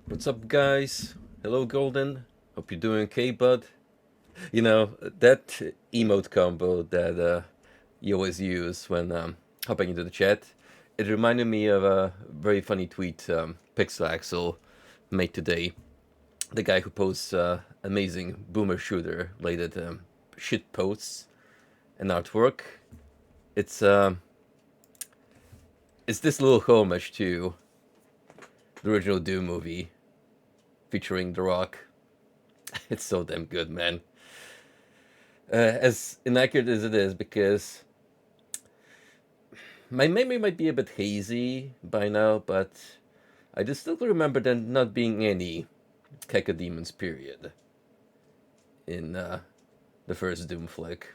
What's up, guys? Hello, Golden. Hope you're doing okay, bud. That emote combo that you always use when hopping into the chat, it reminded me of a very funny tweet Pixel Axel made today. The guy who posts amazing boomer shooter related shit posts and artwork. It's um, it's this little homage to the original Doom movie featuring The Rock. It's so damn good, man. As inaccurate as it is, because my memory might be a bit hazy by now, but I distinctly remember there not being any cacodemons period in the first Doom flick.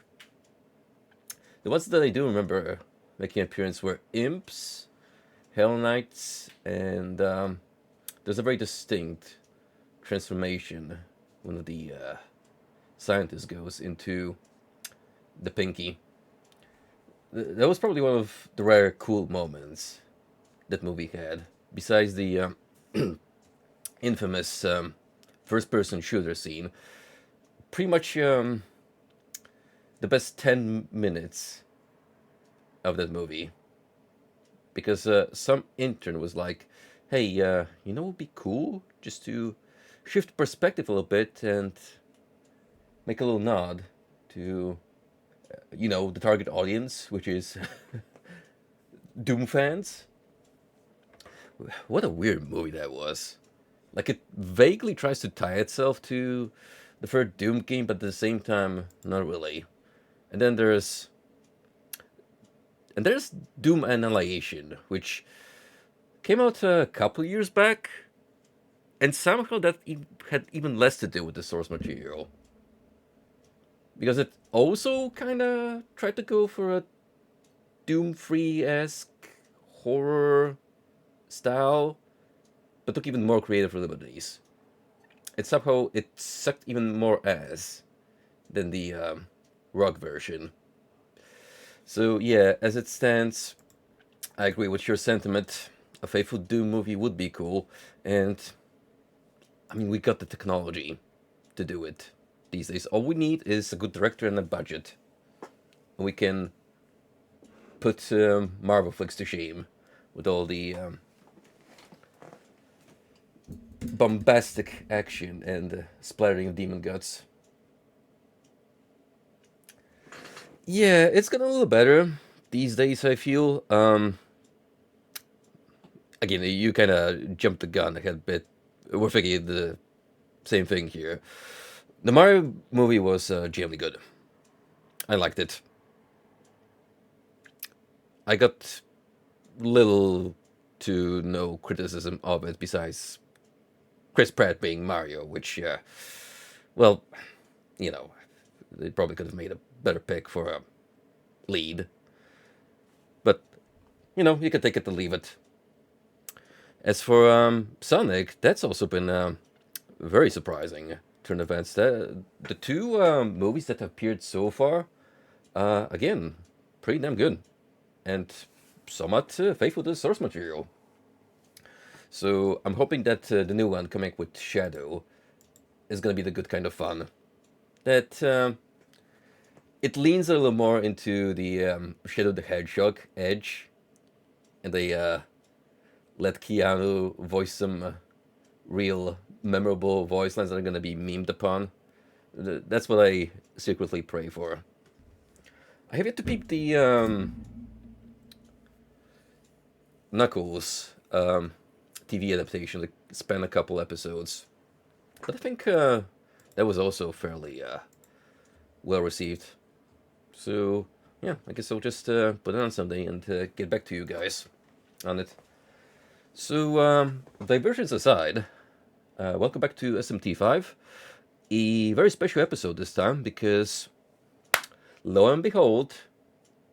The ones that I do remember making an appearance were imps, hell knights, and there's a very distinct transformation. One of the scientists goes into the pinky. That was probably one of the rare cool moments that movie had. Besides the infamous first-person shooter scene, pretty much the best 10 minutes of that movie. Because some intern was like, hey, what would be cool? Just to shift perspective a little bit and make a little nod to, the target audience, which is Doom fans. What a weird movie that was. Like, it vaguely tries to tie itself to the third Doom game, but at the same time, not really. And then there's Doom Annihilation, which came out a couple years back, and somehow that had even less to do with the source material, because it also kind of tried to go for a Doom 3 esque horror style, but took even more creative liberties. And somehow it sucked even more ass than the rock version. So yeah, as it stands, I agree with your sentiment. A faithful Doom movie would be cool, and I mean we got the technology to do it these days. All we need is a good director and a budget, and we can put Marvel flicks to shame with all the bombastic action and splattering of demon guts. Yeah, it's gotten a little better these days, I feel. Again, you kind of jumped the gun ahead a bit. We're thinking the same thing here. The Mario movie was genuinely good. I liked it. I got little to no criticism of it besides Chris Pratt being Mario, which, well, you know, they probably could have made a better pick for a lead. But, you could take it to leave it. As for Sonic, that's also been very surprising turn events. The two movies that have appeared so far, again, pretty damn good. And somewhat faithful to the source material. So I'm hoping that the new one coming with Shadow is going to be the good kind of fun. That it leans a little more into the Shadow the Hedgehog edge, and they let Keanu voice some real memorable voice lines that are going to be memed upon. That's what I secretly pray for. I have yet to peep the Knuckles TV adaptation that spanned a couple episodes, but I think that was also fairly well received. So yeah, I guess I'll just put it on someday and get back to you guys on it. So diversions aside, welcome back to SMT5. A very special episode this time because lo and behold,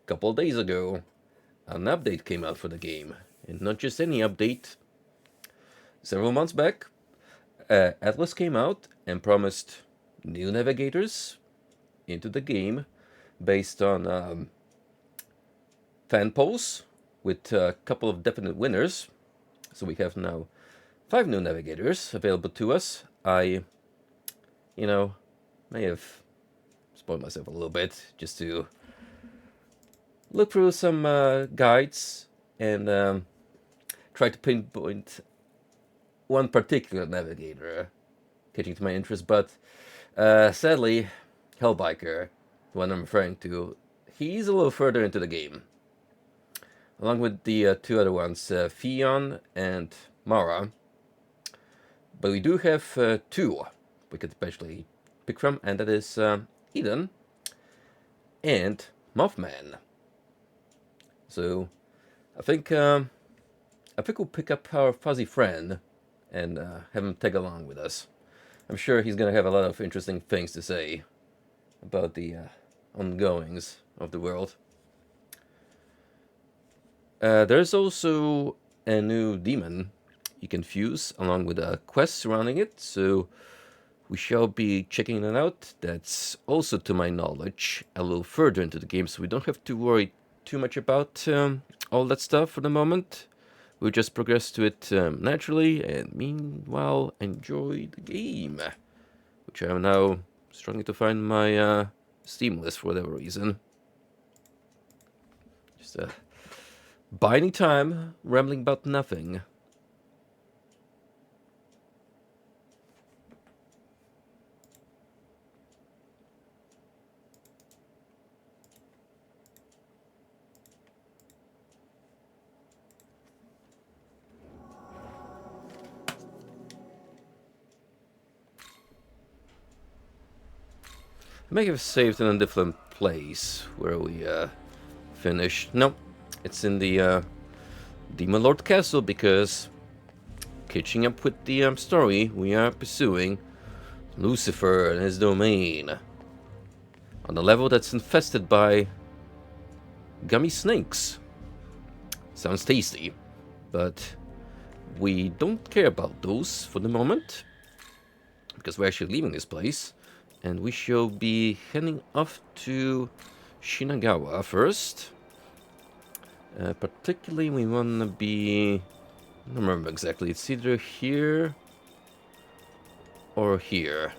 a couple of days ago, an update came out for the game. And not just any update. Several months back, Atlas came out and promised new navigators into the game based on fan polls with a couple of definite winners. So we have now 5 new navigators available to us. I, may have spoiled myself a little bit just to look through some guides and try to pinpoint one particular navigator catching to my interest, but sadly, Hellbiker, the one I'm referring to, he's a little further into the game. Along with the 2 other ones, Fion and Mara. But we do have 2 we could especially pick from, and that is Eden and Mothman. So I think we'll pick up our fuzzy friend and have him tag along with us. I'm sure he's gonna have a lot of interesting things to say about the ongoings of the world. There's also a new demon you can fuse along with a quest surrounding it, so we shall be checking that out. That's also, to my knowledge, a little further into the game, so we don't have to worry too much about all that stuff for the moment. We'll just progress to it naturally, and meanwhile enjoy the game, which I am now struggling to find my Steam list for whatever reason. Just biding time, rambling about nothing. I may have saved in a different place where we finished. No, it's in the Demon Lord Castle, because catching up with the story, we are pursuing Lucifer and his domain on a level that's infested by gummy snakes. Sounds tasty, but we don't care about those for the moment, because we're actually leaving this place. And we shall be heading off to Shinagawa first. Particularly, we want to be... I don't remember exactly. It's either here or here.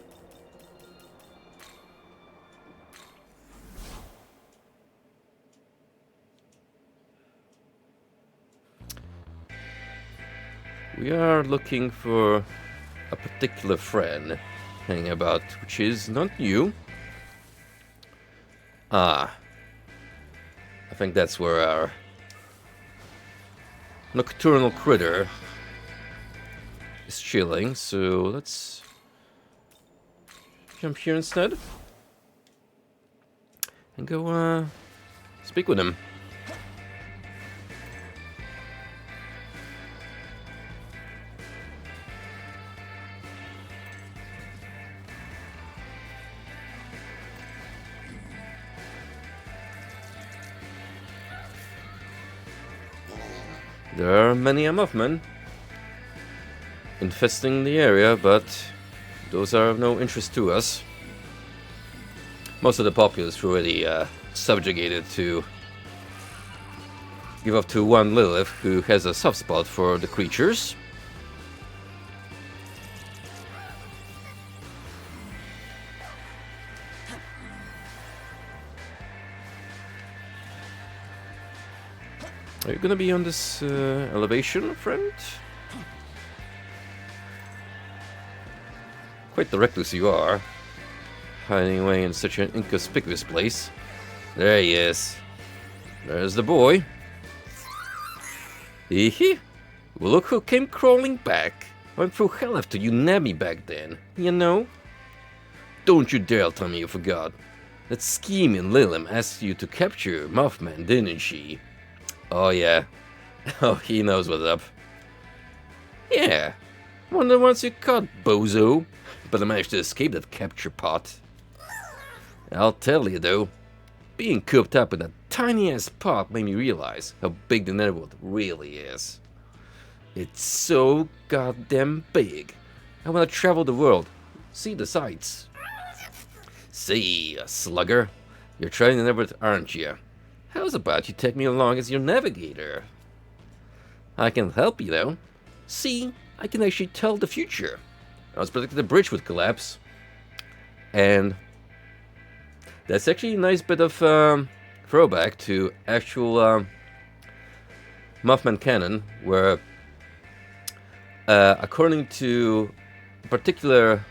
We are looking for a particular friend hanging about, which is not you. I think that's where our nocturnal critter is chilling, so let's jump here instead and go speak with him. There are many Mothman infesting the area, but those are of no interest to us. Most of the populace are already subjugated to give up to one Lilith, who has a soft spot for the creatures. Are you gonna be on this elevation, friend? Quite the recluse you are, hiding away in such an inconspicuous place. There he is. There's the boy. Hee. Well, look who came crawling back. Went through hell after you nabbed me back then, you know? Don't you dare tell me you forgot. That scheming Lilim asked you to capture Mothman, didn't she? Oh yeah. Oh, he knows what's up. Yeah. One of the ones you caught, bozo. But I managed to escape that capture pot. I'll tell you though, being cooped up in that tiny-ass pot made me realize how big the netherworld really is. It's so goddamn big. I want to travel the world, see the sights. See, slugger, you're trying the netherworld, aren't you? How's about you take me along as your navigator? I can help you though. See, I can actually tell the future. I was predicting the bridge would collapse. And that's actually a nice bit of throwback to actual Mothman canon, where according to a particular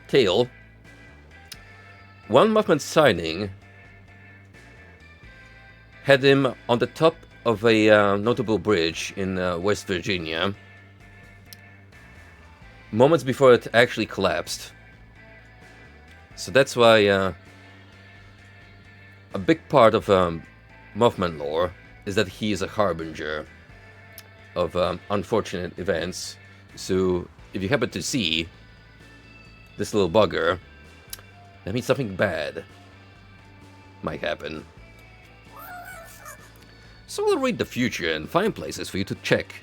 tale, one Mothman sighting had him on the top of a notable bridge in West Virginia moments before it actually collapsed. So that's why a big part of Mothman lore is that he is a harbinger of unfortunate events. So if you happen to see this little bugger, that means something bad might happen. So we'll read the future and find places for you to check.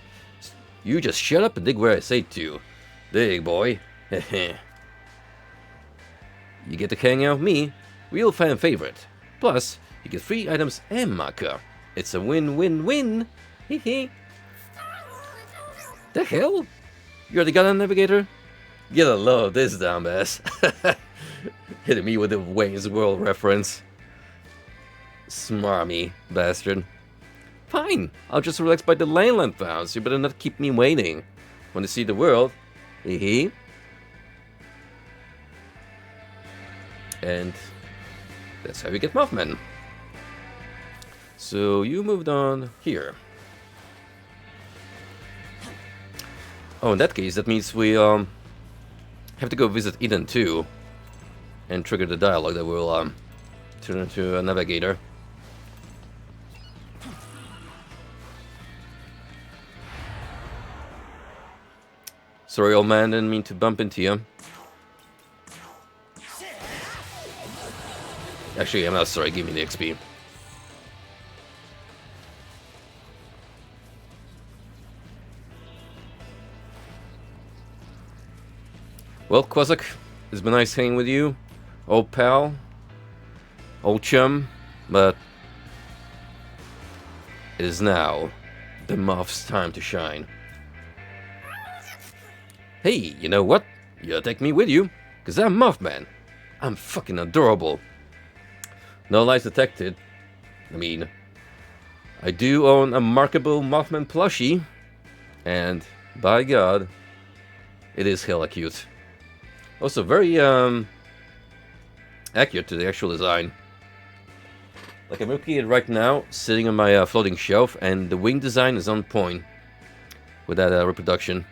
You just shut up and dig where I say to. Dig, boy. You get to hang out with me, real fan favorite. Plus, you get free items and marker. It's a win-win-win. Hehe. The hell? You already got a navigator? Get a load of this dumbass. Hitting me with the Wayne's World reference. Smarmy bastard. Fine, I'll just relax by the Leyland Founds. You better not keep me waiting. Want to see the world? Hehe. And that's how you get Mothman. So you moved on here. Oh, in that case, that means we have to go visit Eden too, and trigger the dialogue that will turn into a navigator. Sorry, old man, didn't mean to bump into you. Actually, I'm not sorry, give me the XP. Well, Kwazak, it's been nice hanging with you, old pal, old chum, but it is now the Moth's time to shine. Hey, you know what? You take me with you, cause I'm Mothman. I'm fucking adorable. No lies detected. I mean, I do own a markable Mothman plushie, and by God, it is hella cute. Also very accurate to the actual design. Like I'm looking at it right now, sitting on my floating shelf, and the wing design is on point with that reproduction.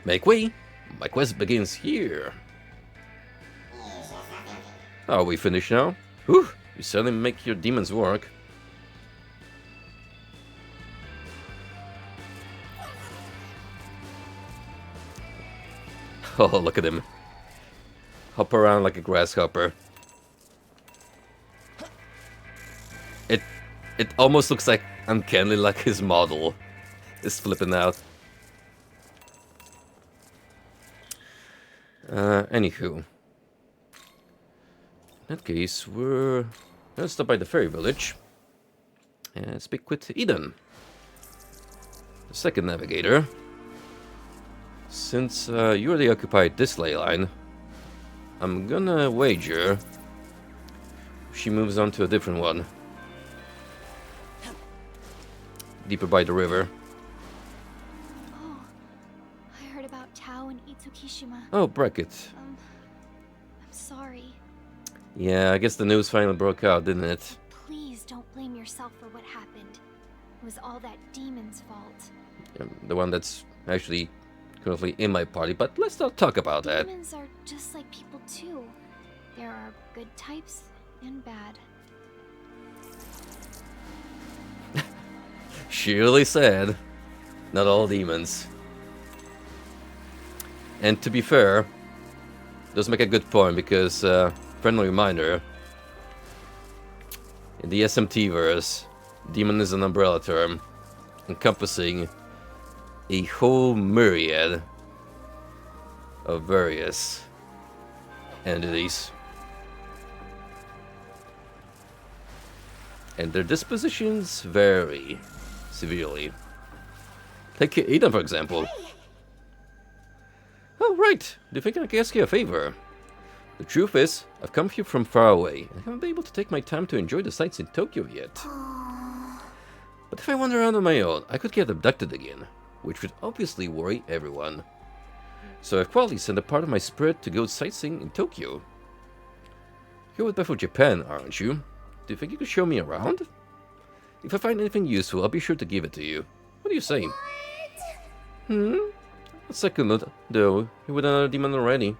Make way! My quest begins here. Are we finished now? Whew! You certainly make your demons work. Oh, look at him. Hop around like a grasshopper. It almost looks like uncannily like his model is flipping out. Anywho. In that case, we're gonna stop by the fairy village and speak with Eden, the second navigator. Since you already occupied this ley line, I'm gonna wager she moves on to a different one. Deeper by the river. Oh, I heard about Tao and Itsukishima. Oh, bracket. I'm sorry. Yeah, I guess the news finally broke out, didn't it? Please don't blame yourself for what happened. It was all that demon's fault. The one that's actually currently in my party, but let's not talk about that. Demons are just like people too. There are good types and bad. Surely said. Not all demons. And to be fair, does make a good point because, friendly reminder, in the SMT verse, demon is an umbrella term encompassing a whole myriad of various entities. And their dispositions vary severely. Take Aiden, for example. Oh, right. Do you think I can ask you a favor? The truth is, I've come here from far away, and I haven't been able to take my time to enjoy the sights in Tokyo yet. But if I wander around on my own, I could get abducted again, which would obviously worry everyone. So I've quietly sent a part of my spirit to go sightseeing in Tokyo. You're with Beth Japan, aren't you? Do you think you could show me around? If I find anything useful, I'll be sure to give it to you. What do you say? A second note, though. You're with another demon already.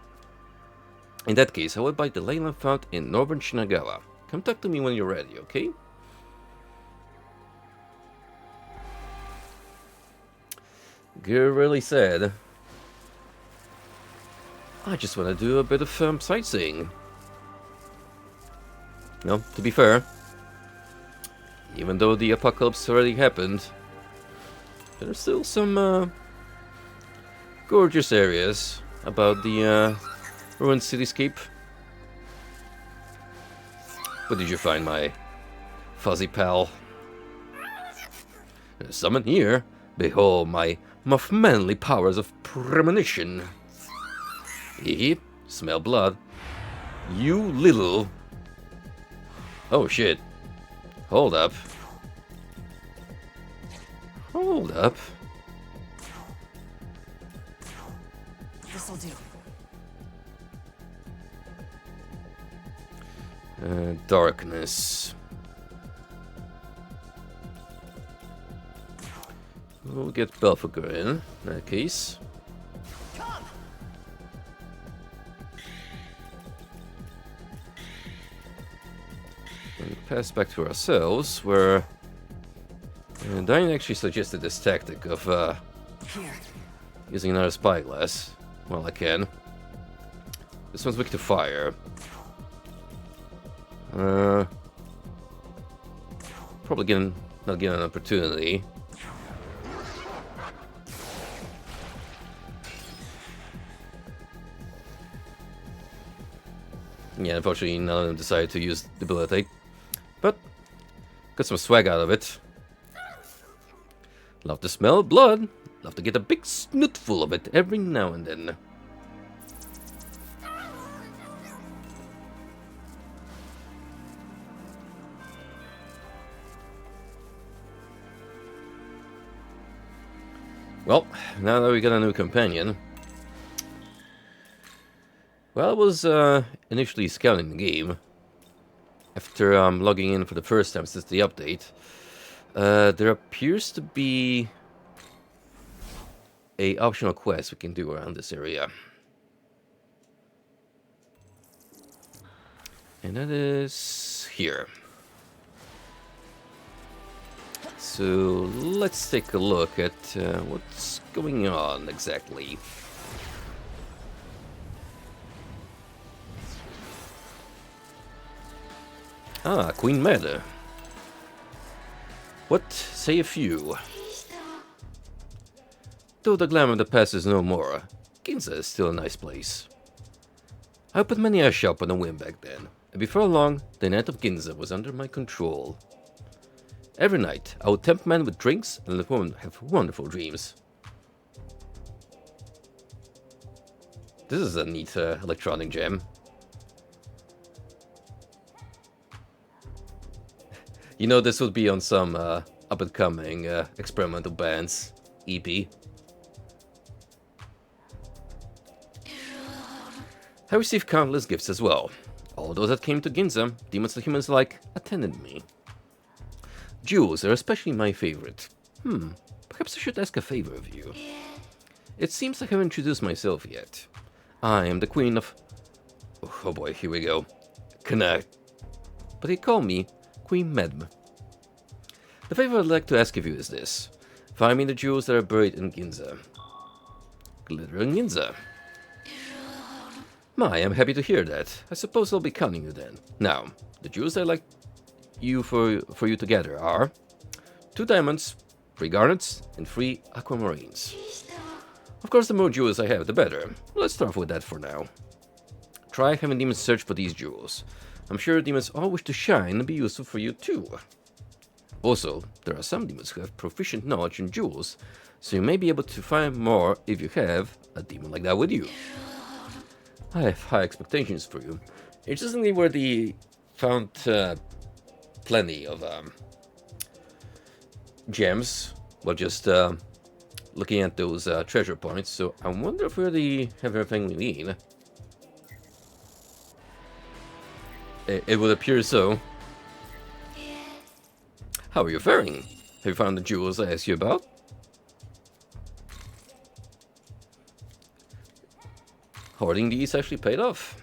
In that case, I will buy the Leyland found in northern Shinagawa. Come talk to me when you're ready, okay? Girl really said, I just want to do a bit of sightseeing. No, to be fair, even though the apocalypse already happened, there's still some gorgeous areas about the ruined cityscape. What did you find, my fuzzy pal? Summon here. Behold my manly powers of premonition. Hee, smell blood. You little... Oh shit. Hold up. Hold up. This'll do. Darkness. We'll get Belphegor in that case. Come. And pass back to ourselves, where Diane actually suggested this tactic of Here. using another spyglass. Well, I can. This one's weak to fire. Probably not getting an opportunity. Yeah, unfortunately none of them decided to use the ability. But, got some swag out of it. Love to smell blood. Love to get a big snootful of it every now and then. Well, now that we got a new companion. Well, I was initially scouting the game. After logging in for the first time since the update, there appears to be a optional quest we can do around this area. And that is here. So let's take a look at what's going on exactly. Ah, Queen Meda. What say a few? Though the glamour of the past is no more, Ginza is still a nice place. I opened many a shop on a whim back then, and before long, the night of Ginza was under my control. Every night, I would tempt men with drinks and let women have wonderful dreams. This is a neat electronic gem. You know, this would be on some up-and-coming experimental bands EP. I received countless gifts as well. All those that came to Ginza, demons and humans alike, attended me. Jewels are especially my favorite. Perhaps I should ask a favor of you. It seems I haven't introduced myself yet. I am the queen of... Oh boy, here we go. Connect. But they call me Queen Medb. The favor I'd like to ask of you is this. Find me the jewels that are buried in Ginza. Glitter in Ginza. My, I'm happy to hear that. I suppose I'll be counting you then. Now, the jewels I'd like for you to gather are 2 diamonds, 3 garnets, and 3 aquamarines. Of course, the more jewels I have, the better. Let's start with that for now. Try having demons search for these jewels. I'm sure demons all wish to shine and be useful for you too. Also, there are some demons who have proficient knowledge in jewels, so you may be able to find more if you have a demon like that with you. I have high expectations for you. Interestingly, where they found plenty of gems, well, just looking at those treasure points, so I wonder if we already have everything we need. It would appear so. How are you faring? Have you found the jewels I asked you about? Hoarding these actually paid off.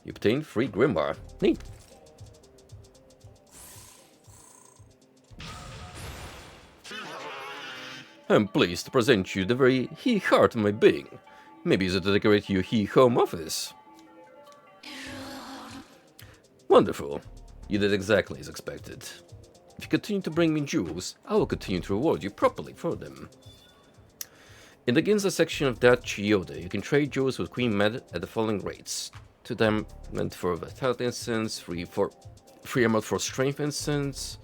You obtained free grimoire. Neat. I'm pleased to present you the very heart of my being. Maybe it's to decorate your home office. Wonderful. You did exactly as expected. If you continue to bring me jewels, I will continue to reward you properly for them. In the Ginza section of that Chiyoda, you can trade jewels with Queen Med at the following rates. 2 diamond for Vitality Incense, 3 emerald for Strength Incense,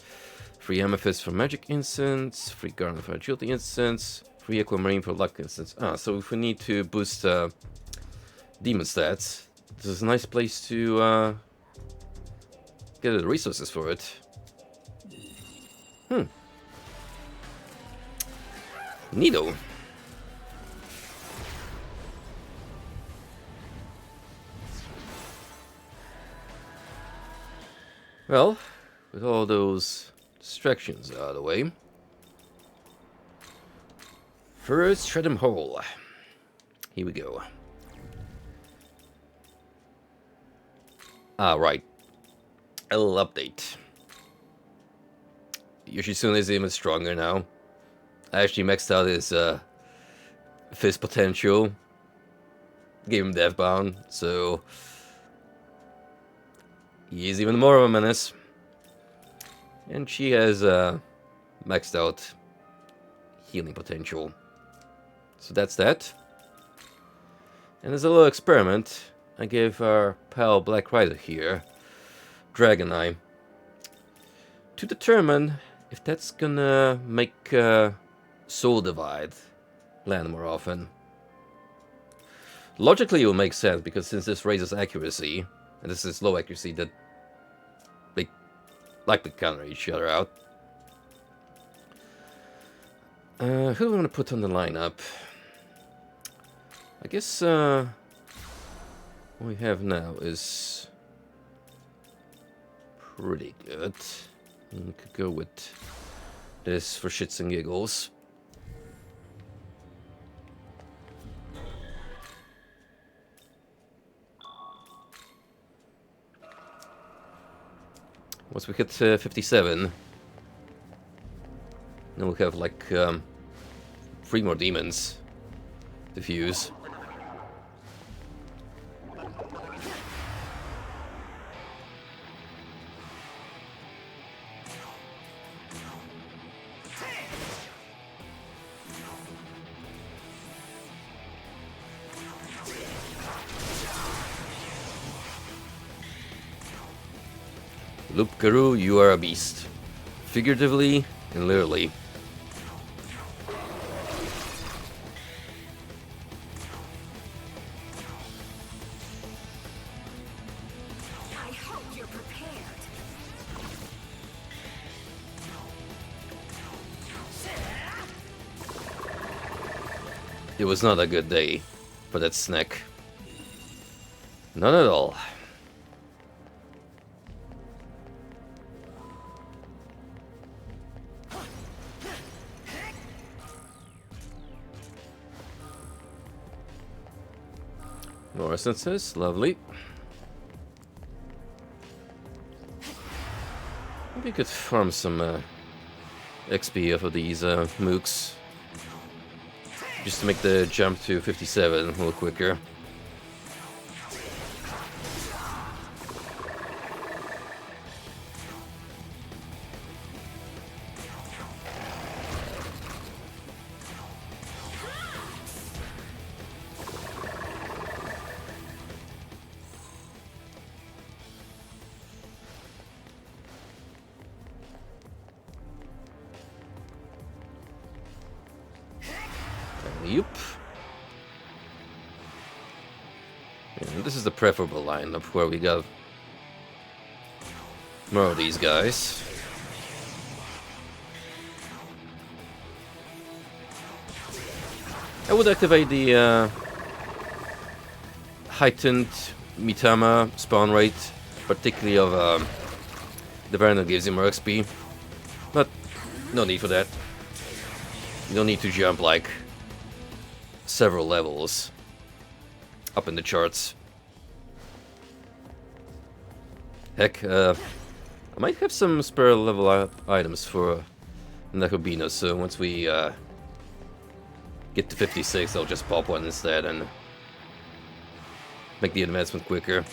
3 amethyst for Magic Incense, 3 garnet for Agility Incense, 3 aquamarine for Luck Incense. So if we need to boost demon stats, this is a nice place to get the resources for it. Neato. Well, with all those distractions out of the way, first shred them whole. Here we go. Right. A little update. Yoshitsune is even stronger now. I actually maxed out his fist potential. Gave him Deathbound, so he is even more of a menace. And she has maxed out healing potential. So that's that. And as a little experiment, I gave our pal Black Rider here Dragon Eye to determine if that's gonna make Soul Divide land more often. Logically, it will make sense because since this raises accuracy, and this is low accuracy, that they like to counter each other out. Who do I want to put on the lineup? I guess what we have now is pretty good. We could go with this for shits and giggles. Once we hit 57, then we'll have like 3 more demons to fuse. Loop Guru, you are a beast. Figuratively and literally. I hope you're prepared. It was not a good day for that snack. None at all. More essences, lovely. Maybe we could farm some XP off of these mooks. Just to make the jump to 57 a little quicker. Yup. And this is the preferable lineup where we got more of these guys. I would activate the heightened Mitama spawn rate, particularly of the Verna gives you more XP, but no need for that. You don't need to jump like several levels up in the charts. Heck, I might have some spare level items for Nakobino, so once we get to 56, I'll just pop one instead and make the advancement quicker.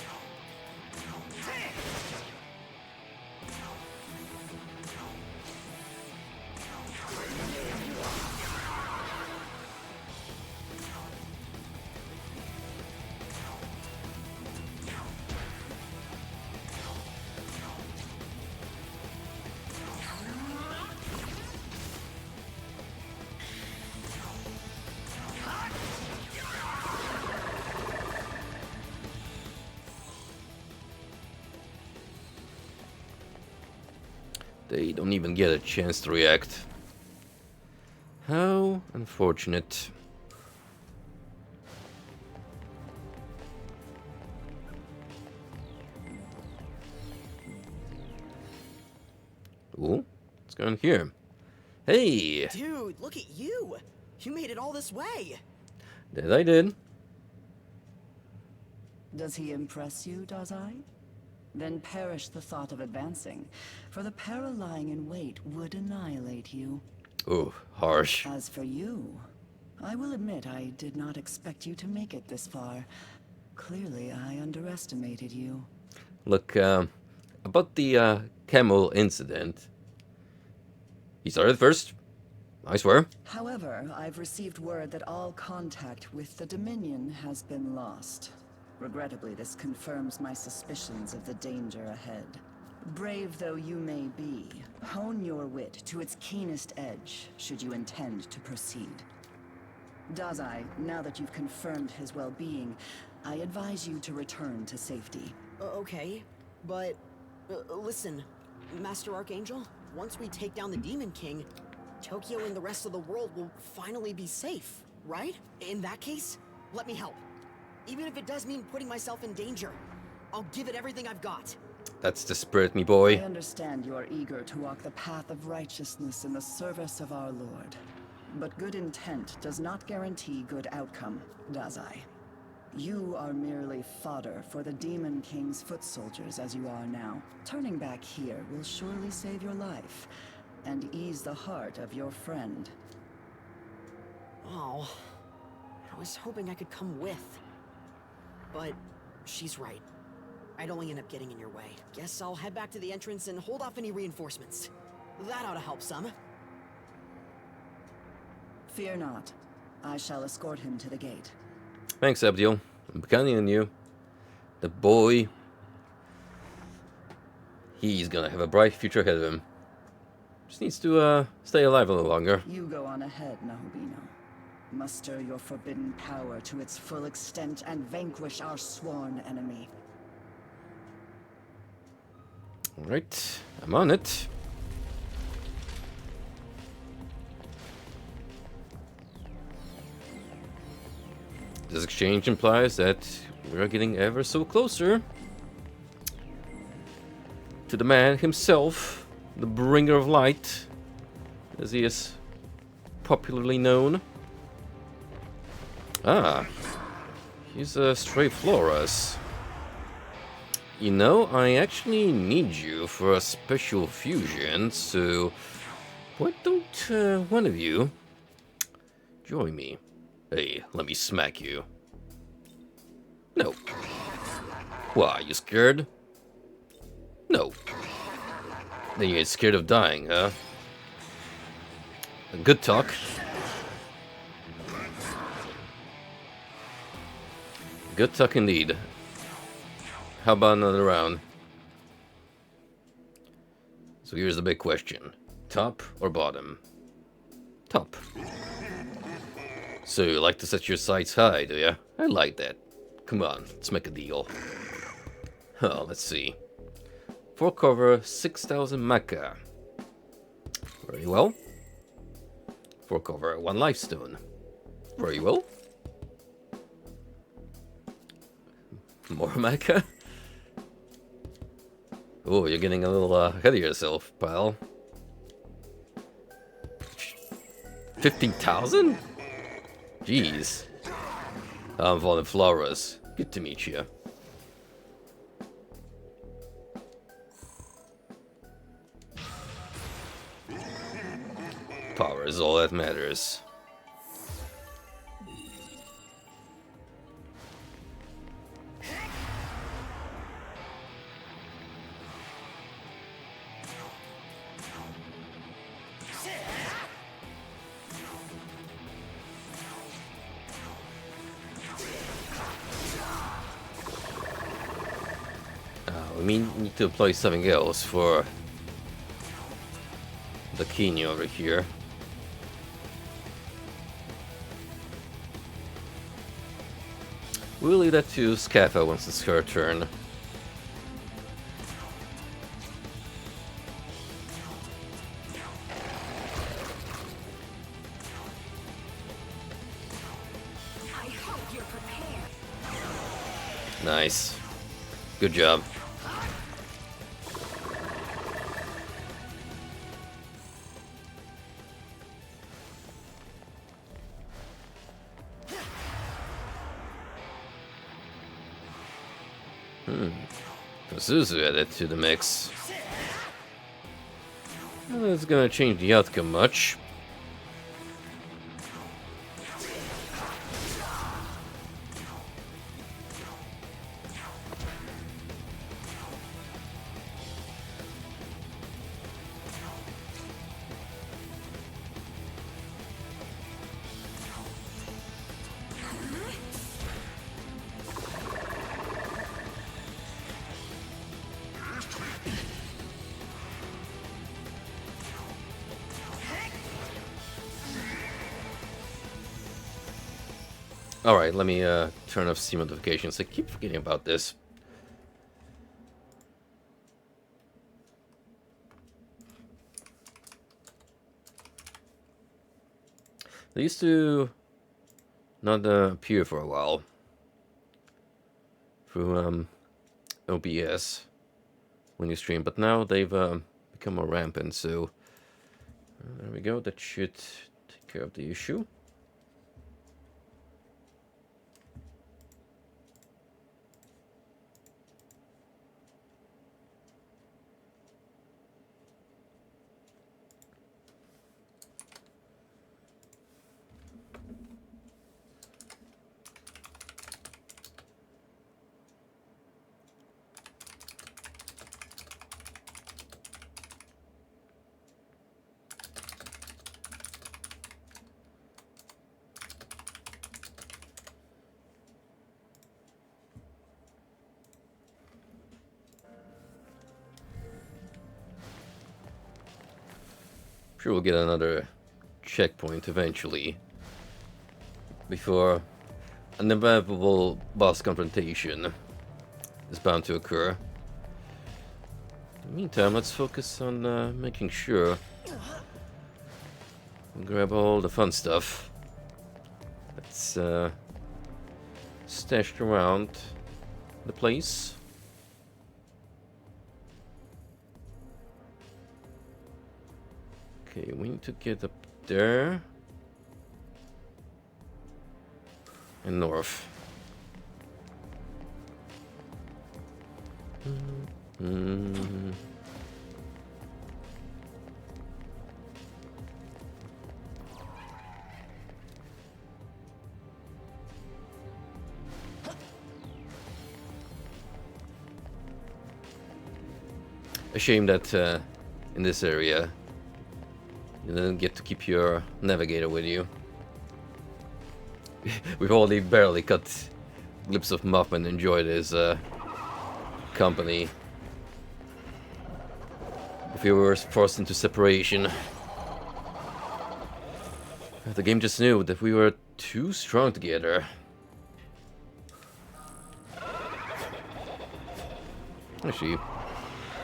They don't even get a chance to react. How unfortunate. Ooh, what's going on here? Hey! Dude, look at you! You made it all this way! That I did. Does he impress you, does I? Then perish the thought of advancing, for the peril lying in wait would annihilate you. Ooh, harsh. As for you, I will admit I did not expect you to make it this far. Clearly, I underestimated you. Look, about the camel incident. He started first, I swear. However, I've received word that all contact with the Dominion has been lost. Regrettably, this confirms my suspicions of the danger ahead. Brave though you may be, hone your wit to its keenest edge, should you intend to proceed. Dazai, now that you've confirmed his well-being, I advise you to return to safety. Okay, but... listen, Master Archangel, once we take down the Demon King, Tokyo and the rest of the world will finally be safe, right? In that case, let me help. Even if it does mean putting myself in danger, I'll give it everything I've got. That's the spirit, me I boy. understand you are eager to walk the path of righteousness in the service of our Lord. But good intent does not guarantee good outcome, Dazai. You are merely fodder for the Demon King's foot soldiers as you are now. Turning back here will surely save your life, and ease the heart of your friend. Oh, I was hoping I could come with. But she's right. I'd only end up getting in your way. Guess I'll head back to the entrance and hold off any reinforcements. That ought to help some. Fear not. I shall escort him to the gate. Thanks, Abdiel. I'm counting on you. The boy. He's gonna have a bright future ahead of him. Just needs to stay alive a little longer. You go on ahead, Nahobino. Muster your forbidden power to its full extent and vanquish our sworn enemy. Alright, I'm on it. This exchange implies that we are getting ever so closer to the man himself, the bringer of light, as he is popularly known. Ah, he's a stray Florus. You know, I actually need you for a special fusion, so why don't one of you join me? Hey, let me smack you. No. Why, you scared? No. Then you ain't scared of dying, huh? Good talk. Good talk indeed. How about another round? So here's the big question. Top or bottom? Top. So you like to set your sights high, do ya? I like that. Come on, let's make a deal. Oh, let's see. 4 cover, 6,000 mecha. Very well. 4 cover, 1 lifestone. Very well. More mecha. Oh, you're getting a little ahead of yourself, pal. 15,000? Jeez. I'm Fallen Flowers. Good to meet you. Power is all that matters. We need to apply something else for the Kini over here. We'll leave that to Scaffa once it's her turn. I hope you're prepared. Nice. Good job. Suzu added to the mix. Well, that's gonna change the outcome much. Alright, let me turn off Steam notifications. I keep forgetting about this. They used to not appear for a while through OBS when you stream, but now they've become more rampant, so there we go. That should take care of the issue. Sure, we'll get another checkpoint eventually before an inevitable boss confrontation is bound to occur. In the meantime, let's focus on making sure we grab all the fun stuff that's stashed around the place. Okay, we need to get up there and north. A shame that in this area you didn't get to keep your navigator with you. We've only barely got a glimpse of Muff and enjoyed his company. If we were forced into separation, the game just knew that we were too strong together. Actually,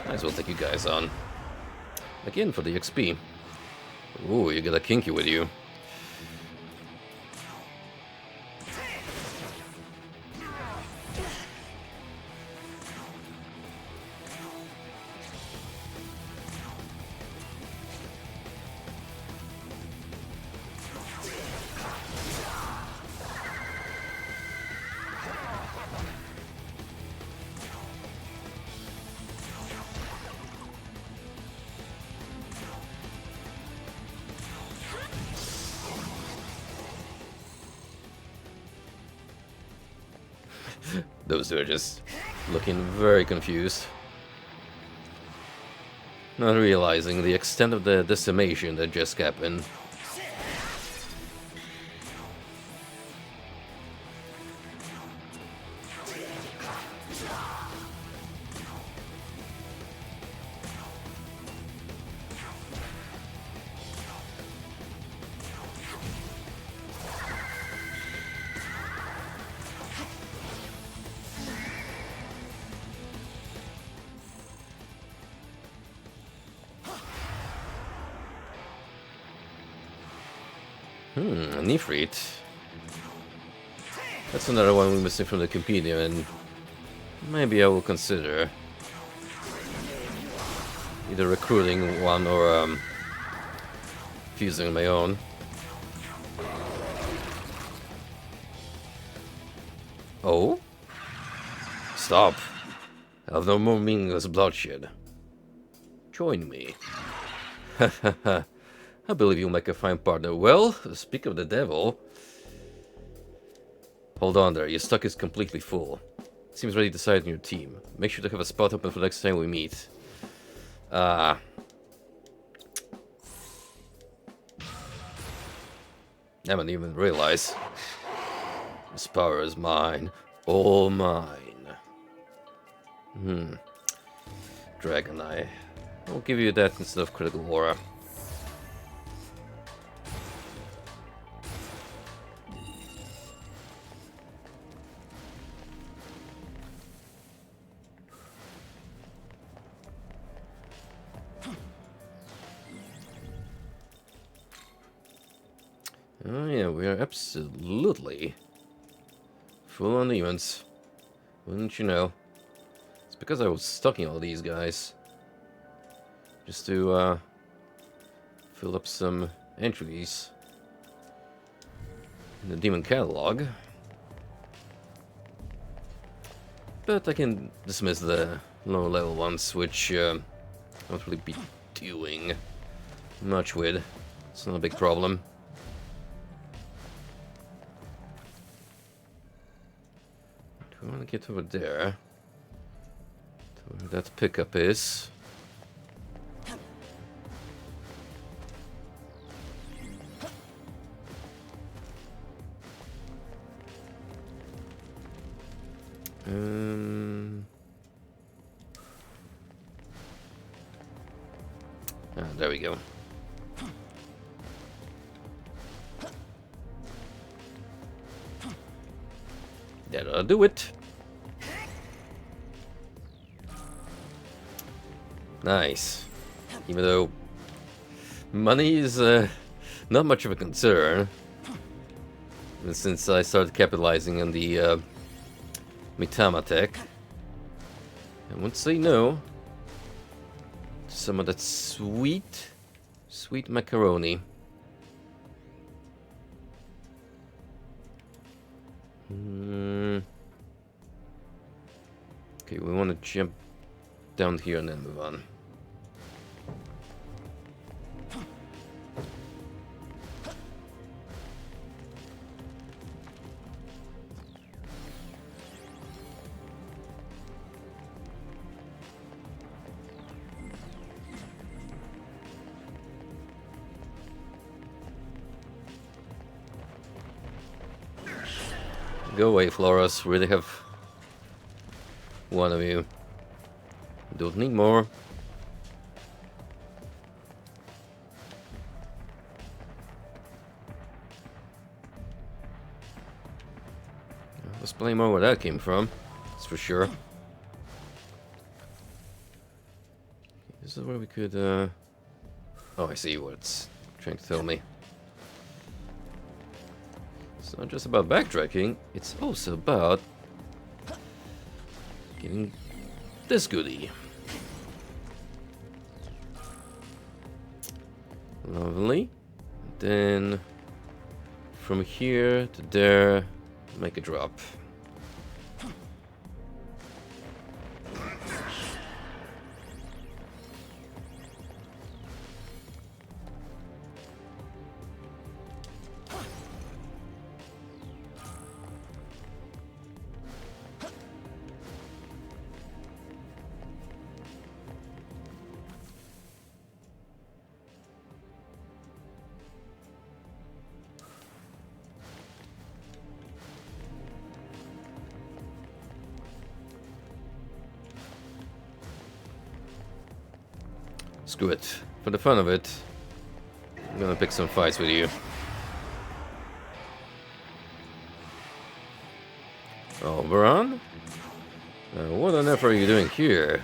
might as well take you guys on. Again for the XP. Ooh, you got a Kinky with you. Those two are just looking very confused. Not realizing the extent of the decimation that just happened. A Nefrit. That's another one we're missing from the compendium, and maybe I will consider either recruiting one or fusing my own. Oh? Stop. I have no more meaningless bloodshed. Join me. I believe you'll make a fine partner. Well, speak of the devil. Hold on there, your stock is completely full. Seems ready to decide on your team. Make sure to have a spot open for next time we meet. I haven't even realized. This power is mine. All mine. Dragon Eye. I'll give you that instead of critical aura. Oh yeah, we are absolutely full on demons. Wouldn't you know? It's because I was stocking all these guys. Just to fill up some entries in the demon catalog. But I can dismiss the lower level ones, which I won't really be doing much with. It's not a big problem. I want to get over there to where that pickup is. There we go. That'll do it. Nice. Even though money is not much of a concern, since I started capitalizing on the Mitama tech, I won't say no to some of that sweet macaroni. Okay, we want to jump down here and then move on. Go away, Floros. Really have one of you. Don't need more. Explain more where that came from. That's for sure. This is where we could, Oh, I see what it's trying to tell me. It's not just about backtracking, it's also about getting this goodie. Lovely. Then from here to there, make a drop. Screw it. For the fun of it, I'm gonna pick some fights with you. Oh, Baron? What on earth are you doing here?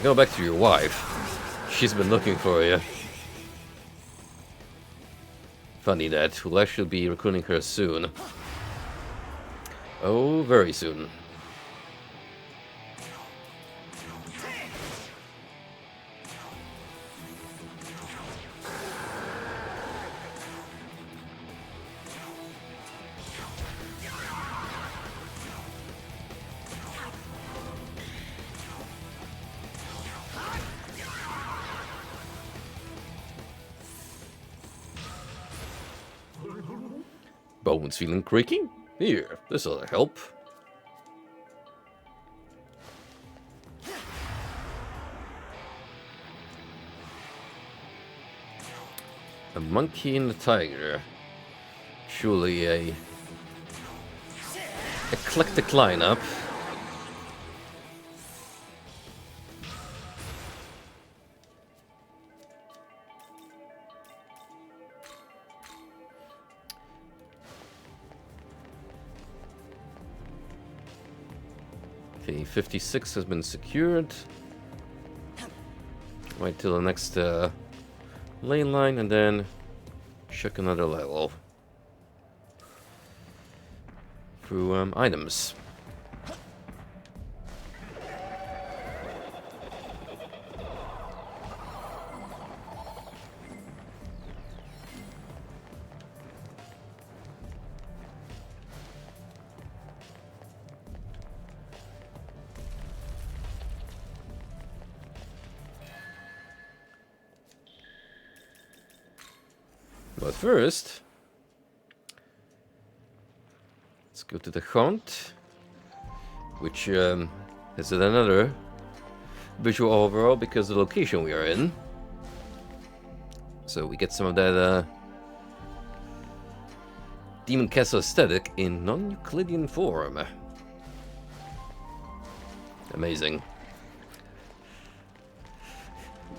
Go back to your wife. She's been looking for you. Funny that. We'll actually be recruiting her soon. Oh, very soon. Bones feeling creaky? Here, this'll help. A monkey and a tiger. Surely a eclectic lineup. Okay, 56 has been secured. Wait till the next lane line and then check another level. Through items. But first, let's go to the hunt, which has another visual overall because of the location we are in. So we get some of that Demon Castle aesthetic in non-Euclidean form. Amazing.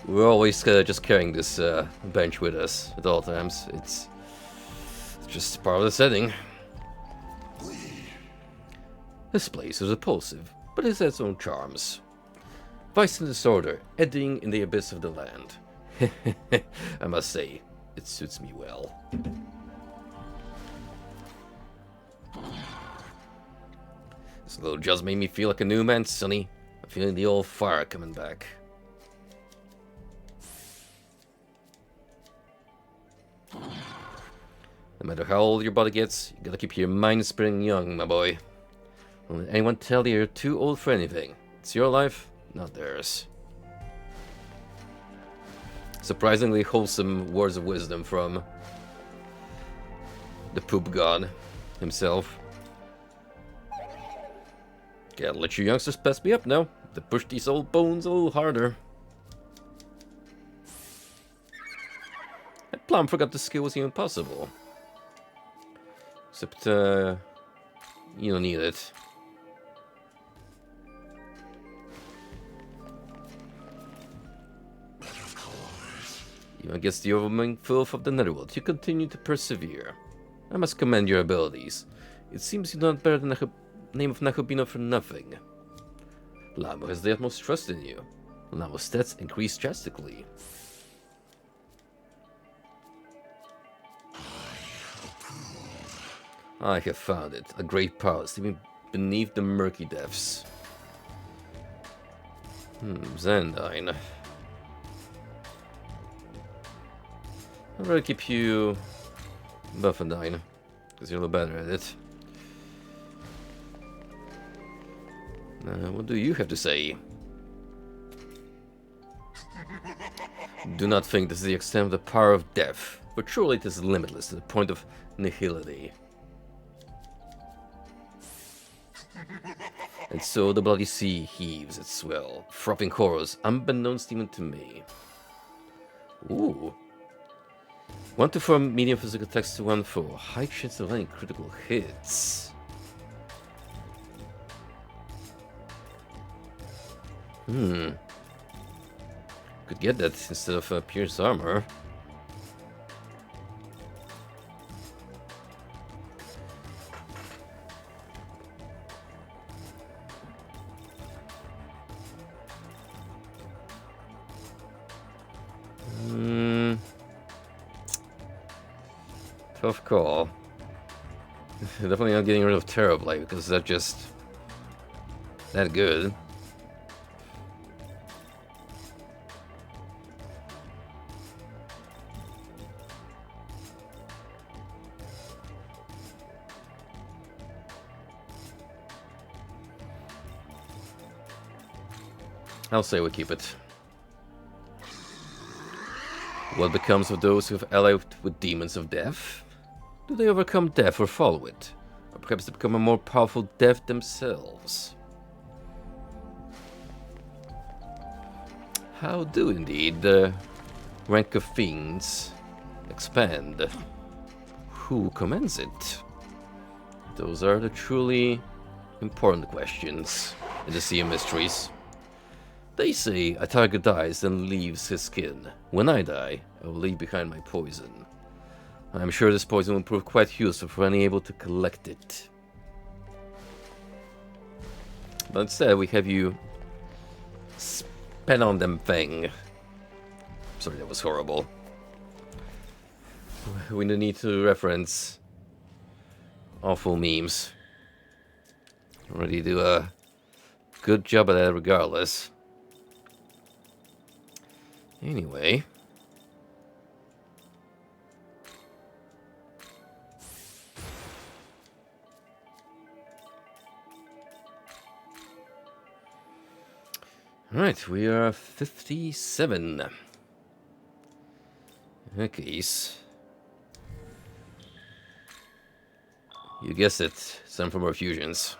We're always just carrying this bench with us at all times. It's just part of the setting. This place is repulsive, but it has its own charms. Vice and disorder, eddying in the abyss of the land. I must say, it suits me well. This little just made me feel like a new man, Sonny. I'm feeling the old fire coming back. No matter how old your body gets, you gotta keep your mind spring young, my boy. Don't let anyone tell you you're too old for anything. It's your life, not theirs. Surprisingly wholesome words of wisdom from the poop god himself. Gotta let you youngsters pass me up now. To push these old bones a little harder. I plumb forgot the skill was even possible. Except, you don't need it. Even against the overwhelming filth of the netherworld, you continue to persevere. I must commend your abilities. It seems you don't bear the name of Nakobino for nothing. Lamo has the utmost trust in you. Lamo's stats increase drastically. I have found it. A great power sleeping beneath the murky depths. Zandine. I'd rather keep you Buffendine, because you're a little better at it. What do you have to say? Do not think this is the extent of the power of death, but surely it is limitless to the point of nihility. And so the bloody sea heaves its swell, frothing horrors unbeknownst even to me. Ooh. 1 to 4 medium physical attacks to 1 4. High chance of landing critical hits. Could get that instead of pierce armor. Tough call. Definitely not getting rid of Terrorblade because that's just that good. I'll say we keep it. What becomes of those who have allied with demons of death? Do they overcome death or follow it? Or perhaps they become a more powerful death themselves? How do indeed the rank of fiends expand? Who commands it? Those are the truly important questions in the Sea of Mysteries. They say a tiger dies and leaves his skin. When I die, I will leave behind my poison. I'm sure this poison will prove quite useful for any able to collect it. But instead, we have you spit on them thing. Sorry, that was horrible. We don't need to reference awful memes. Already do a good job at that regardless. Anyway. Alright, we are 57. In that case, you guessed it, some for more fusions.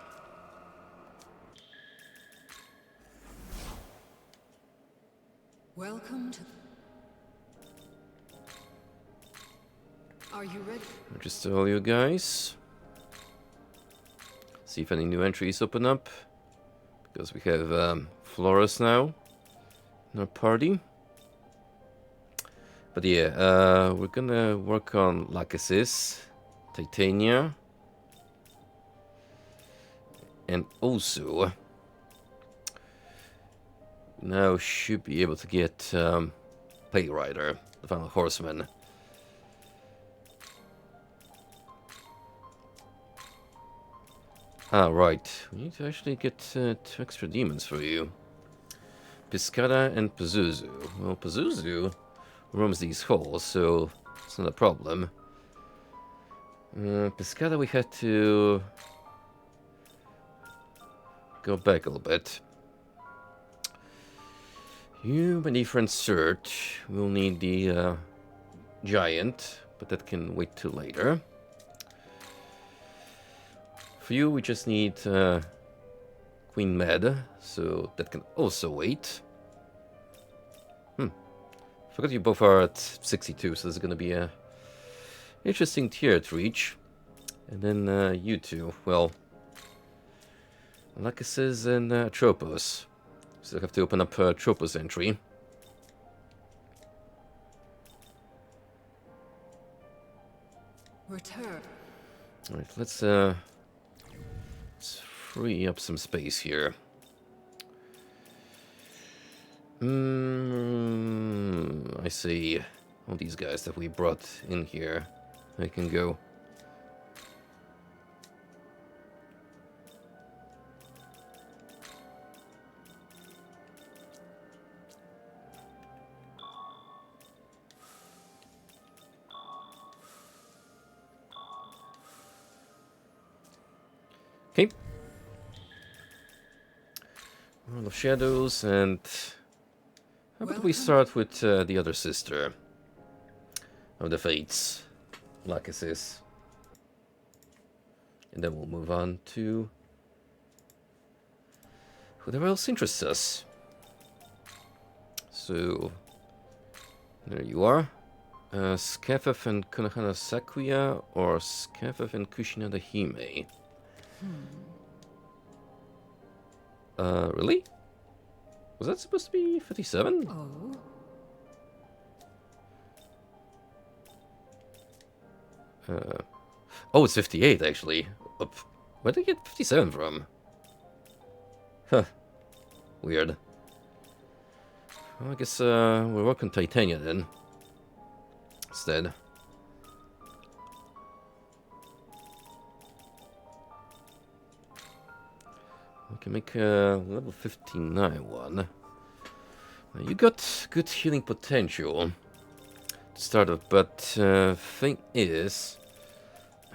Welcome to... Are you ready? Just tell you guys. See if any new entries open up. Because we have Flores now in our party. But yeah, we're gonna work on Lachesis, Titania, and also now should be able to get Plague Rider, the Final Horseman. Ah, right. We need to actually get 2 extra demons for you. Piscata and Pazuzu. Well, Pazuzu roams these halls, so it's not a problem. Piscata, we had to go back a little bit. You, my dear friend, search. We'll need the giant, but that can wait till later. For you, we just need Queen Med, so that can also wait. Forgot you both are at 62, so this is going to be a interesting tier to reach. And then you two, well, Lachesis and Tropos. So I have to open up Tropos entry. Return. Alright, let's free up some space here. I see all these guys that we brought in here. I can go. Okay. World of Shadows, and how about we start with the other sister of the Fates, Lachesis. And then we'll move on to whatever else interests us. So, there you are. Skafef and Konohana Sakuya, or Skafef and Kushinada Hime. Really? Was that supposed to be 57? Oh. Oh, it's 58 actually. Where did I get 57 from? Huh. Weird. Well, I guess we'll work on Titania then. Instead. We can make a level 59 one. You got good healing potential to start off, but thing is,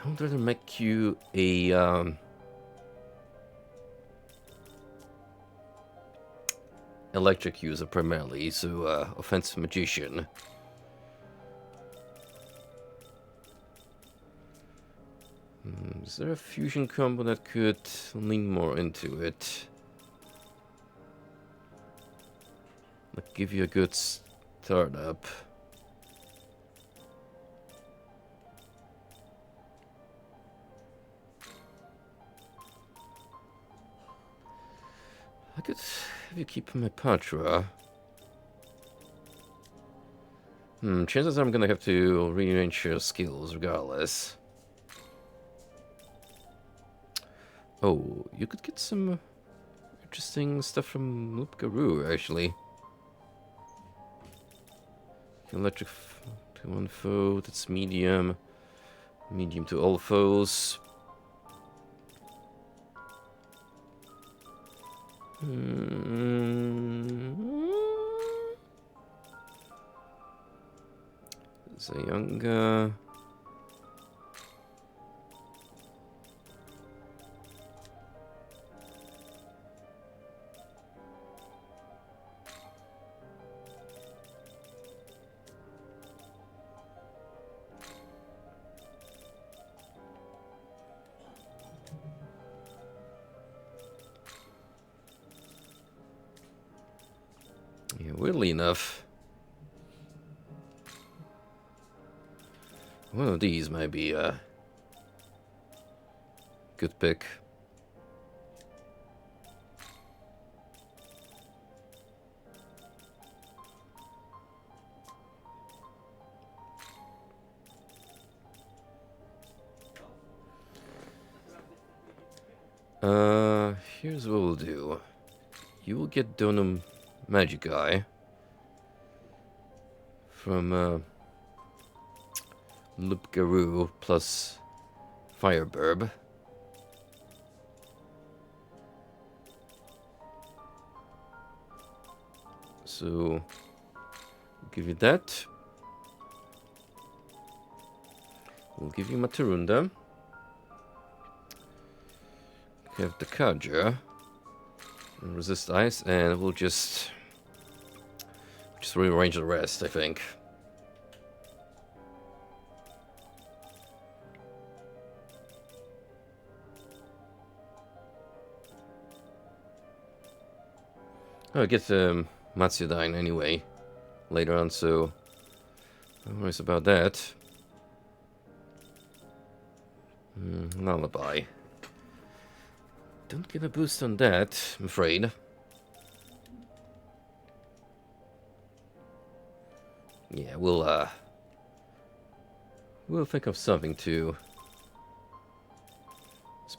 I would rather make you a electric user primarily, so offensive magician. Is there a fusion combo that could lean more into it? Like give you a good startup. I could have you keep my Patra. Chances are I'm gonna have to rearrange your skills regardless. Oh, you could get some interesting stuff from Loop Garou, actually. Electric to one foe, that's medium. Medium to all foes. Zayanga. Yeah, weirdly enough, one of these might be a good pick. Here's what we'll do. You will get Donum Magic Eye from Loop Garou plus Fireburb. So, we'll give you that. We'll give you Matarunda. We have the Kaja. Resist ice, and we'll just rearrange the rest, I think. Oh, I get Matsudain anyway later on, so no worries about that. Lullaby. Don't get a boost on that, I'm afraid. Yeah, we'll think of something to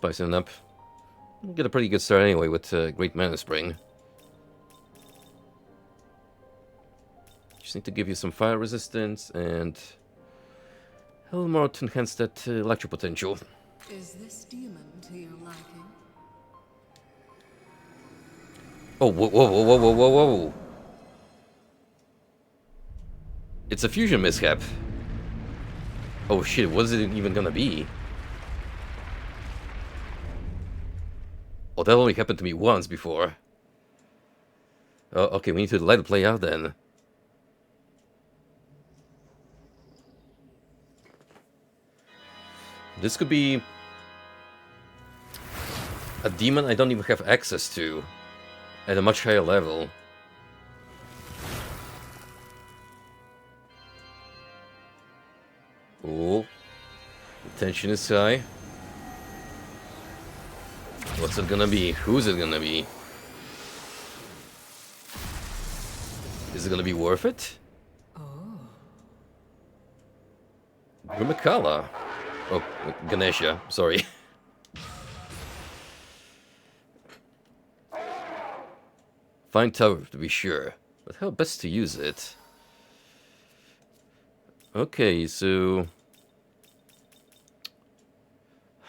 Spicing it up. Get a pretty good start anyway with Great Mana Spring. Just need to give you some fire resistance and a little more to enhance that electro potential. Is this demon to your liking? Oh, whoa, whoa, whoa, whoa, whoa, whoa, whoa. It's a fusion mishap. Oh shit, what is it even gonna be? Oh, that only happened to me once before. Oh, okay, we need to let it play out then. This could be a demon I don't even have access to at a much higher level. Oh, the tension is high. What's it gonna be? Who's it gonna be? Is it gonna be worth it? Oh. Grimacala. Oh, Ganesha, sorry. Fine tower, to be sure. But how best to use it? Okay, so...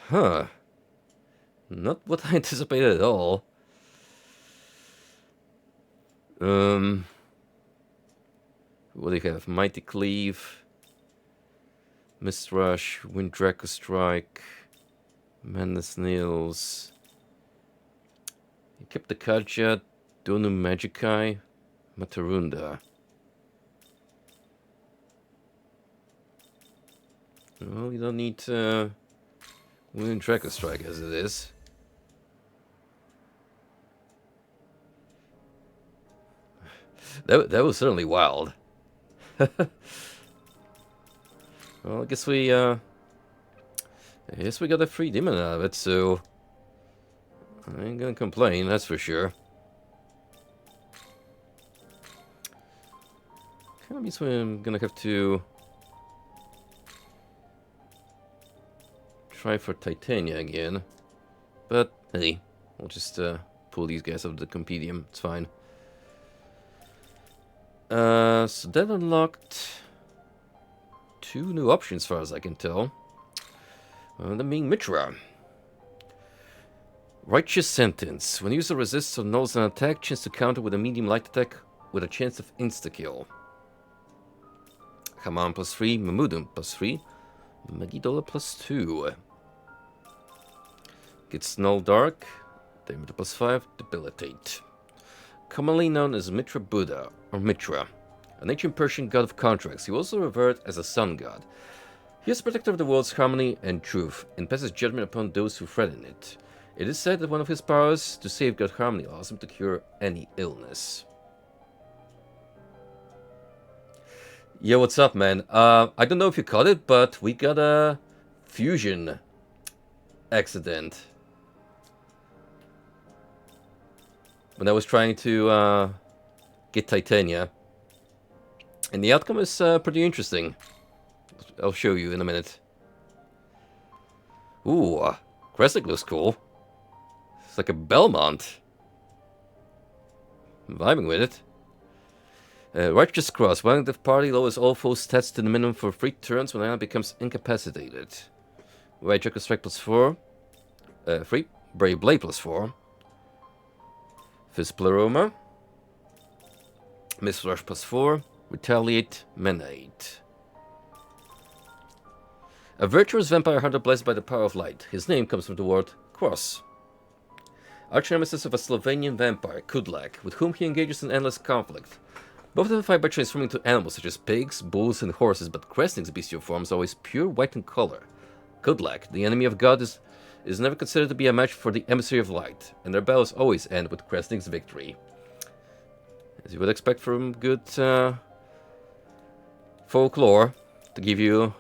Huh. Not what I anticipated at all. What do you have? Mighty Cleave, Mist Rush, Wind Draco Strike, Madness Nails. You kept the Kaja, Donu Magikai, Matarunda. Well, you don't need Wind Draco Strike as it is. That was certainly wild. Well, I guess we got a free demon out of it, so I ain't gonna complain, that's for sure. Kind of means I'm gonna have to try for Titania again, but hey, we'll just pull these guys out of the compendium. It's fine. So that unlocked 2 new options, as far as I can tell. Them being Mitra. Righteous Sentence. When user resists or knows an attack, chance to counter with a medium light attack with a chance of insta-kill. Haman +3, Mamudum +3, Magidola +2. Gets Null Dark, Diameter +5, Debilitate. Commonly known as Mitra Buddha, or Mitra, an ancient Persian god of contracts, he also revered as a sun god. He is protector of the world's harmony and truth, and passes judgment upon those who threaten it. It is said that one of his powers to safeguard harmony allows him to cure any illness. Yo, what's up, man? I don't know if you caught it, but we got a fusion accident. When I was trying to get Titania. And the outcome is pretty interesting. I'll show you in a minute. Ooh, Kresnik looks cool. It's like a Belmont. I'm vibing with it. Righteous Cross. One active party lowers all foe stats to the minimum for 3 turns when an ally becomes incapacitated. Right Jackal Strike +4. 3. Brave Blade +4. Fist Pleroma. Mist Rush +4. Retaliate, Mana 8. A virtuous vampire hunter blessed by the power of light. His name comes from the word cross. Arch-nemesis of a Slovenian vampire, Kudlak, with whom he engages in endless conflict. Both of them fight by transforming into animals such as pigs, bulls, and horses, but Kresnik's bestial form is always pure white in color. Kudlak, the enemy of God, is never considered to be a match for the emissary of light, and their battles always end with Kresnik's victory. As you would expect from good folklore, to give you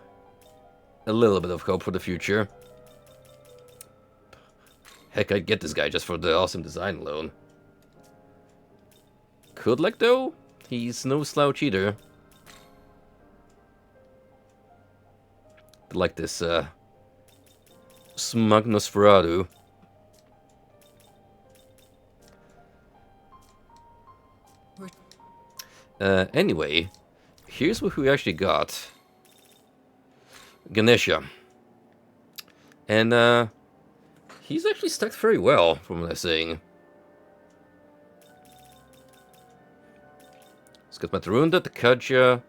a little bit of hope for the future. Heck, I'd get this guy just for the awesome design alone. Kudlak, though? He's no slouch either. I like this smug Nosferatu. Anyway, here's what we actually got. Ganesha. And, he's actually stacked very well, from what I'm saying. It's got Matarunda, Takaja,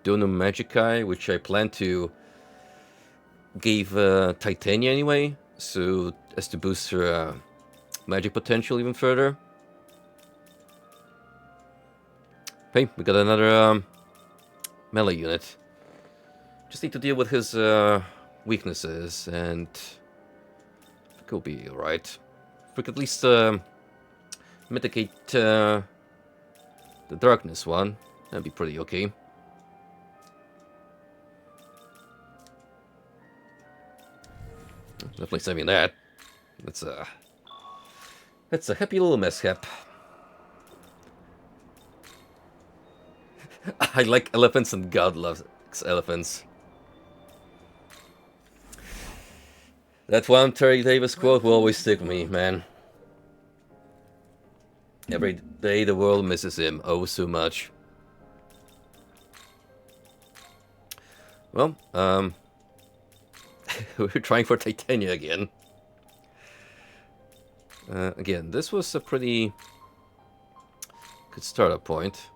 Dono Magikai, which I plan to give Titania anyway, so as to boost her magic potential even further. Hey, we got another melee unit. Just need to deal with his weaknesses, and I think he'll be alright. If we could at least mitigate the darkness one, that'd be pretty okay. Definitely saving that. That's a happy little mishap. I like elephants and God loves elephants. That one Terry Davis quote will always stick with me, man. Every day the world misses him, oh so much. Well, we're trying for Titania again. Again, this was a pretty good startup point.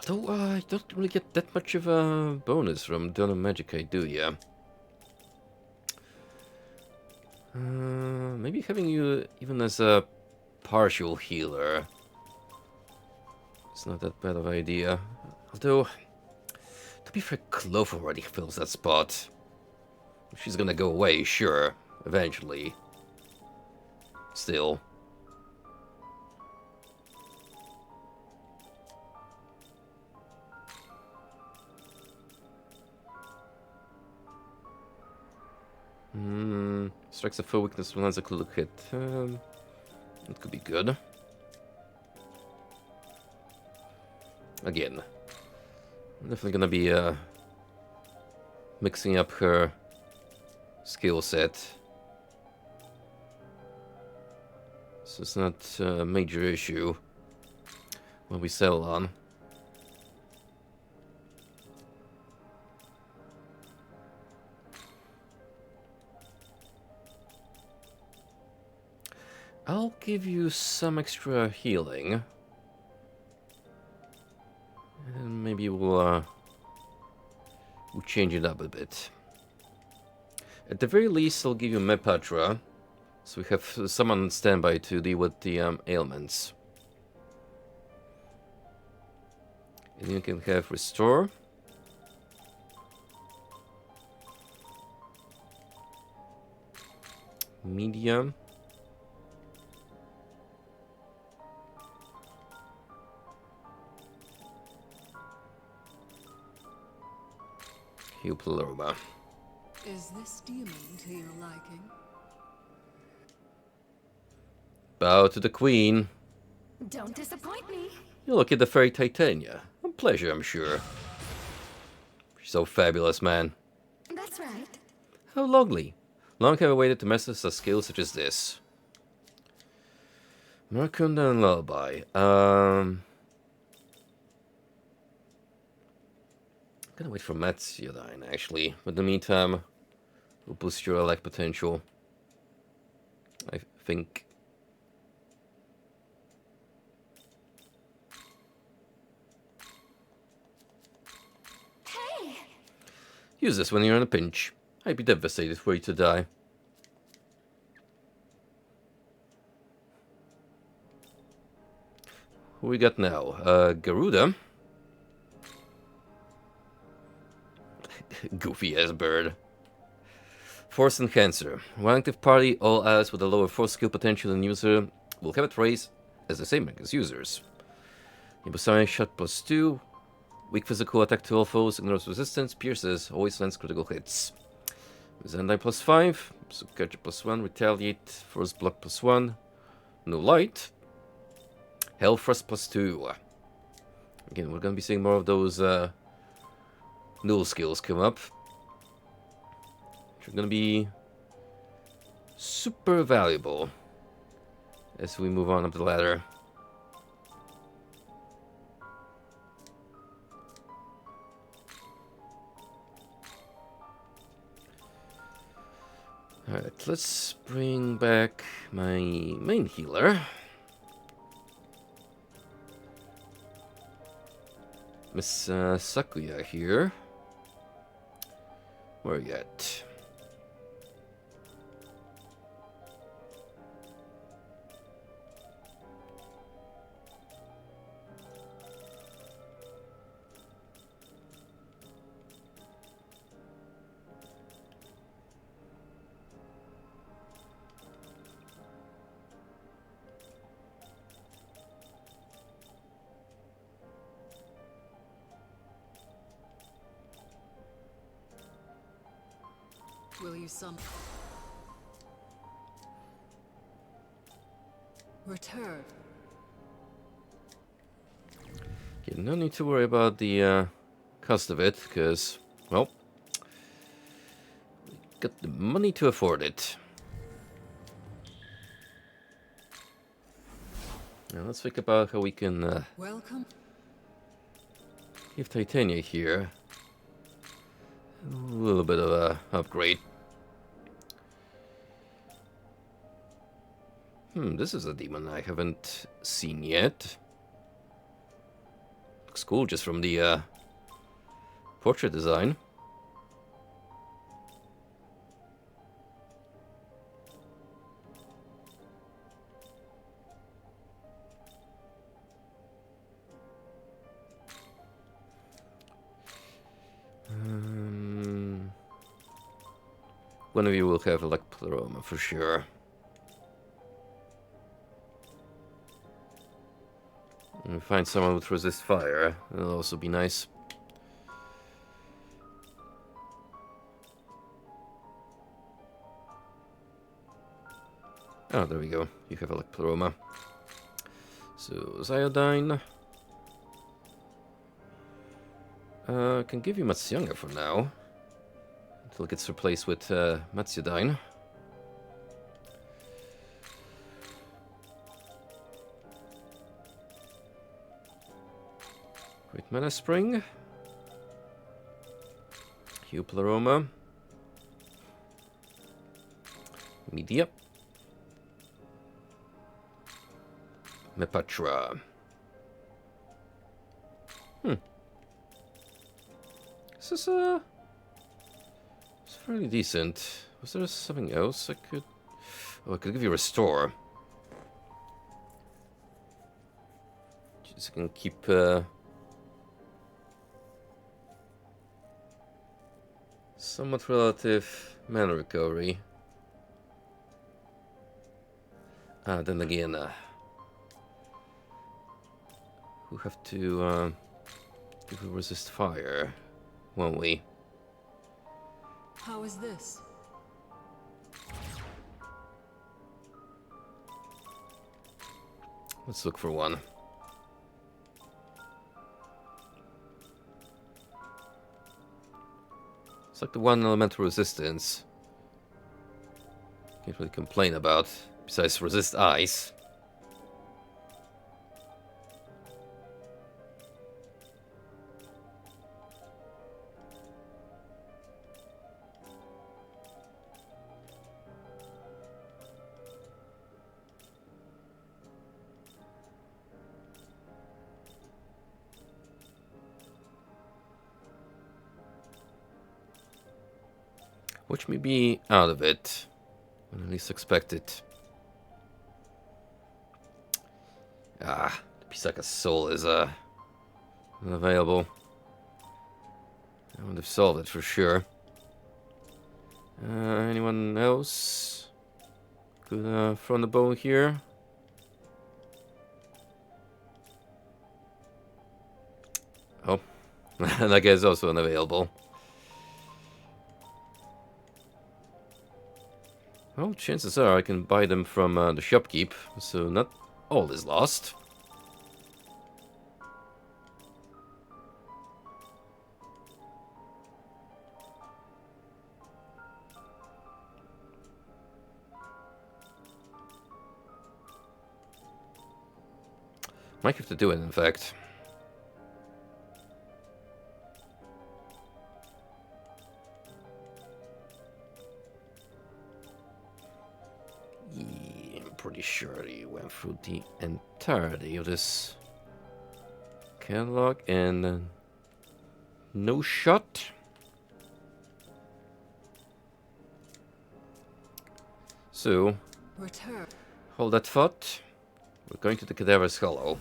Although I don't really get that much of a bonus from Donna Magica, do ya? Maybe having you even as a partial healer. It's not that bad of an idea. Although, to be fair, Clove already fills that spot. She's gonna go away, sure, eventually. Still. Strikes a foe weakness when has a clue hit. It could be good. Again, I'm definitely gonna be mixing up her skill set, so it's not a major issue when we settle on. I'll give you some extra healing. And maybe we'll change it up a bit. At the very least, I'll give you Mepatra, so we have someone on standby to deal with the ailments. And you can have Restore. Medium. Heal Paloma. Is this demon to your liking? Bow to the Queen. Don't disappoint me. You look at the Fairy Titania. A pleasure, I'm sure. She's so fabulous, man. That's right. How lovely. Long have I waited to master a skill such as this. Markunda and Lullaby. I'm gonna wait for Matsudain, actually. But in the meantime, we'll boost your elect potential. I think. Hey! Use this when you're in a pinch. I'd be devastated for you to die. Who we got now? Garuda. Goofy ass bird. Force Enhancer. One active party, all allies with a lower force skill potential than user will have it raised as the same rank as users. Imposarian shot +2. Weak physical attack to all foes, ignores resistance, pierces, always lands critical hits. Zendai +5. Sukaja +1. Retaliate. Force block +1. No light. Hellfrost +2. Again, we're gonna be seeing more of those null skills come up. which are gonna be super valuable as we move on up the ladder. Alright, let's bring back my main healer. Miss Sakuya here. Where are you at? Will you return? Yeah, no need to worry about the cost of it, because, well, we got the money to afford it. Now let's think about how we can Welcome. give Titania here a little bit of a upgrade. This is a demon I haven't seen yet. Looks cool just from the portrait design. One of you will have a Pleroma for sure. And find someone with resist fire. That'll also be nice. Oh, there we go. You have a Pleroma. So, Zyodine. I can give you Matsuanga for now. Until it gets replaced with Matsudyne. Great Mana Spring. Hugh Pleroma. Media. Mepatra. This is it's fairly decent. Was there something else I could... Oh, I could give you Restore. Just can keep somewhat relative mana recovery. Then again, we have to give you resist fire, won't we? How is this? Let's look for one. It's like the one elemental resistance. Can't really complain about, besides resist ice. Which may be out of it, when at least expect it. The Pisaka's soul is unavailable. I would have solved it for sure. Anyone else? Could throw the bow here. Oh, that guy is also unavailable. Well, chances are I can buy them from the shopkeep, so not all is lost. Might have to do it, in fact. Yeah, I'm pretty sure you went through the entirety of this catalog and no shot. So, Return. hold that thought. We're going to the Cadaver's Hollow.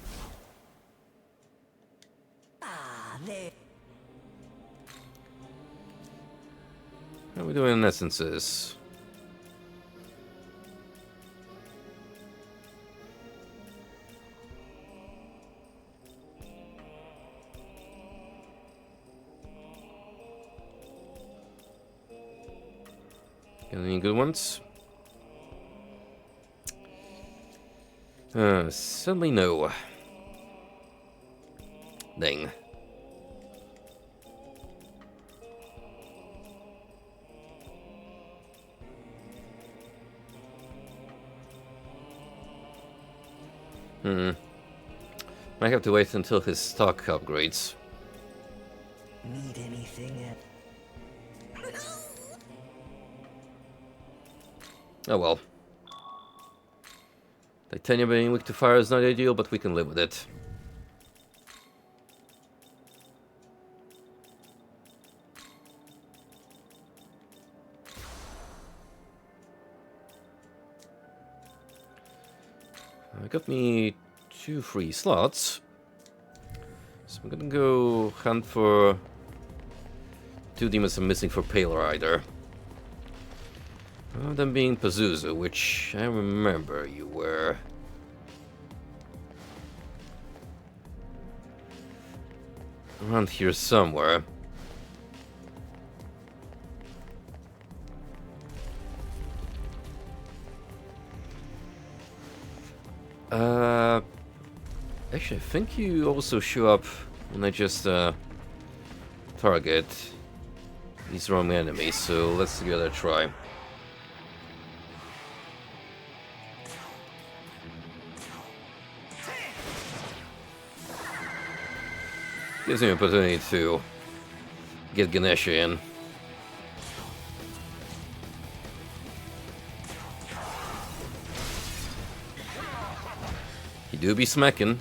How are we doing in essences? Got any good ones? Sadly no. Dang. Might have to wait until his stock upgrades. Need anything? Oh well. Titanium being weak to fire is not ideal, but we can live with it. I got me 2 free slots. So I'm gonna go hunt for 2 demons I'm missing for Pale Rider. One of them being Pazuzu, which I remember you were. Around here somewhere. Actually, I think you also show up when I just target these wrong enemies, so let's give it a try. Gives me an opportunity to get Ganesha in. He do be smacking.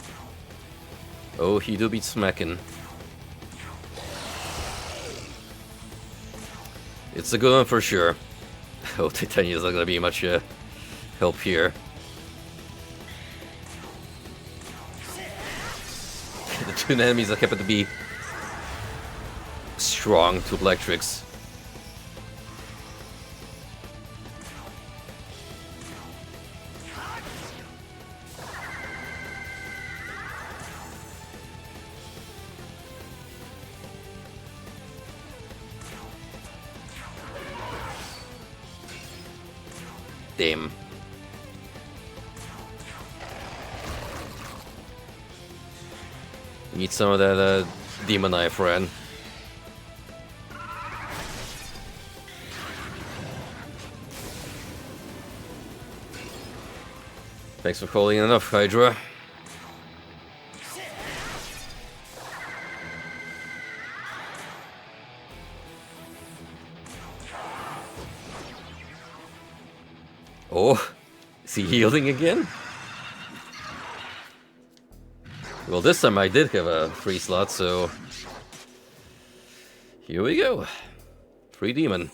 Oh, he do be smacking. It's a good one for sure. Oh, Titania's not gonna be much help here. The 2 enemies that happen to be strong to electrics. Damn. Need some of that demon eye, friend. Thanks for calling enough, Hydra. Oh, is he healing again? Well, this time I did have a free slot, so here we go. Free demon.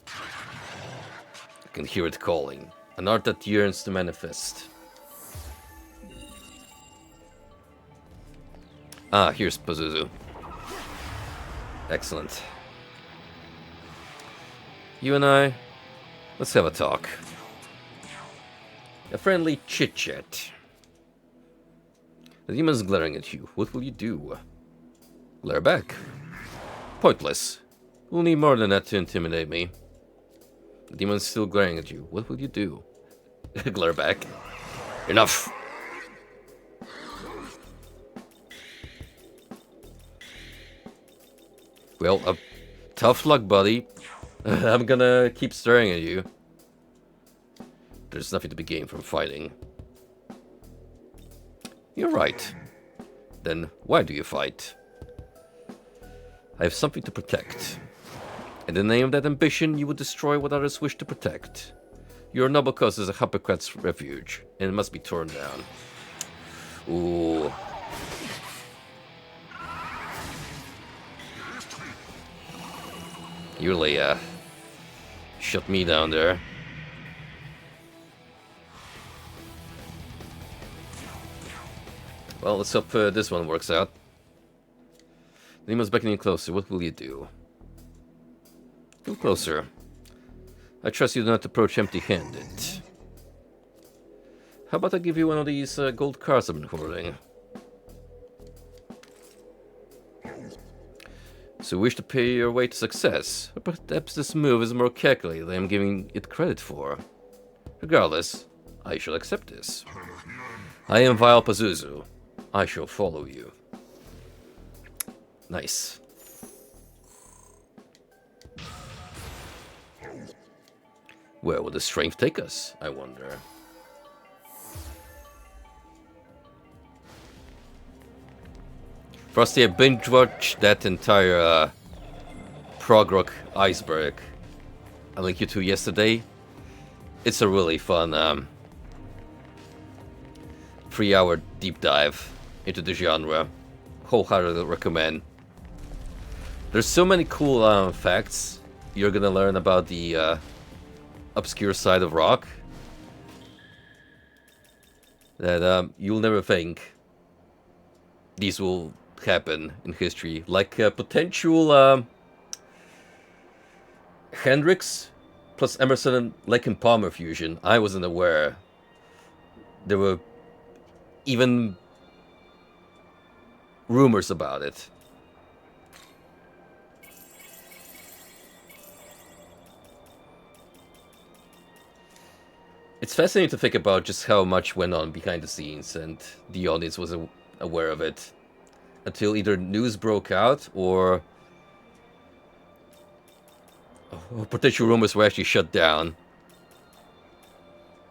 I can hear it calling. An art that yearns to manifest. Ah, here's Pazuzu. Excellent. You and I, let's have a talk. A friendly chit-chat. The demon's glaring at you. What will you do? Glare back. Pointless. We'll need more than that to intimidate me. The demon's still glaring at you. What will you do? Glare back. Enough! Well, tough luck, buddy. I'm gonna keep staring at you. There's nothing to be gained from fighting. You're right. Then why do you fight? I have something to protect. In the name of that ambition, you would destroy what others wish to protect. Your noble cause is a hypocrite's refuge, and it must be torn down. Ooh. You really, shut me down there. Well, let's hope this one works out. Nemo's beckoning closer. What will you do? Come closer. I trust you do not approach empty-handed. How about I give you one of these gold cards I've been hoarding? So you wish to pay your way to success? Or perhaps this move is more calculated than I'm giving it credit for. Regardless, I shall accept this. I am Vile Pazuzu. I shall follow you. Nice. Where will the strength take us, I wonder? Frosty, I binge-watched that entire prog rock iceberg I linked you to yesterday. It's a really fun 3-hour deep dive into the genre. Wholeheartedly recommend. There's so many cool facts you're gonna learn about the obscure side of rock that you'll never think these will happen in history. Like potential Hendrix plus Emerson and Lake and Palmer fusion. I wasn't aware there were even rumors about it. It's fascinating to think about just how much went on behind the scenes and the audience was aware of it until either news broke out or potential rumors were actually shut down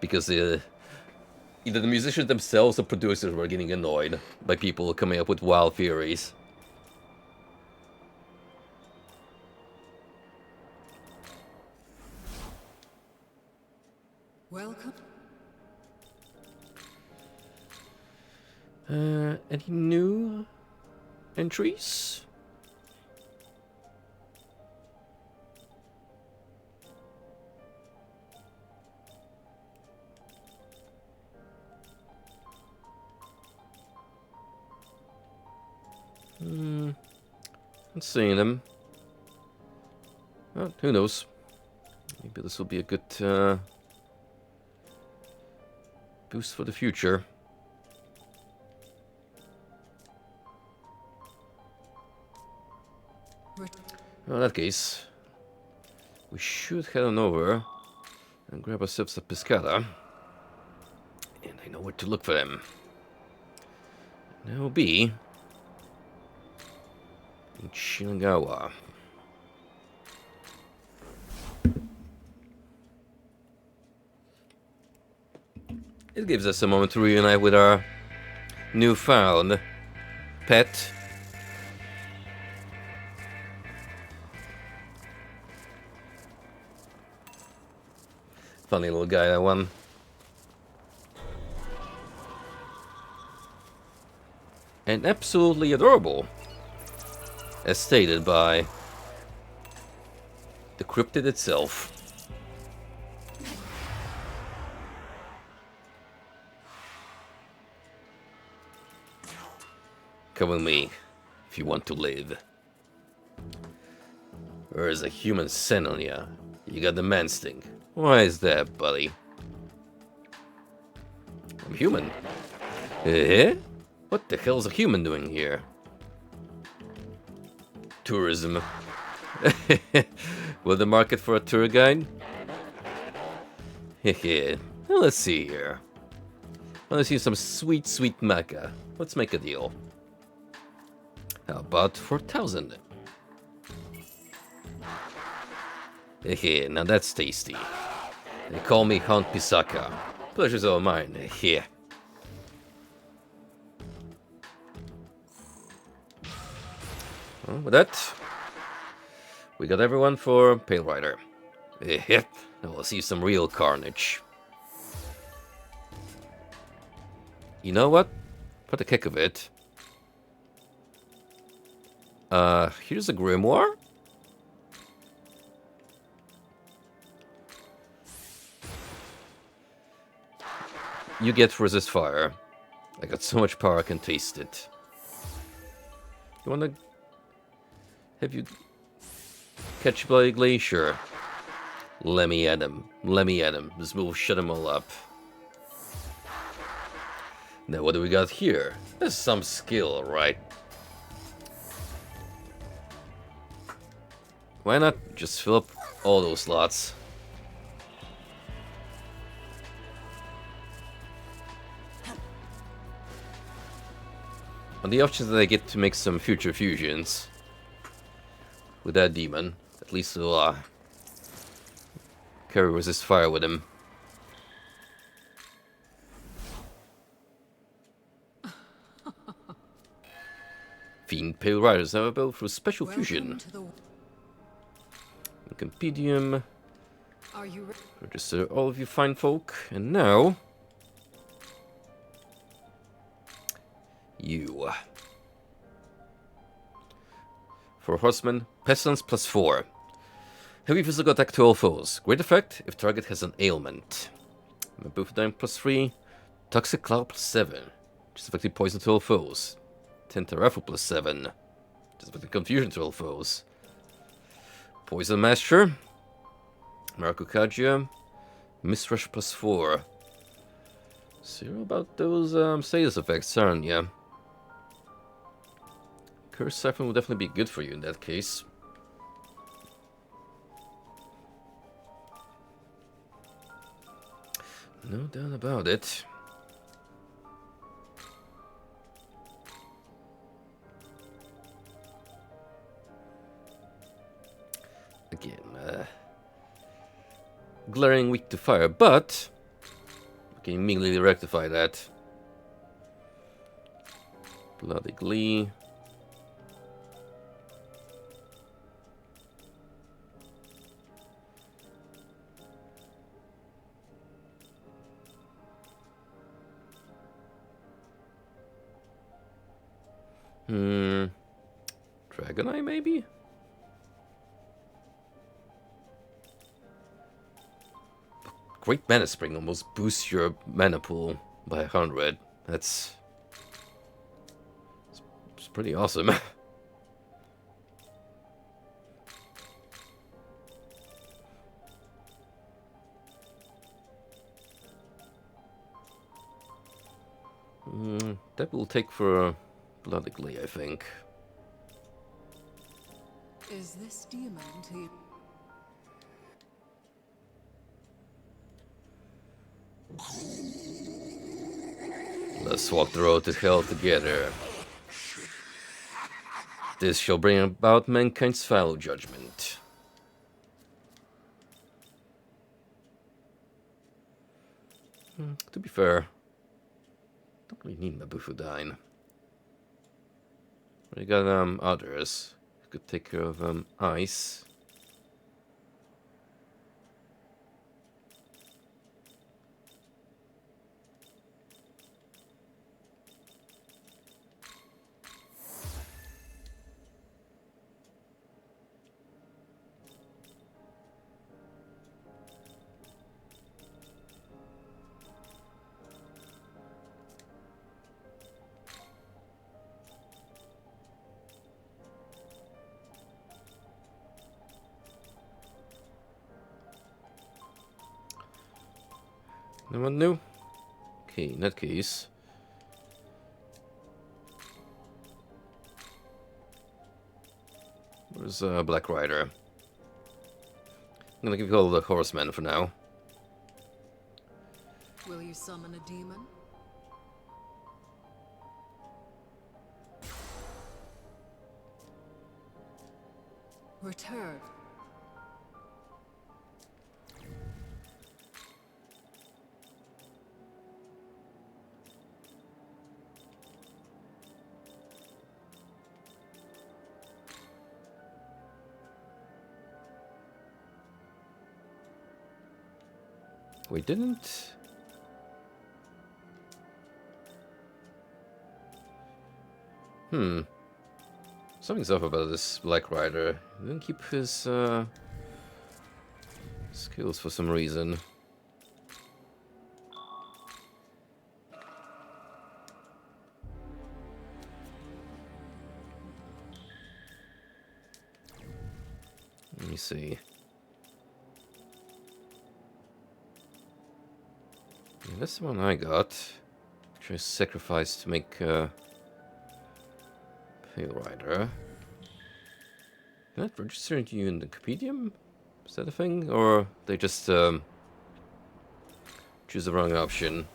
because either the musicians themselves or producers were getting annoyed by people coming up with wild theories. Welcome. Any new entries? I'm seeing them. Well, who knows? Maybe this will be a good boost for the future. Well, in that case, we should head on over and grab ourselves a pescata. And I know where to look for them. And that will be in Shinagawa. It gives us a moment to reunite with our newfound pet. Funny little guy, that one. And absolutely adorable, as stated by the cryptid itself. Come with me, if you want to live. There is a human scent on ya. You got the man stink. Why is that, buddy? I'm human. Eh? What the hell's a human doing here? Tourism. Will the market for a tour guide? Hehe. Well, let's see here. I want to see some sweet, sweet maca. Let's make a deal. How about 4,000? Hehe, now that's tasty. They call me Count Pisaka. Pleasure's all mine. Here. Well, with that, we got everyone for Pale Rider. Yep, now we'll see some real carnage. You know what? For the kick of it, here's a grimoire. You get resist fire. I got so much power I can taste it. You wanna have you catch Bloody Glacier? Let me at him. Let me at him. This will shut them all up. Now what do we got here? There's some skill, right? Why not just fill up all those slots? On the options that I get to make some future fusions with that demon, at least we'll carry resist fire with him. Fiend Pale Riders have ability through special fusion. Compendium. Are you Register all of you fine folk, and now you. For Horseman, Pestilence +4. Heavy physical attack to all foes. Great effect if target has an ailment. Mabufadine +3. Toxic Cloud +7. Just effective poison to all foes. Tentarafu +7. Just effective confusion to all foes. Poison Master. Marakukaja. Mistrush +4. So you're about those status effects, aren't ya? Curse Siphon will definitely be good for you in that case. No doubt about it. Again, glaring weak to fire, but we can immediately rectify that. Bloody Glee. Dragon Eye, maybe? Great Mana Spring almost boosts your mana pool by 100. It's pretty awesome. That will take for Bloody Glee, I think. Is this demon to you? Let's walk the road to hell together. This shall bring about mankind's final judgment. To be fair, don't really need Mabufudine. We got others who could take care of ice. No one knew? Okay, in that case. Where's Black Rider? I'm gonna give you all the Horsemen for now. Will you summon a demon? Return. We didn't. Something's up about this Black Rider. He didn't keep his skills for some reason. Let me see. Yeah, that's the one I got. Which I sacrificed to make Pale Rider. Can that register you in the compendium? Is that a thing? Or they just choose the wrong option?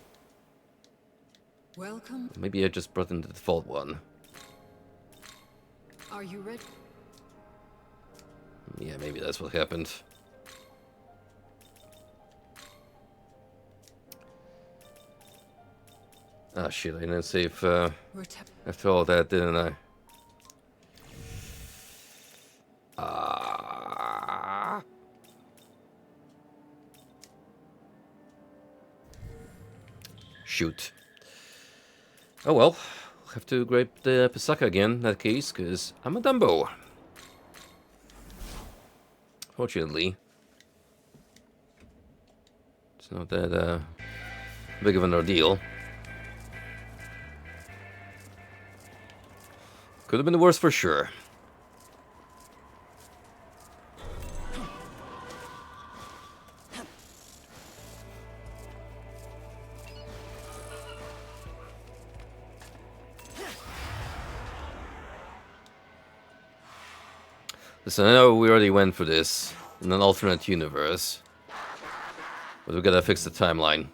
Welcome. Maybe I just brought in the default one. Are you ready? Yeah, maybe that's what happened. Ah, shit, I didn't save after all that, didn't I? Ah. Shoot. Oh well, I'll have to grab the Pisaka again in that case, because I'm a Dumbo. Fortunately, it's not that big of an ordeal. Could have been worse for sure. Listen, I know we already went for this in an alternate universe, but we gotta fix the timeline.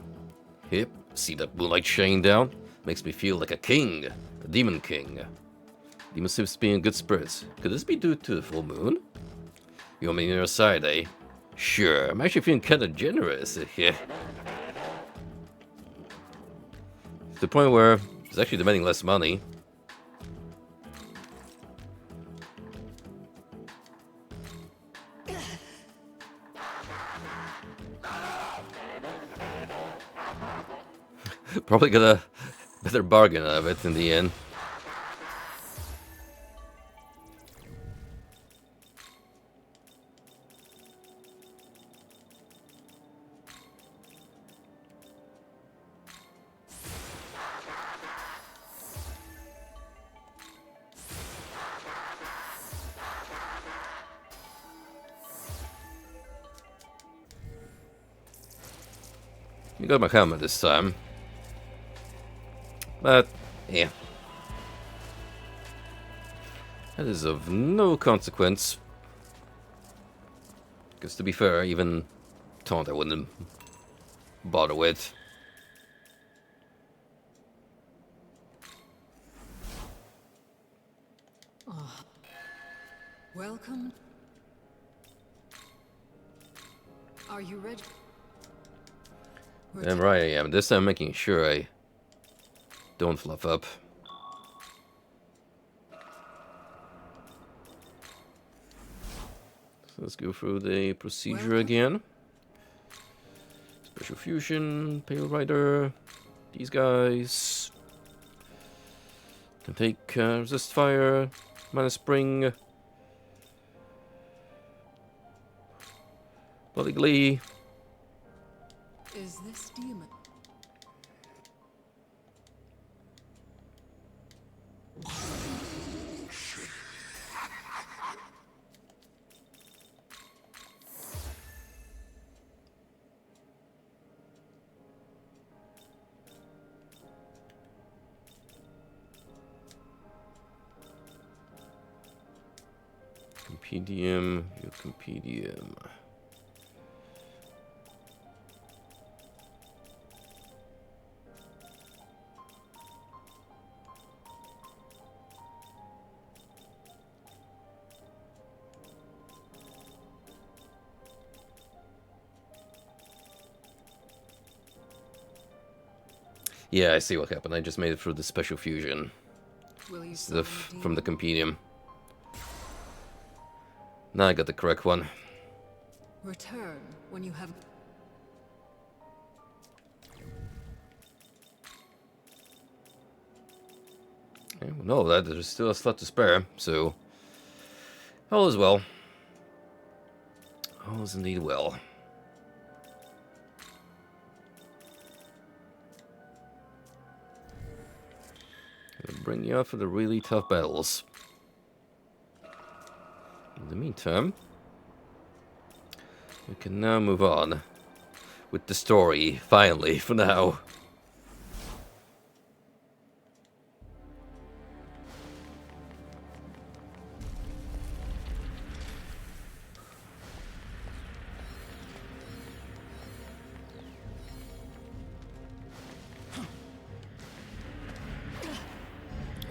Yep, see that moonlight shining down? Makes me feel like a king, a demon king. Demon seems to be in good spirits. Could this be due to the full moon? You want me on your side, eh? Sure, I'm actually feeling kinda generous here. To the point where it's actually demanding less money. Probably got a better bargain out of it in the end. You got my helmet this time. But, yeah. That is of no consequence. Because to be fair, even Taunt I wouldn't bother with. Welcome. Are you ready? Damn right I am. This time making sure I don't fluff up. So let's go through the procedure again. Special Fusion, Pale Rider, these guys. Can take Resist Fire, Mana Spring, Bloody Glee. Is this demon? Compendium, your compendium. Yeah, I see what happened. I just made it through the special fusion. Will you Instead of summon a from the demon? compendium. Now I got the correct one. Return when you have. Okay, well, no, that there's still a slot to spare, so all is well. All is indeed well. Gonna bring you out for the really tough battles. In the meantime, we can now move on with the story, finally, for now.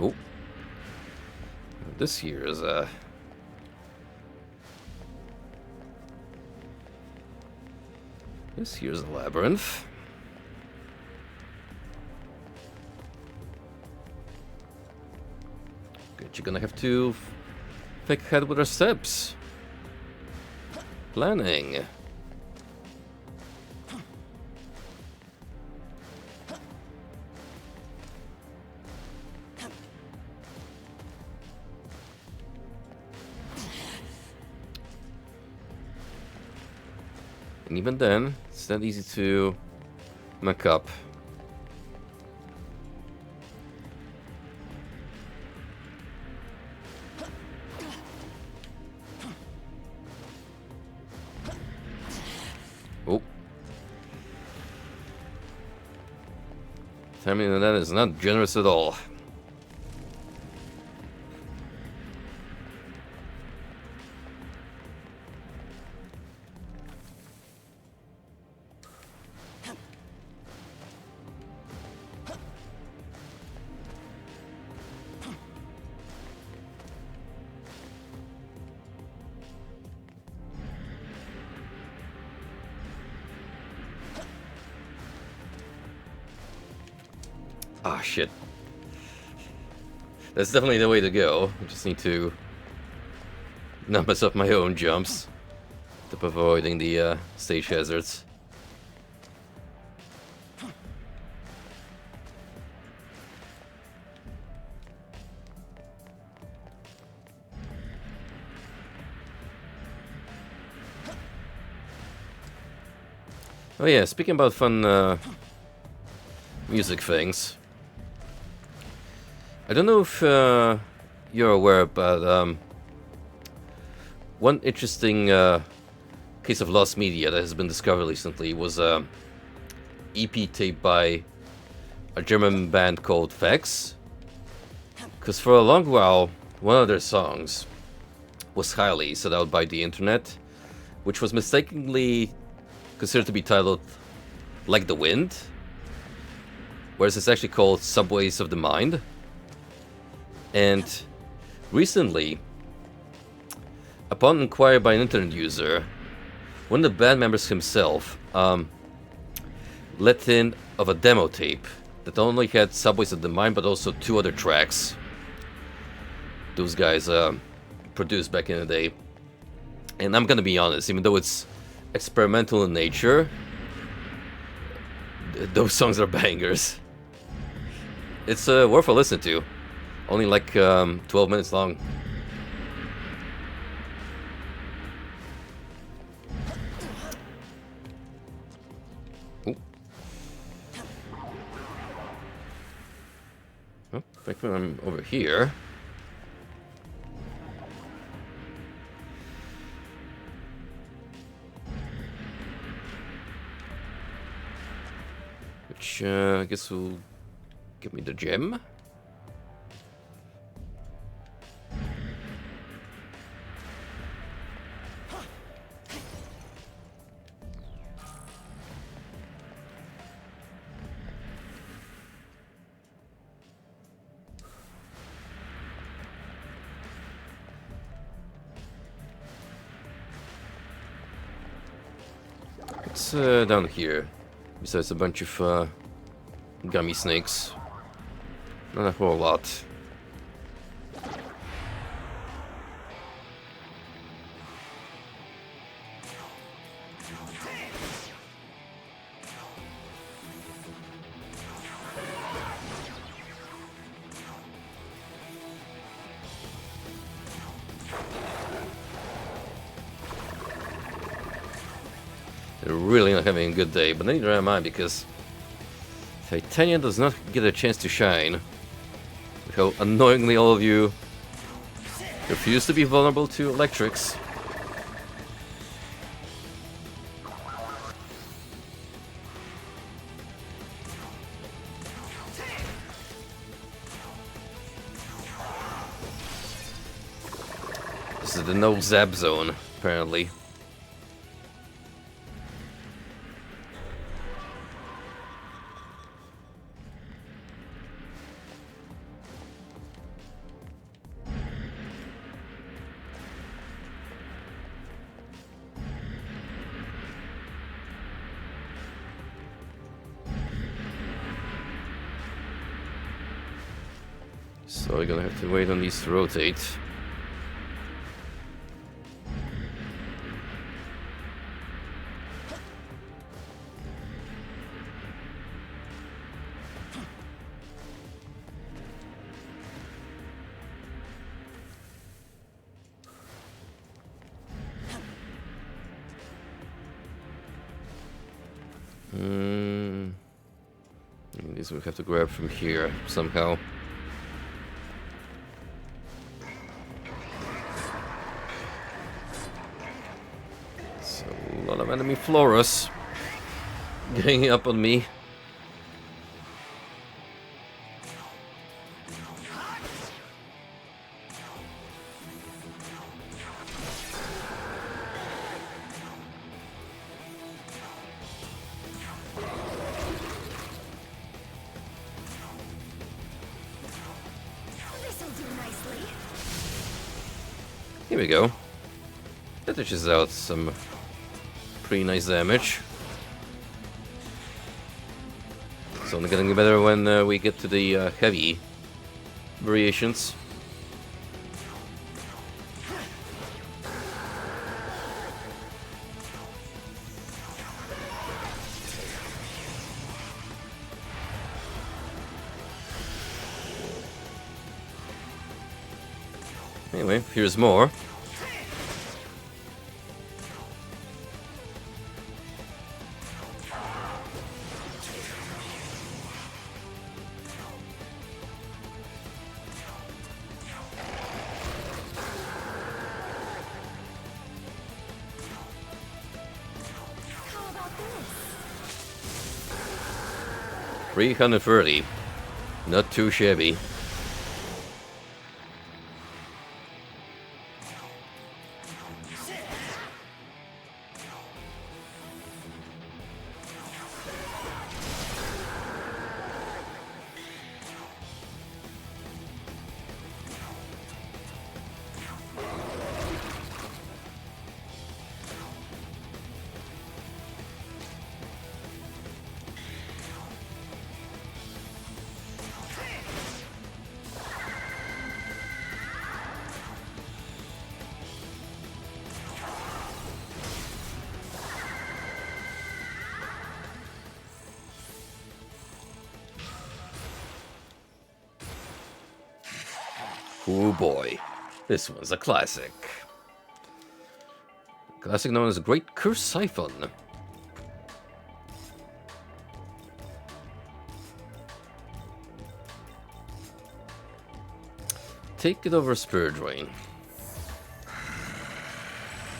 Oh. This here is a... This here's a labyrinth. Good, you're gonna have to think ahead with our steps. Planning. And even then, it's not easy to muck up. Oh. Timing on that is not generous at all. Ah, shit. That's definitely the way to go. I just need to not mess up my own jumps to avoiding the stage hazards. Oh yeah, speaking about fun music things. I don't know if you're aware, but one interesting case of lost media that has been discovered recently was a EP tape by a German band called Fax. Because for a long while, one of their songs was highly sought out by the internet, which was mistakenly considered to be titled Like the Wind, whereas it's actually called Subways of the Mind. And recently, upon inquiry by an internet user, one of the band members himself let in of a demo tape that not only had Subways of the Mind, but also 2 other tracks those guys produced back in the day. And I'm gonna be honest, even though it's experimental in nature, those songs are bangers. It's worth a listen to. Only like 12 minutes long. Ooh. Oh, thankfully I'm over here. Which I guess will give me the gem. What's down here? Besides a bunch of gummy snakes. Not a whole lot. They're really not having a good day, but neither am I, because Titania does not get a chance to shine. How annoyingly all of you refuse to be vulnerable to electrics. This is the no zap zone, apparently. So we're gonna have to wait on these to rotate. These we have to grab from here somehow. So a lot of enemy Floras getting up on me. This'll do nicely. Here we go. That dishes out some pretty nice damage. It's only getting better when we get to the heavy variations. Anyway, here's more. How about this? 330. Not too shabby. Oh boy, this one's a classic. Classic known as Great Curse Siphon. Take it over Spirit Drain.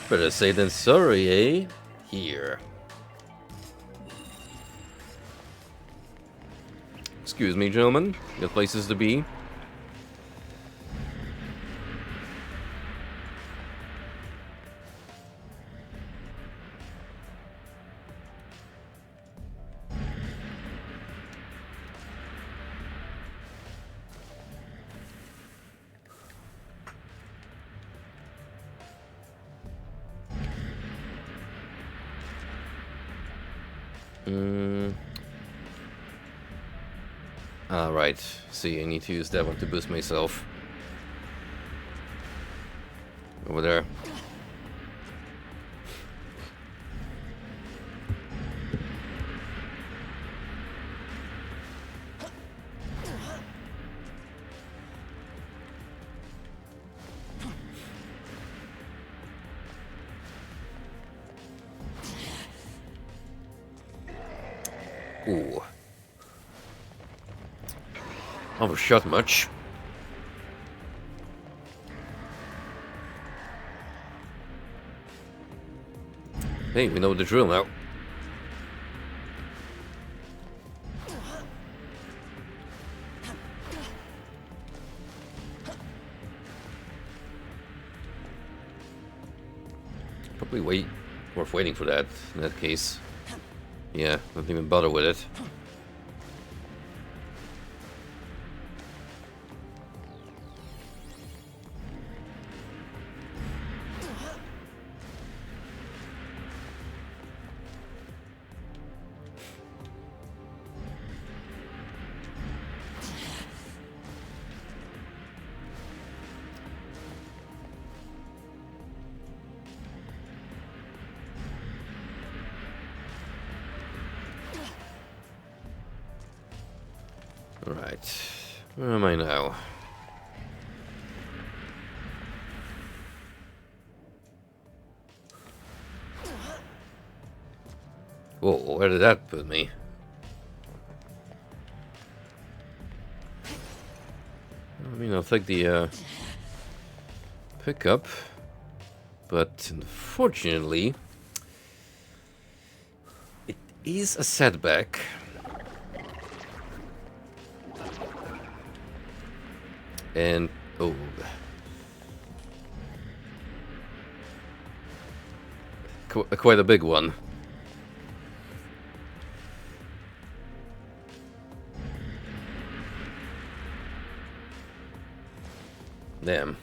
Better say than sorry, eh? Here. Excuse me, gentlemen. Got places to be. Right. See, I need to use that one to boost myself. Over there. Ooh. Overshot much. Hey, we know the drill now. Probably worth waiting for that in that case. Yeah, don't even bother with it. Alright, where am I now? Whoa, where did that put me? I mean, I'll take the pickup, but unfortunately, it is a setback. And oh, quite a big one. Damn.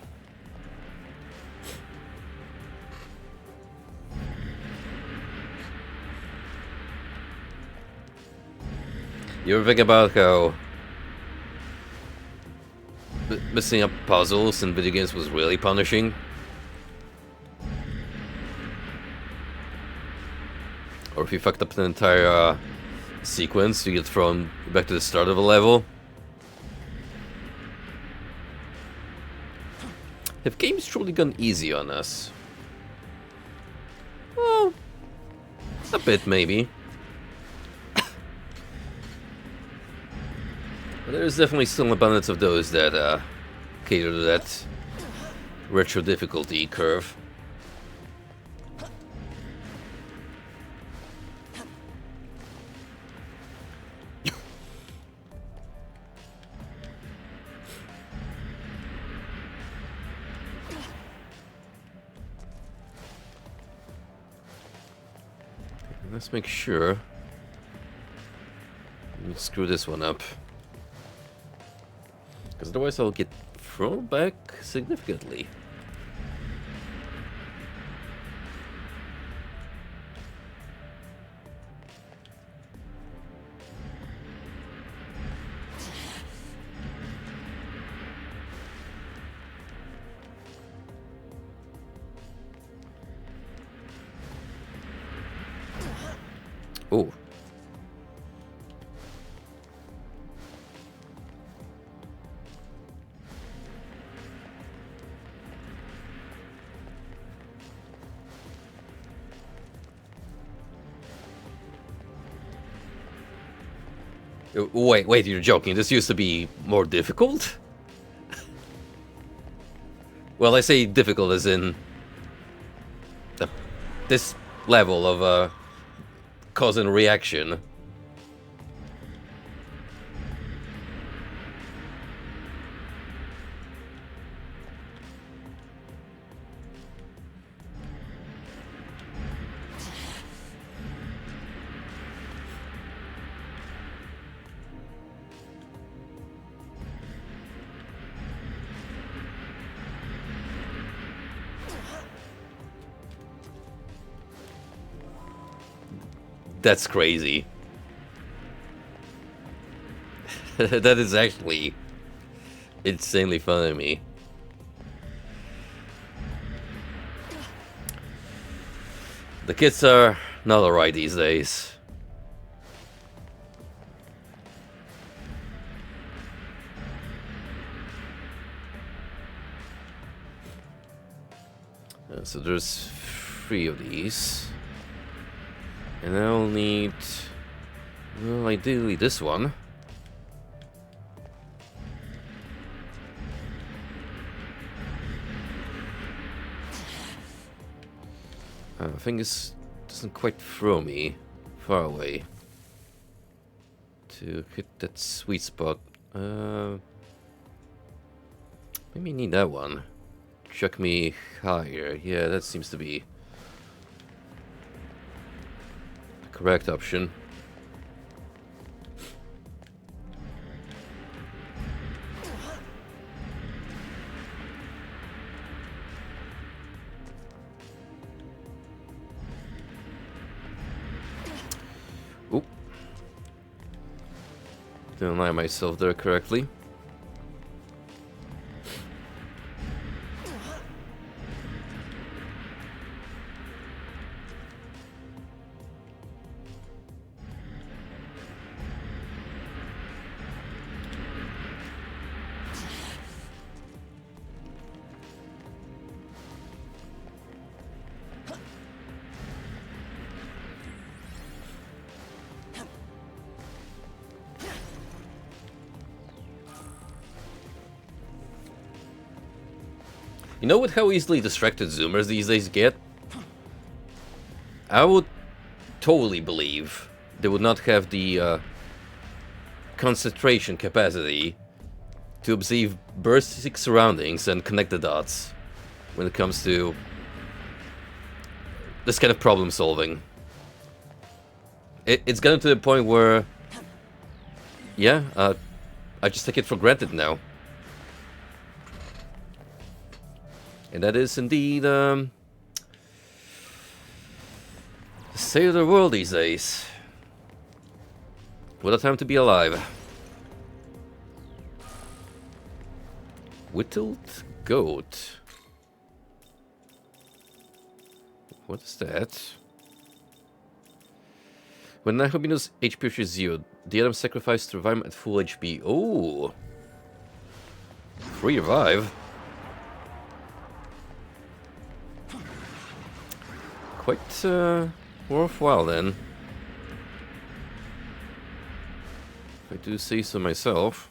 You ever think about how messing up puzzles in video games was really punishing? Or if you fucked up the entire sequence, you get thrown back to the start of a level? Have games truly gone easy on us? Well, a bit maybe. But there's definitely still an abundance of those that cater to that retro difficulty curve. Let's make sure. Let's screw this one up. Because otherwise I'll get thrown back significantly. Oh. Wait, you're joking. This used to be more difficult? Well, I say difficult as in this level of cause and reaction. That's crazy. That is actually insanely funny to me. The kids are not alright these days. So there's 3 of these. And I'll need Well, ideally this one. I think this doesn't quite throw me far away to hit that sweet spot. Maybe need that one. Chuck me higher. Yeah, that seems to be the correct option. Oop. Didn't line myself there correctly. You know with how easily distracted Zoomers these days get? I would totally believe they would not have the concentration capacity to observe basic surroundings and connect the dots when it comes to this kind of problem solving. It's gotten to the point where, yeah, I just take it for granted now. And that is indeed the state of the world these days. What a time to be alive. Whittled goat. What is that? When Nahobino's HP reaches 0, the item sacrificed to revive him at full HP. Oh! Free revive. Quite worthwhile then. If I do say so myself.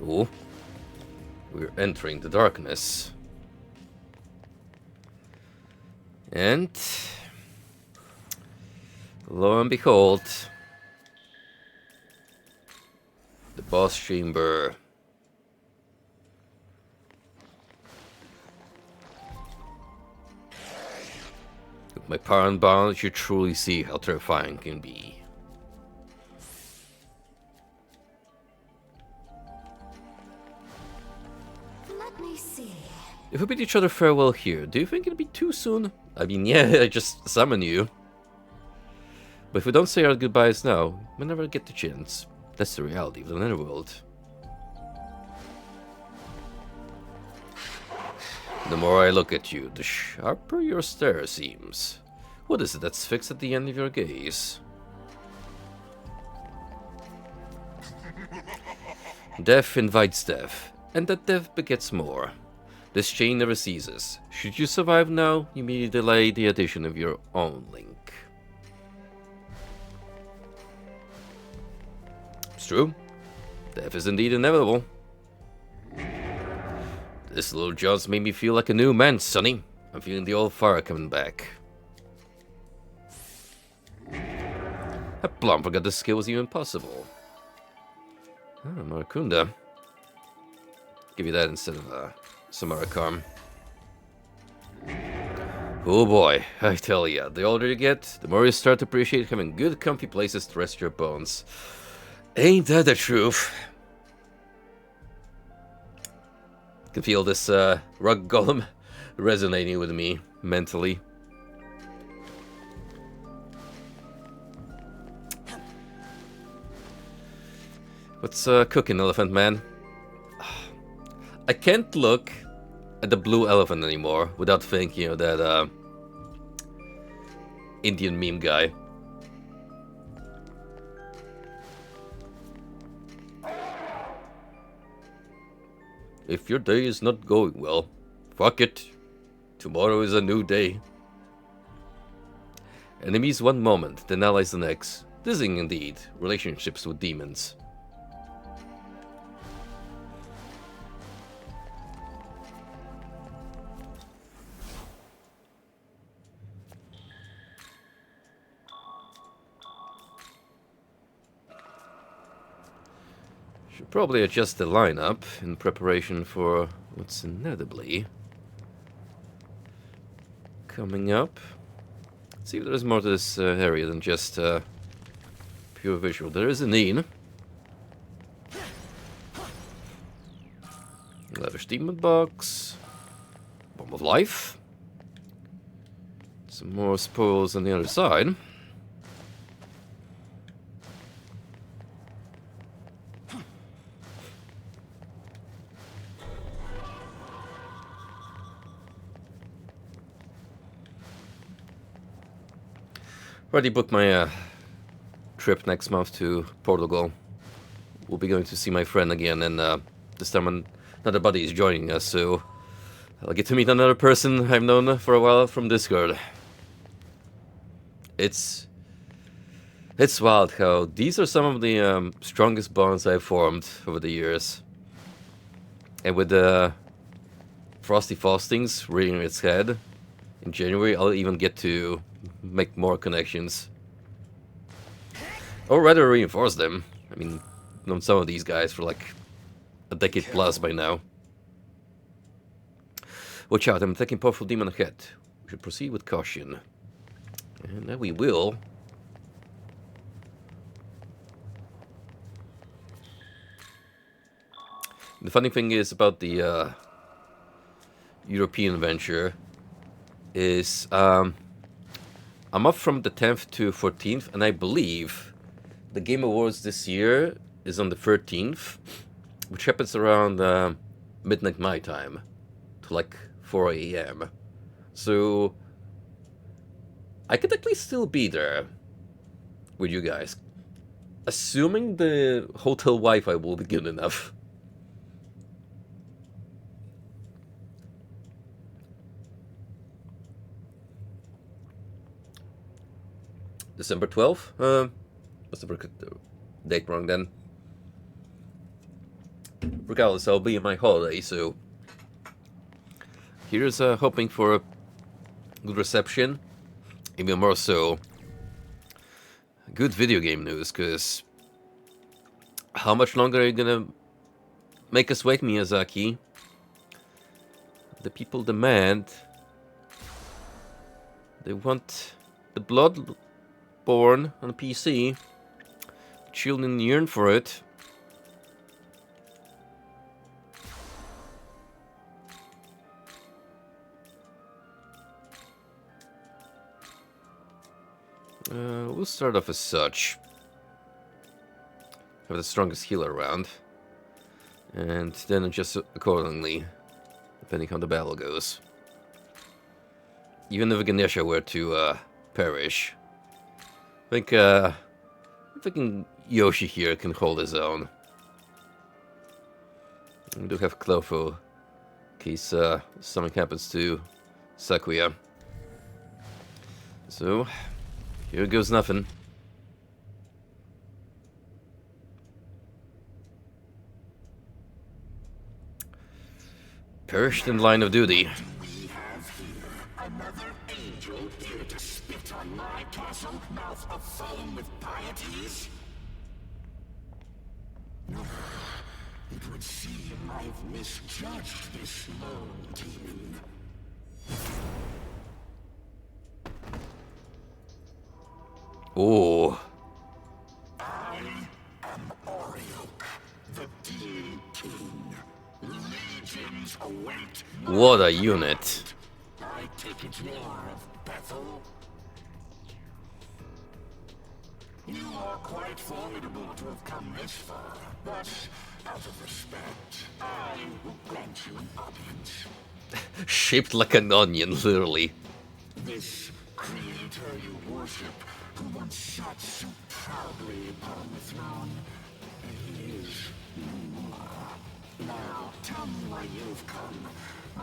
Oh, we're entering the darkness. And lo and behold, the boss chamber. With my power unbound, you truly see how terrifying it can be. If we bid each other farewell here, do you think it'd be too soon? I mean, yeah, I just summon you. But if we don't say our goodbyes now, we'll never get the chance. That's the reality of the netherworld. The more I look at you, the sharper your stare seems. What is it that's fixed at the end of your gaze? Death invites death, and that death begets more. This chain never ceases. Should you survive now, you may delay the addition of your own link. It's true. Death is indeed inevitable. This little jaunt's made me feel like a new man, Sonny. I'm feeling the old fire coming back. I plumb forgot this skill was even possible. Ah, Marakunda. Give you that instead of Samara Karm. Oh boy, I tell ya, the older you get, the more you start to appreciate having good, comfy places to rest your bones. Ain't that the truth? Can feel this rug golem resonating with me mentally. What's cooking, Elephant Man? I can't look at the blue elephant anymore without thinking of that Indian meme guy. If your day is not going well, fuck it. Tomorrow is a new day. Enemies one moment, then allies the next. Dizzying indeed, relationships with demons. Should probably adjust the lineup in preparation for what's inevitably coming up. Let's see if there's more to this area than just pure visual. There is an inn. Lavish demon box. Bomb of life. Some more spoils on the other side. Already booked my trip next month to Portugal. We'll be going to see my friend again, and this time another buddy is joining us, so I'll get to meet another person I've known for a while from Discord. It's wild how these are some of the strongest bonds I've formed over the years. And with the Frosty Faustings rearing its head in January, I'll even get to make more connections. Or rather reinforce them. I mean, I've known some of these guys for like a decade plus by now. Watch out, I'm attacking powerful demon ahead. We should proceed with caution. And then we will. The funny thing is about the European venture is I'm up from the 10th to 14th, and I believe the Game Awards this year is on the 13th, which happens around midnight my time to like 4 a.m. So I could at least still be there with you guys, assuming the hotel Wi-Fi will be good enough. December 12th? Must have the date wrong then. Regardless, I'll be in my holiday, so here's hoping for a good reception. Even more so, good video game news, because how much longer are you gonna make us wait, Miyazaki? The people demand. They want the Bloodborne on PC. Children yearn for it. We'll start off as such. Have the strongest healer around. And then adjust accordingly, depending how the battle goes. Even if Ganesha were to perish, I think Yoshi here can hold his own. We do have Clotho, in case something happens to Sakuya. So, here goes nothing. Perished in line of duty. We have here another angel here to spit on my castle, mouth aflame with pieties? It would seem I've misjudged this lone demon. Ooh. I am Oriok, the Demon King. Legions await. What a unit. I take it you are of Bethel. You are quite formidable to have come this far, but out of respect, I will grant you an audience. Shaped like an onion, literally. This creator you worship, who once sat so proudly upon the throne, he is no more. Now, tell me why you've come.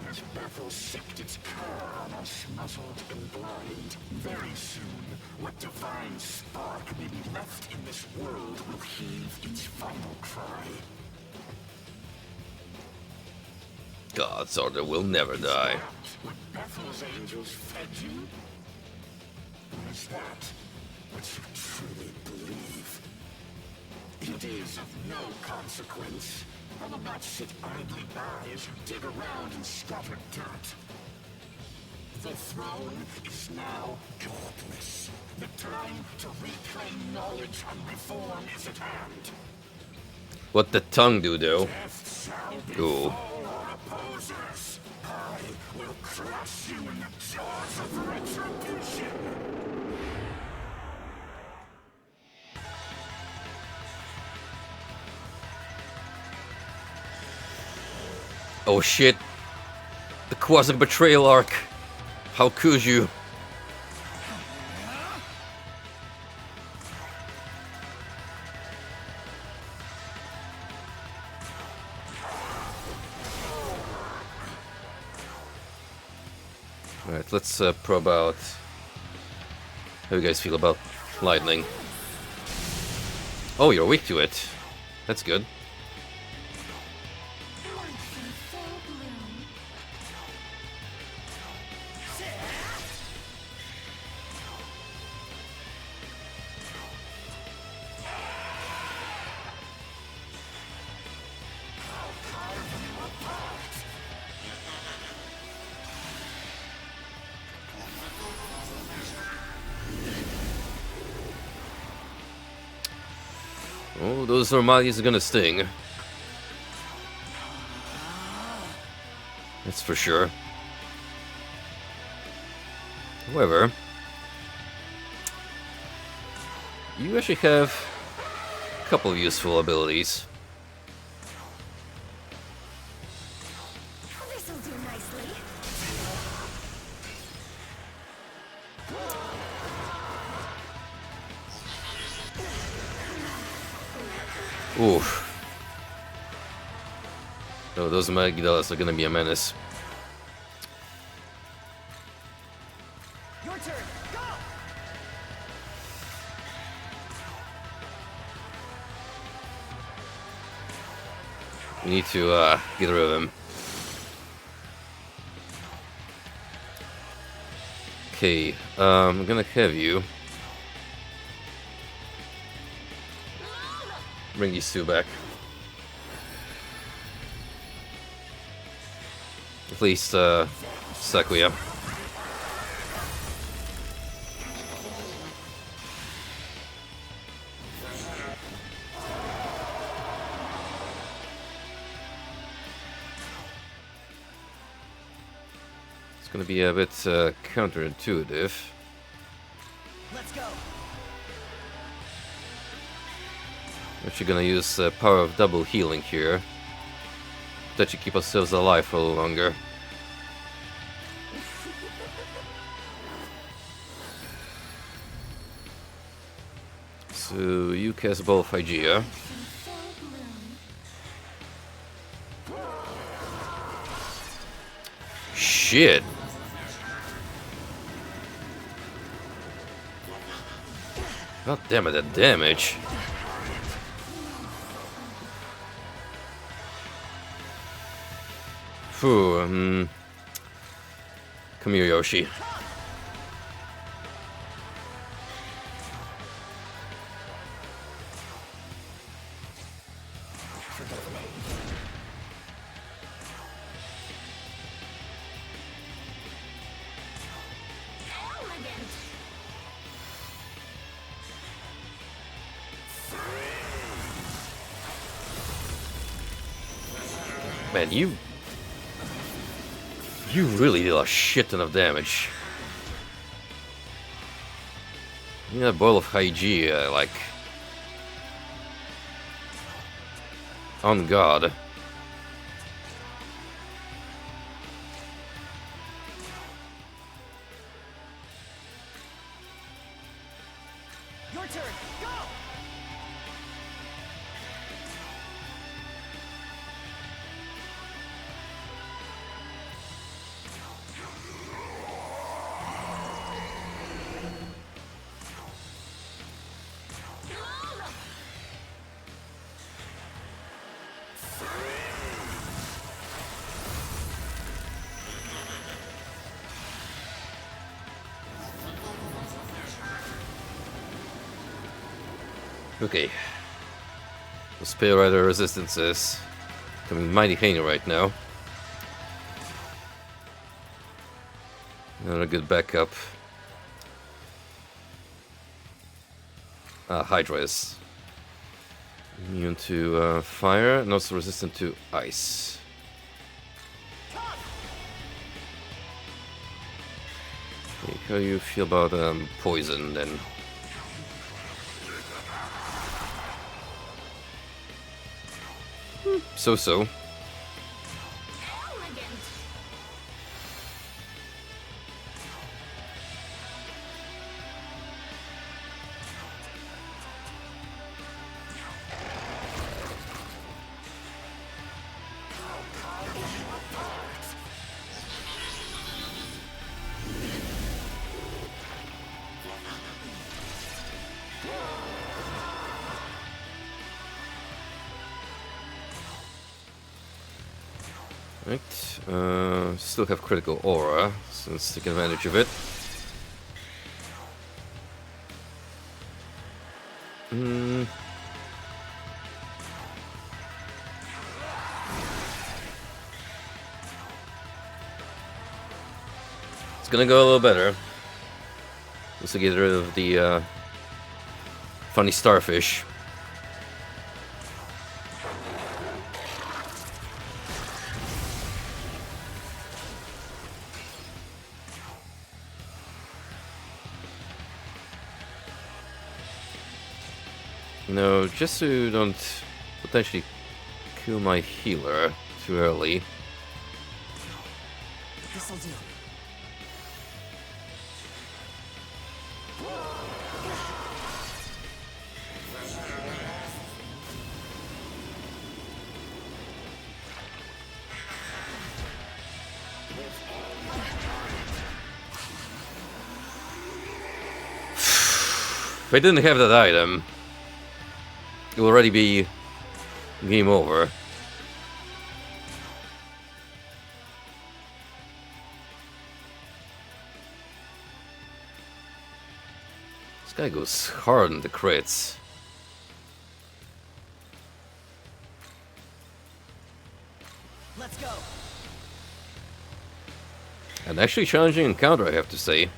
As Bethel sipped its cur on us, muzzled and blind. Very soon, what divine spark may be left in this world will heave its final cry. God's order will never die. What Bethel's angels fed you? Or is that what you truly believe? It is of no consequence. I will not sit idly by as you dig around and scatter dirt. The throne is now yours. The time to reclaim knowledge and reform is at hand. What the tongue do, though? Death shall Ooh. befall our opposers. I will crush you in the jaws of retribution. Oh shit. The quasi-betrayal arc. How could you? Alright, let's probe out. How you guys feel about lightning? Oh, you're weak to it. That's good. Oh, those normalities are gonna sting. That's for sure. However, you actually have a couple of useful abilities. This'll do nicely. Oof. Oh, those Magidalas are gonna be a menace. Your turn. Go. We need to get rid of him. Okay, I'm gonna have you bring these two back. At least, Sakuya. It's gonna be a bit counterintuitive. Let's go. Actually gonna use power of double healing here. That should keep ourselves alive for a little longer. So you cast Ball of Hygeia. Shit! God damn it, that damage. Phew, come here, Yoshi. Man, you really did a shit ton of damage. You know, that boil of high G, like, on God. Your turn. Go. Okay. The Spear Rider resistance is coming mighty handy right now. Another good backup. Hydra is immune to fire and also resistant to ice. Okay, how do you feel about poison then? So-so. Right, still have critical aura, so let's take advantage of it. It's gonna go a little better. Just to get rid of the funny starfish. No, just so you don't potentially kill my healer too early. This'll do. If I didn't have that item, it will already be game over. This guy goes hard on the crits. Let's go. An actually challenging encounter, I have to say.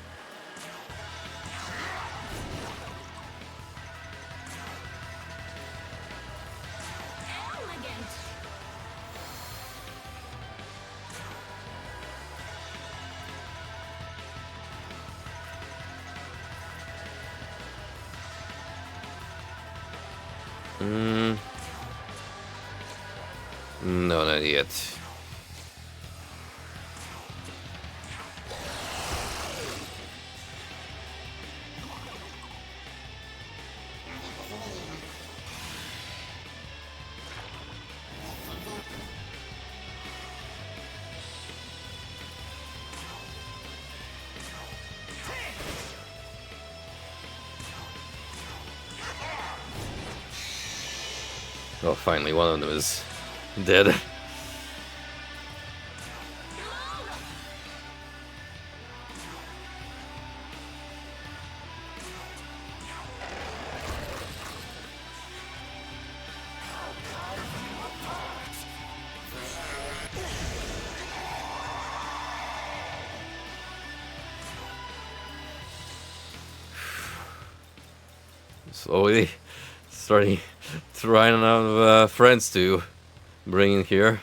No, not yet. Oh, finally, one of them is dead. Slowly starting to run out of friends to bring in here.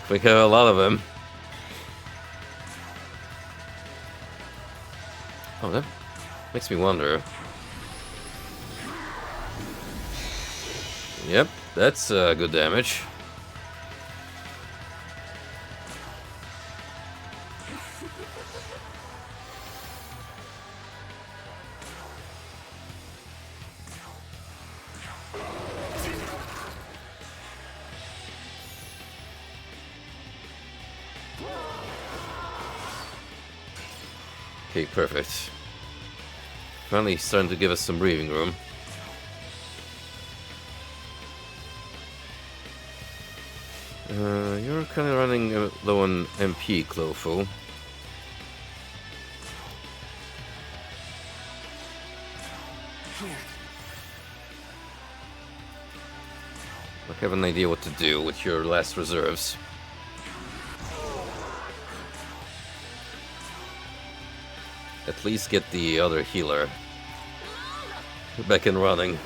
We have a lot of them. Oh, that makes me wonder. Yep, that's good damage. Okay, perfect. Finally starting to give us some breathing room. You're kind of running low on MP, Clofo. I have an idea what to do with your last reserves. At least get the other healer back and running.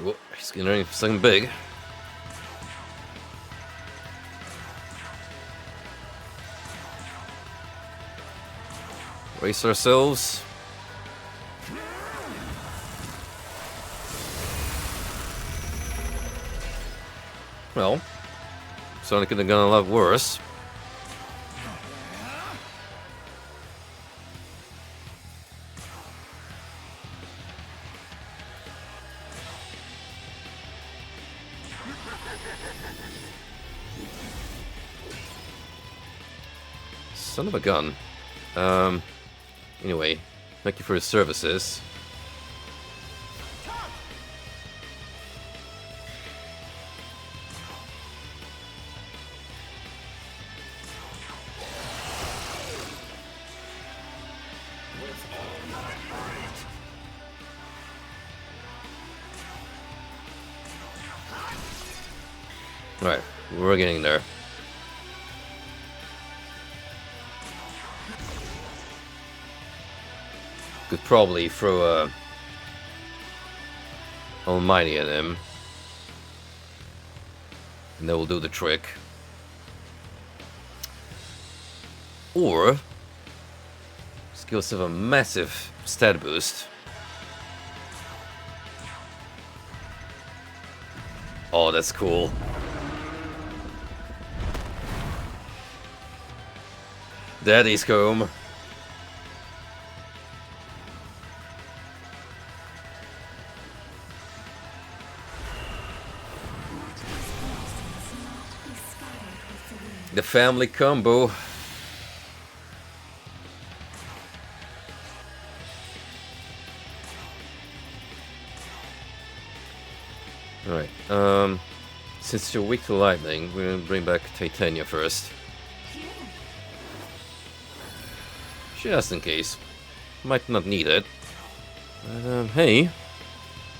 Whoa, he's getting ready for something big. Brace ourselves. Well, Sonic could have gone a lot worse. Son of a gun. Anyway, thank you for your services. Right, we're getting there. Could probably throw a Almighty at him, and that will do the trick. Or just give us a massive stat boost. Oh, that's cool. Daddy's home. The family combo. Alright, since you're weak to lightning, we're gonna bring back Titania first. Just in case. Might not need it. But, hey, you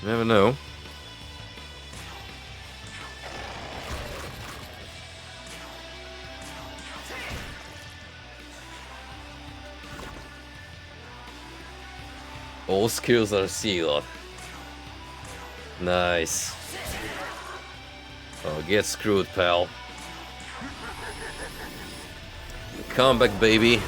never know. All skills are sealed. Nice. Oh, get screwed, pal. Come back, baby.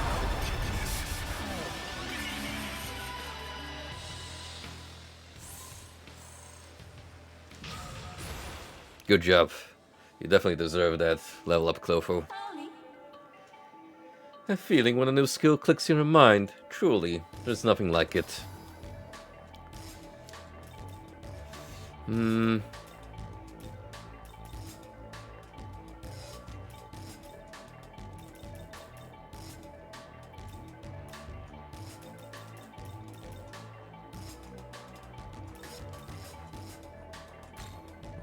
Good job. You definitely deserve that level up, Clofo. That feeling when a new skill clicks in your mind. Truly, there's nothing like it.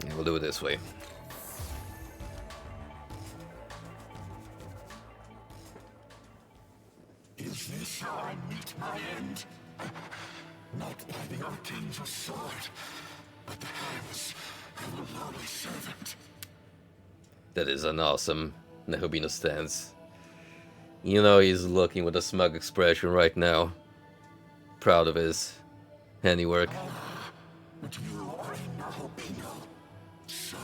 Yeah, we'll do it this way. Is this how I meet my end? Not by the Archangel's sword, but the hands of a lowly servant. That is an awesome Nahobino stands. You know he's looking with a smug expression right now. Proud of his handiwork. But you are a Nahobino. So,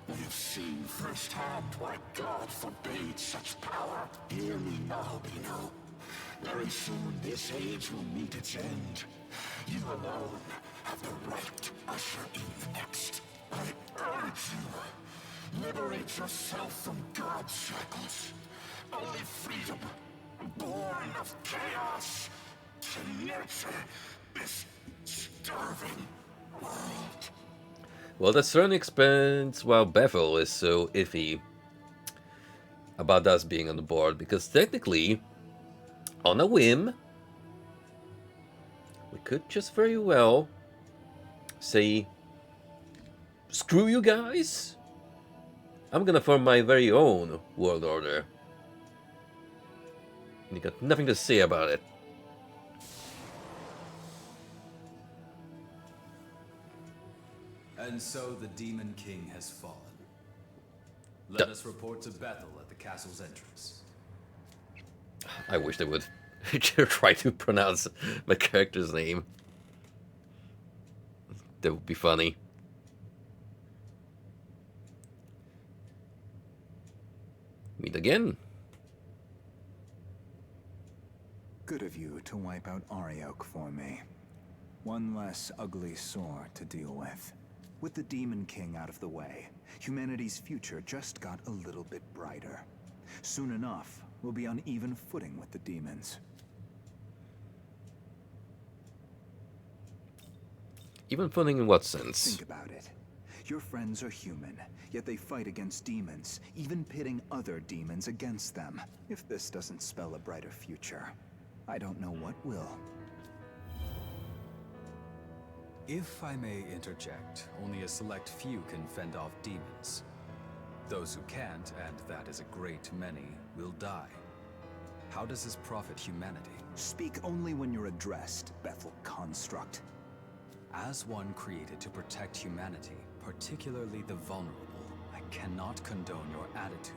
you've seen firsthand why God forbade such power. Hear me, Nahobino. Very soon this age will meet its end. You alone have the right to usher in the next. I urge you, liberate yourself from God's shackles. Only freedom, born of chaos, can nurture this starving world. Well, that certainly explains why Bethel is so iffy about us being on the board, because technically, on a whim, we could just very well say, screw you guys, I'm gonna form my very own world order. And you got nothing to say about it. And so the Demon King has fallen. Let us report to Bethel at the castle's entrance. I wish they would try to pronounce my character's name. That would be funny. Meet again. Good of you to wipe out Ariok for me. One less ugly sore to deal with. With the Demon King out of the way, humanity's future just got a little bit brighter. Soon enough, we'll be on even footing with the demons. Even footing in what sense? Think about it. Your friends are human, yet they fight against demons, even pitting other demons against them. If this doesn't spell a brighter future, I don't know what will. If I may interject, only a select few can fend off demons. Those who can't, and that is a great many, will die. How does this profit humanity? Speak only when you're addressed, Bethel Construct. As one created to protect humanity, particularly the vulnerable, I cannot condone your attitude.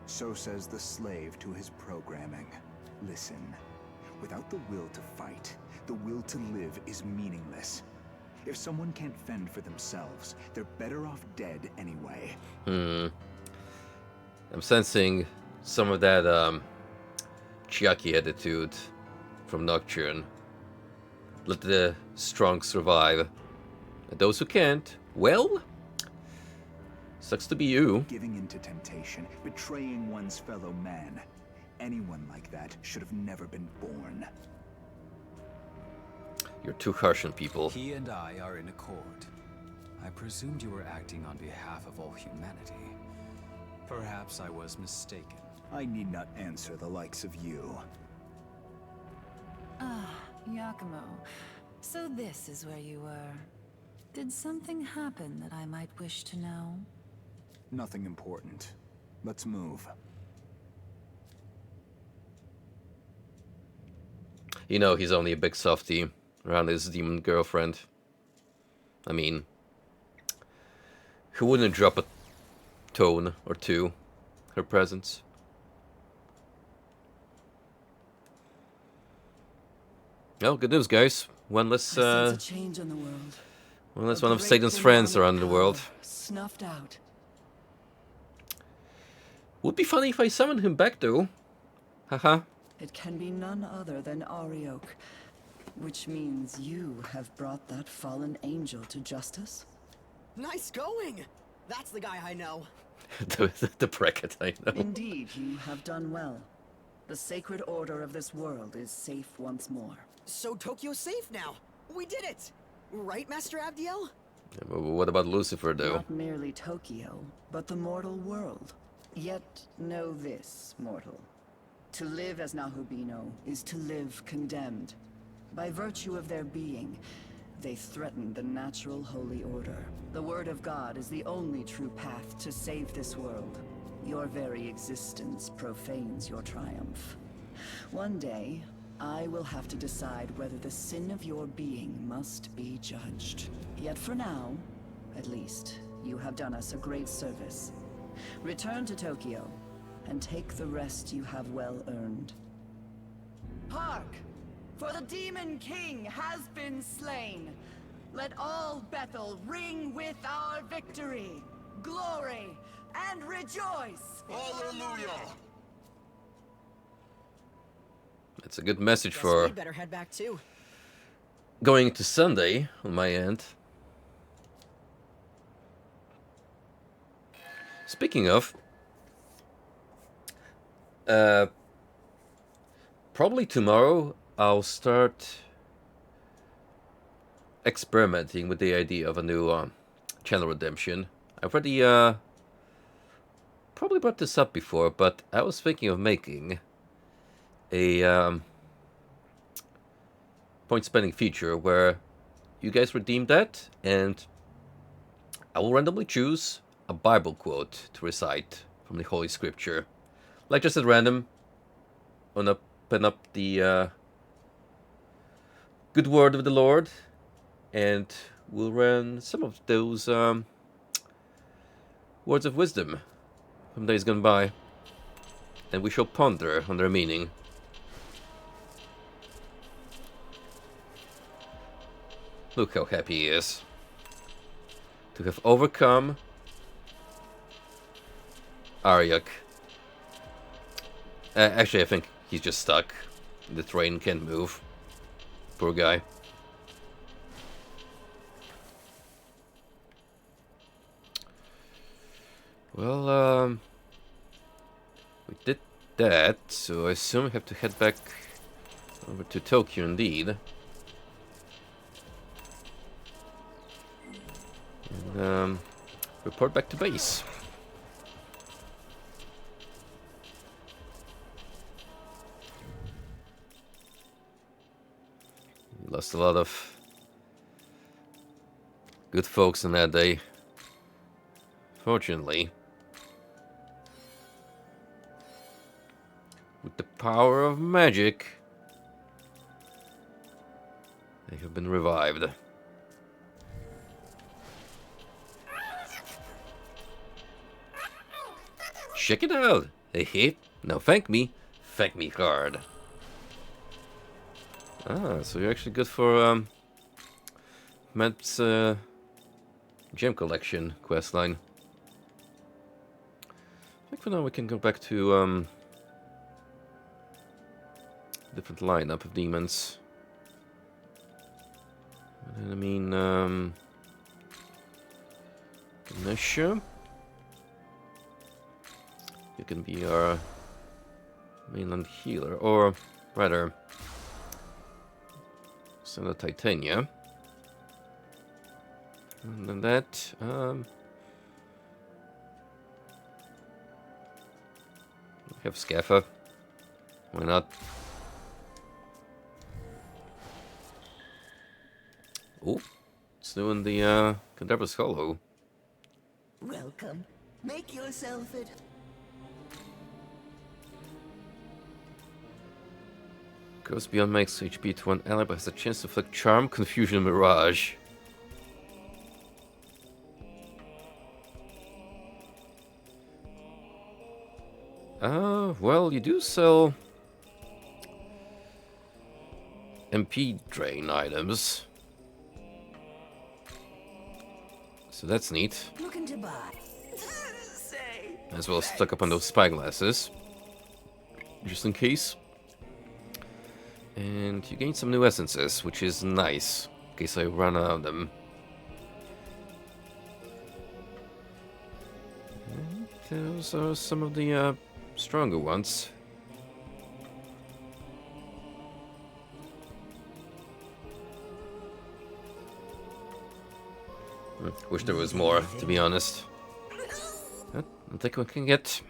So says the slave to his programming. Listen, without the will to fight, the will to live is meaningless. If someone can't fend for themselves, they're better off dead anyway. I'm sensing some of that Chiaki attitude from Nocturne. Let the strong survive. And those who can't, well, sucks to be you. Giving in to temptation, betraying one's fellow man. Anyone like that should have never been born. You're too harsh on people. He and I are in accord. I presumed you were acting on behalf of all humanity. Perhaps I was mistaken. I need not answer the likes of you. Ah, Yakumo. So this is where you were. Did something happen that I might wish to know? Nothing important. Let's move. You know he's only a big softy around his demon girlfriend. I mean, who wouldn't drop a tone or two her presence? Well, good news, guys. One less, I sense a change in the world. one less A one of great Satan's friends phenomenon around the world. power Snuffed out. Would be funny if I summoned him back, though. Haha. It can be none other than Ariok, which means you have brought that fallen angel to justice? Nice going! That's the guy I know. the bracket, I know. Indeed, you have done well. The sacred order of this world is safe once more. So Tokyo's safe now. We did it! Right, Master Abdiel? What about Lucifer, though? Not merely Tokyo, but the mortal world. Yet know this, mortal. To live as Nahobino is to live condemned. By virtue of their being, they threaten the natural holy order. The word of God is the only true path to save this world. Your very existence profanes your triumph. One day, I will have to decide whether the sin of your being must be judged. Yet for now, at least, you have done us a great service. Return to Tokyo, and take the rest you have well earned. Hark! For the Demon King has been slain. Let all Bethel ring with our victory, glory, and rejoice! Hallelujah! It's a good message Guess for we'd better head back too. going to Sunday on my end. Speaking of, probably tomorrow I'll start experimenting with the idea of a new channel redemption. I've already probably brought this up before, but I was thinking of making a point spending feature where you guys redeem that, and I will randomly choose a Bible quote to recite from the Holy Scripture, like just at random. Open up the good word of the Lord, and we'll run some of those words of wisdom from days gone by, and we shall ponder on their meaning. Look how happy he is to have overcome Aryak. Actually, I think he's just stuck. The train can't move. Poor guy. Well, we did that, so I assume we have to head back over to Tokyo indeed. And report back to base. We lost a lot of good folks on that day. Fortunately, with the power of magic, they have been revived. Check it out! Hey, now thank me. Thank me hard. Ah, so you're actually good for Matt's gem collection questline. I think for now we can go back to different lineup of demons. And then, I mean, Ganesha. You can be our mainland healer, or rather, send a Titania. And then that, we have Scaffa. Why not? Oh, it's doing the Cadaver's Hollow. Welcome. Make yourself at... Goes beyond max HP to one ally, but has a chance to inflict Charm, Confusion, and Mirage. Well, you do sell MP drain items, so that's neat. Looking to buy. As well as stock up on those spyglasses, just in case. And you gain some new essences, which is nice, in case I run out of them. And those are some of the stronger ones. Wish there was more, to be honest. But I'll take what I can get.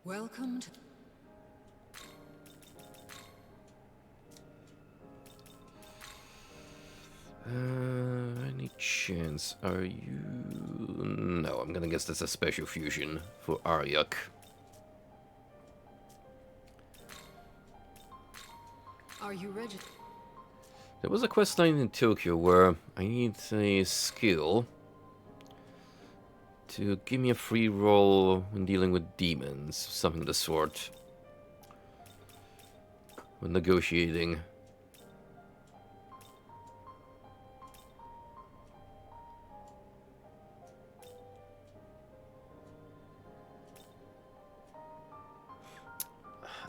Welcome to... Any chance are you... No, I'm gonna guess that's a special fusion for Aryak. Are you ready? There was a quest line in Tokyo where I need a skill to give me a free roll when dealing with demons, something of the sort. When negotiating.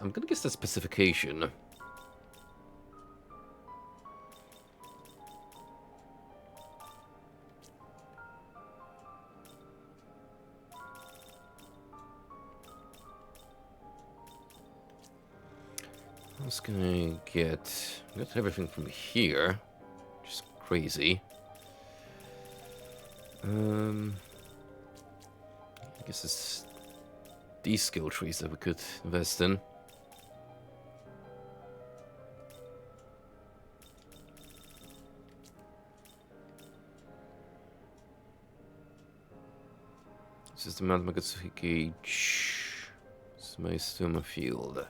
I'm gonna guess the specification. I was gonna get everything from here, which is crazy. I guess it's these skill trees that we could invest in. This is the Mount Magatsuki Gauge. Smaistuma Field.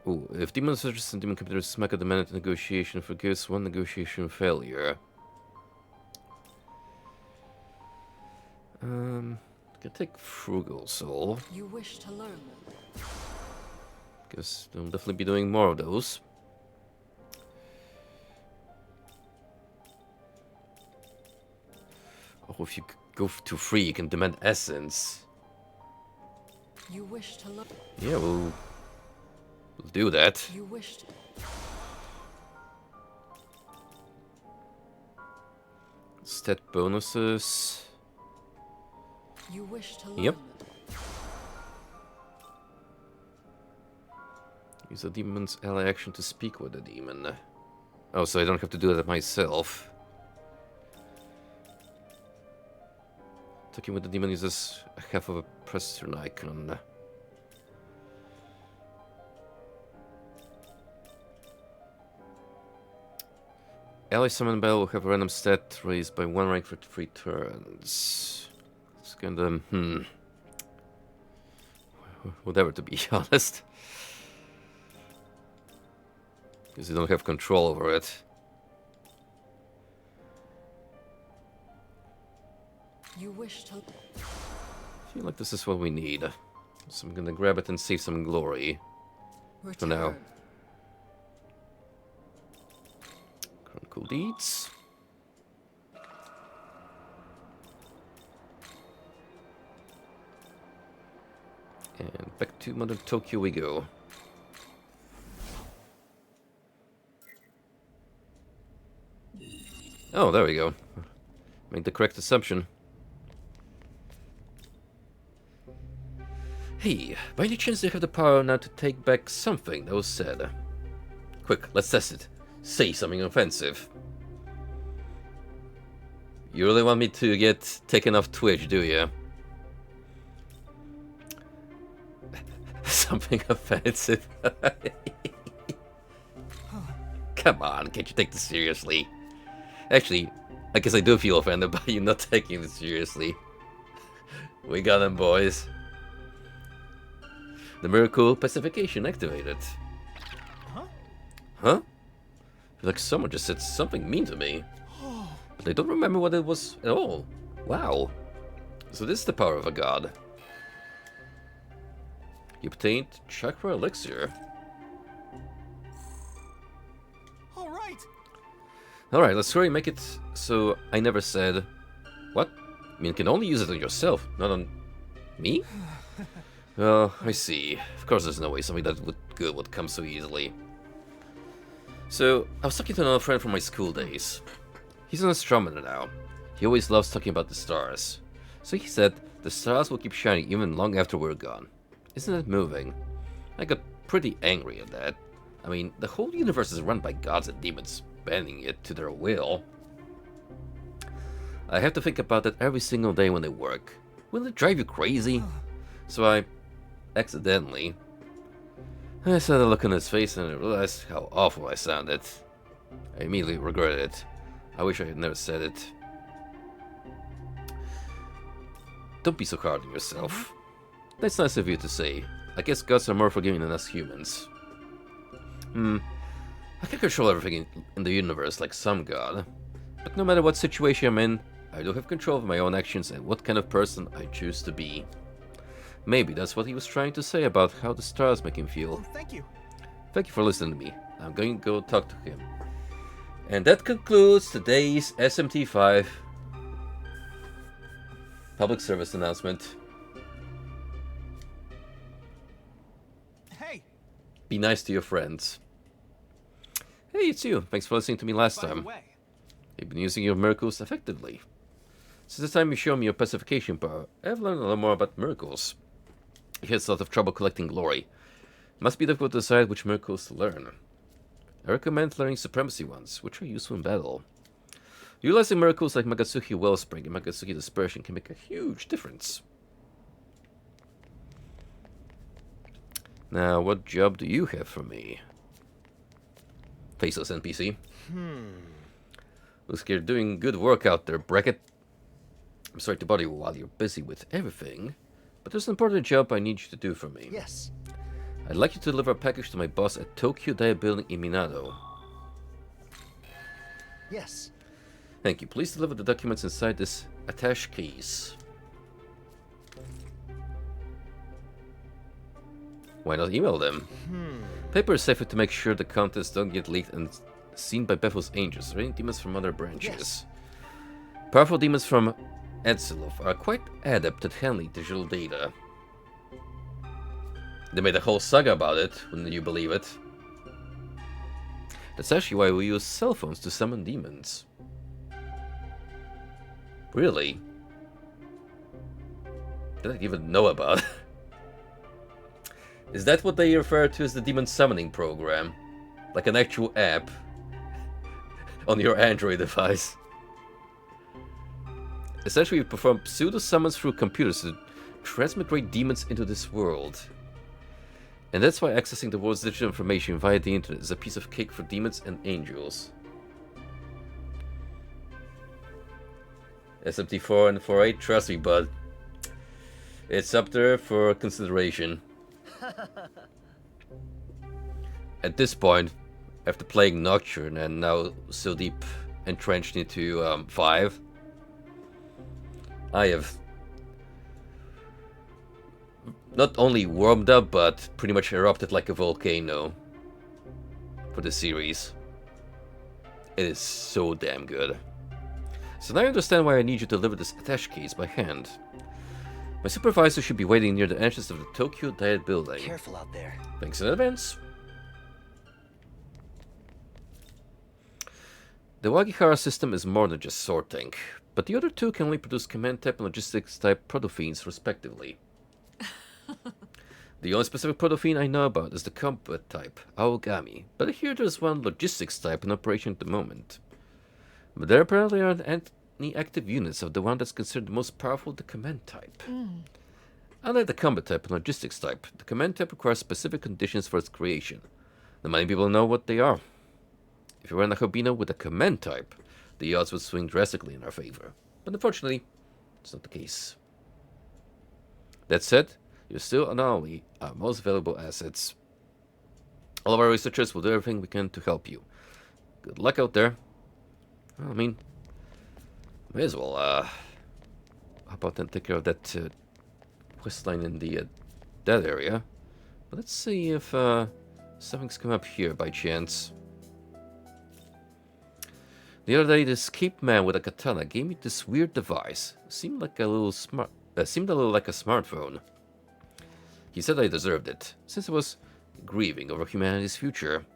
Ooh, if demon searches and demon computers smack at the man at negotiation forgives one negotiation failure. Can take Frugal Soul. You wish to learn. Guess they'll definitely be doing more of those. Oh, if you go to free, you can demand essence. You wish to learn. Yeah, we'll do that. You wish to. Stat bonuses. You wish to learn. Yep. Use a demon's ally action to speak with the demon. Oh, so I don't have to do that myself. Talking with the demon uses half of a pressure icon. Ally summon battle will have a random stat raised by 1 rank for 3 turns. It's kinda, whatever, to be honest. Because you don't have control over it. You wish to. I feel like this is what we need. So I'm gonna grab it and save some glory. For now. Chronicle deeds. And back to Modern Tokyo we go. Oh, there we go. Made the correct assumption. Hey, by any chance do you have the power now to take back something that was said? Quick, let's test it. Say something offensive. You really want me to get taken off Twitch, do you? Something offensive. Come on, can't you take this seriously? Actually, I guess I do feel offended by you not taking this seriously. We got him, boys. The miracle pacification activated. Huh? Huh? Feel like someone just said something mean to me. But I don't remember what it was at all. Wow. So this is the power of a god. You obtained Chakra Elixir. Alright, let's hurry make it so I never said... What? I mean, you can only use it on yourself, not on... me? Well, I see. Of course there's no way something that good would come so easily. So, I was talking to another friend from my school days. He's an astronomer now. He always loves talking about the stars. So he said, the stars will keep shining even long after we're gone. Isn't it moving? I got pretty angry at that. I mean, the whole universe is run by gods and demons, bending it to their will. I have to think about that every single day when they work. Will it drive you crazy? So I accidentally... I saw the look on his face and I realized how awful I sounded. I immediately regretted it. I wish I had never said it. Don't be so hard on yourself. That's nice of you to say. I guess gods are more forgiving than us humans. I can control everything in the universe like some god, but no matter what situation I'm in, I do have control of my own actions and what kind of person I choose to be. Maybe that's what he was trying to say about how the stars make him feel. Oh, thank you. Thank you for listening to me. I'm going to go talk to him. And that concludes today's SMT5 public service announcement. Hey, Be nice to your friends. Hey, it's you. Thanks for listening to me last by the time. way, You've been using your miracles effectively. Since the time you showed me your pacification power, I've learned a lot more about miracles. You had a lot of trouble collecting glory. Must be difficult to decide which miracles to learn. I recommend learning supremacy ones, which are useful in battle. Utilizing miracles like Magatsuki Wellspring and Magatsuki Dispersion can make a huge difference. Now, what job do you have for me? Faceless NPC. Looks like you're doing good work out there, Bracket. I'm sorry to bother you while you're busy with everything, but there's an important job I need you to do for me. Yes. I'd like you to deliver a package to my boss at Tokyo Dai Building in Minado. Yes. Thank you. Please deliver the documents inside this attache case. Why not email them? Paper is safer to make sure the contents don't get leaked and seen by Bethel's angels or any demons from other branches. Yes. Powerful demons from Edsilov are quite adept at handling digital data. They made a whole saga about it, wouldn't you believe it? That's actually why we use cell phones to summon demons. Really? Did I even know about? Is that what they refer to as the demon summoning program? Like an actual app on your Android device? Essentially, we perform pseudo-summons through computers to transmit great demons into this world. And that's why accessing the world's digital information via the internet is a piece of cake for demons and angels. SMT4 and 4.8, trust me, bud. It's up there for consideration. At this point, after playing Nocturne and now so deep entrenched into 5, I have not only warmed up, but pretty much erupted like a volcano for the series. It is so damn good. So now I understand why I need you to deliver this attache case by hand. My supervisor should be waiting near the entrance of the Tokyo Diet Building. Careful out there. Thanks in advance. The Wagihara system is more than just sorting, but the other two can only produce command type and logistics type protothenes respectively. The only specific protothene I know about is the combat type, Aogami, but I hear there's one logistics type in operation at the moment. But there apparently aren't any active units of the one that's considered the most powerful, the command type. Unlike the combat type and logistics type, the command type requires specific conditions for its creation. Not many people know what they are. If you run a Hobino with a command type, the odds would swing drastically in our favor. But unfortunately, it's not the case. That said, you're still and only our most valuable assets. All of our researchers will do everything we can to help you. Good luck out there. Well, I mean, may as well, how about then take care of that quest line in the that area. But let's see if something's come up here by chance. The other day, this escaped man with a katana gave me this weird device. Seemed like a little like a smartphone. He said I deserved it, since I was grieving over humanity's future.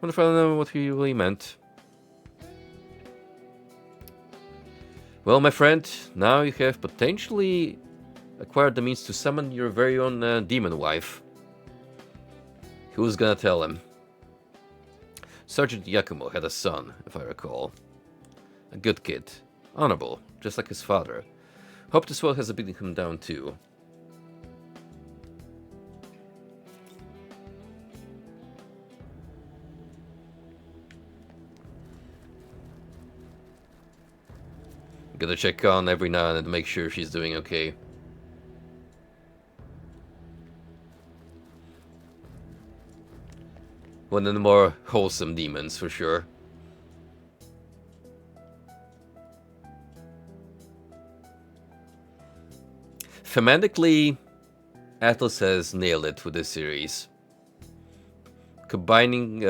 Wonder if I know what he really meant. Well, my friend, now you have potentially acquired the means to summon your very own demon wife. Who's gonna tell him? Sergeant Yakumo had a son, if I recall. A good kid. Honorable, just like his father. Hope this world has beaten him down too. Gotta check on every now and then to make sure she's doing okay. One of the more wholesome demons, for sure. Thematically, Atlas has nailed it with this series. Combining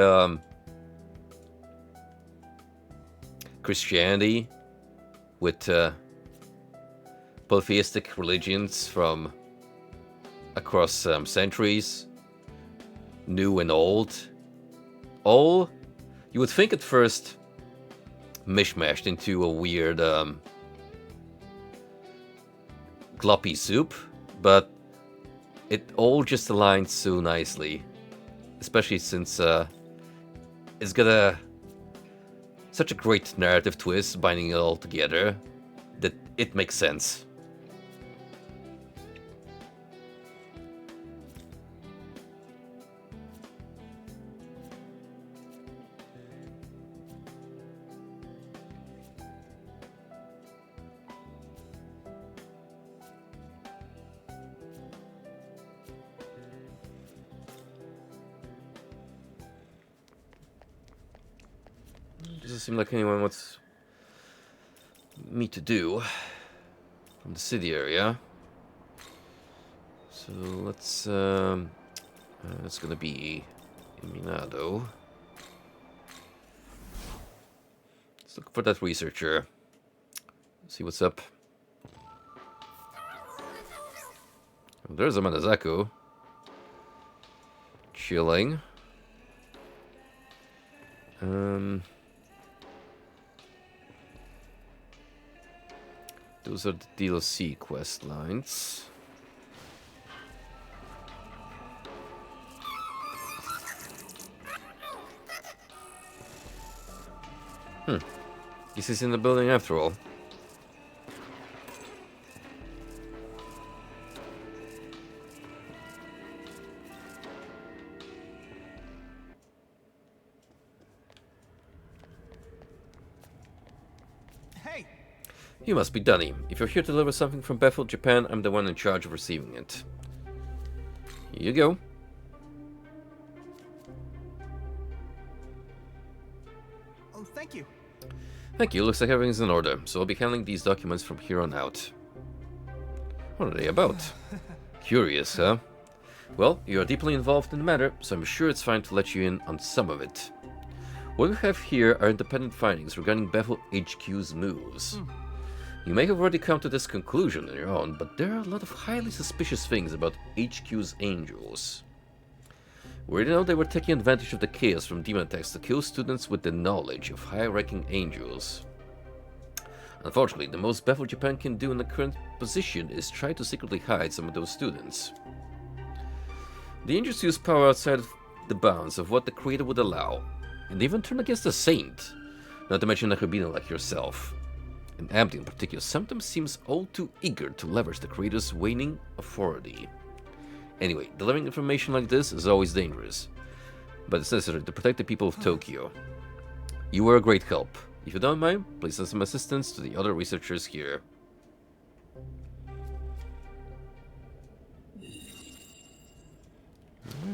Christianity with polytheistic religions from across centuries, new and old. All, you would think at first, mishmashed into a weird gloppy soup, but it all just aligns so nicely. Especially since it's got such a great narrative twist binding it all together that it makes sense. Doesn't seem like anyone wants me to do from the city area. So let's it's gonna be in Minado. Let's look for that researcher. See what's up. Oh, there's a Manazaku. Chilling. Those are the DLC quest lines. This is in the building after all. You must be Dunny. If you're here to deliver something from Bethel, Japan, I'm the one in charge of receiving it. Here you go. Oh, thank you. Thank you. Looks like everything's in order, so I'll be handling these documents from here on out. What are they about? Curious, huh? Well, you are deeply involved in the matter, so I'm sure it's fine to let you in on some of it. What we have here are independent findings regarding Bethel HQ's moves. You may have already come to this conclusion on your own, but there are a lot of highly suspicious things about HQ's angels. We already know they were taking advantage of the chaos from demon attacks to kill students with the knowledge of high-ranking angels. Unfortunately, the most Bethel Japan can do in the current position is try to secretly hide some of those students. The angels use power outside of the bounds of what the Creator would allow, and even turn against a saint, not to mention a Rubino like yourself. And Amity in particular sometimes seems all too eager to leverage the Creator's waning authority. Anyway, delivering information like this is always dangerous, but it's necessary to protect the people of Tokyo. You were a great help. If you don't mind, please send some assistance to the other researchers here.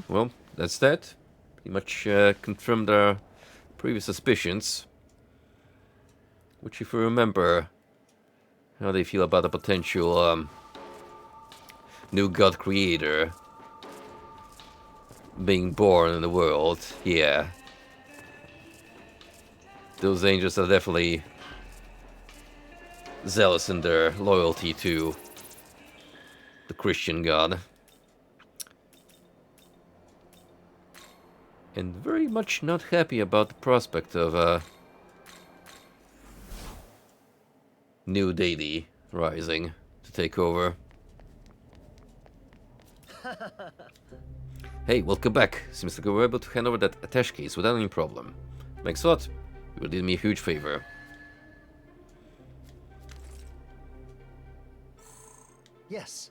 Well, that's that. Pretty much confirmed our previous suspicions. Which, if you remember how they feel about a potential new god creator being born in the world, yeah. Those angels are definitely zealous in their loyalty to the Christian god. And very much not happy about the prospect of a new deity rising to take over. Hey, welcome back. Seems like we were able to hand over that attache case without any problem. Thanks a lot. You will do me a huge favor. Yes.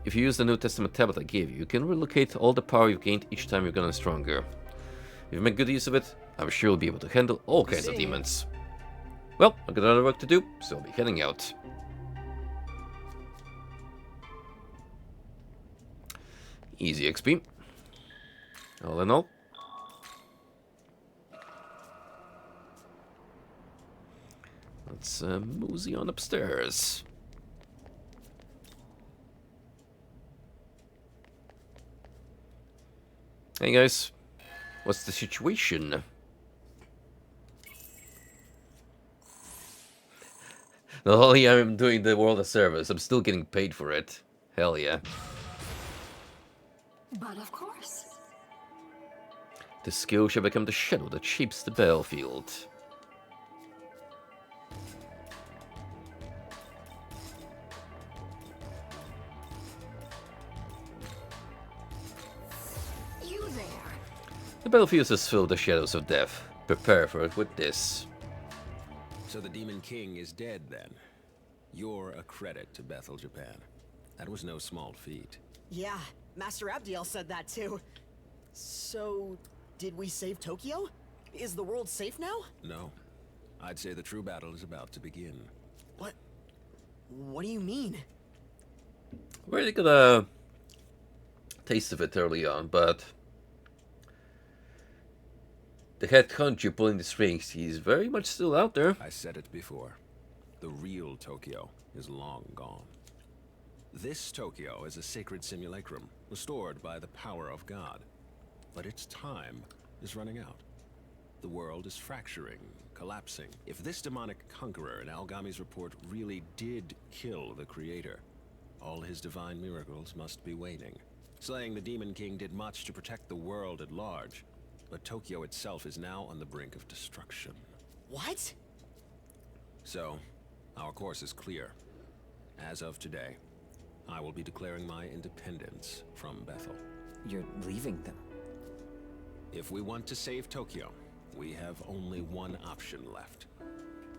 If you use the New Testament tablet I gave you, you can relocate all the power you've gained each time you've gotten stronger. If you make good use of it, I'm sure you'll be able to handle all kinds of demons. Well, I've got other work to do, so I'll be heading out. Easy XP. All in all, Let's mosey on upstairs. Hey guys, what's the situation? Not only I'm doing the world a service, I'm still getting paid for it. Hell yeah. But of course. The skill shall become the shadow that shapes the battlefield. You there. The battlefield is filled with the shadows of death. Prepare for it with this. So the Demon King is dead then. You're a credit to Bethel, Japan. That was no small feat. Yeah, Master Abdiel said that too. So, did we save Tokyo? Is the world safe now? No. I'd say the true battle is about to begin. What? What do you mean? We already got a taste of it early on, but the head Kanju pulling the strings, he's very much still out there. I said it before. The real Tokyo is long gone. This Tokyo is a sacred simulacrum, restored by the power of God. But its time is running out. The world is fracturing, collapsing. If this demonic conqueror in Algami's report really did kill the Creator, all his divine miracles must be waning. Slaying the Demon King did much to protect the world at large, but Tokyo itself is now on the brink of destruction. What? So, our course is clear. As of today, I will be declaring my independence from Bethel. You're leaving them? If we want to save Tokyo, we have only one option left.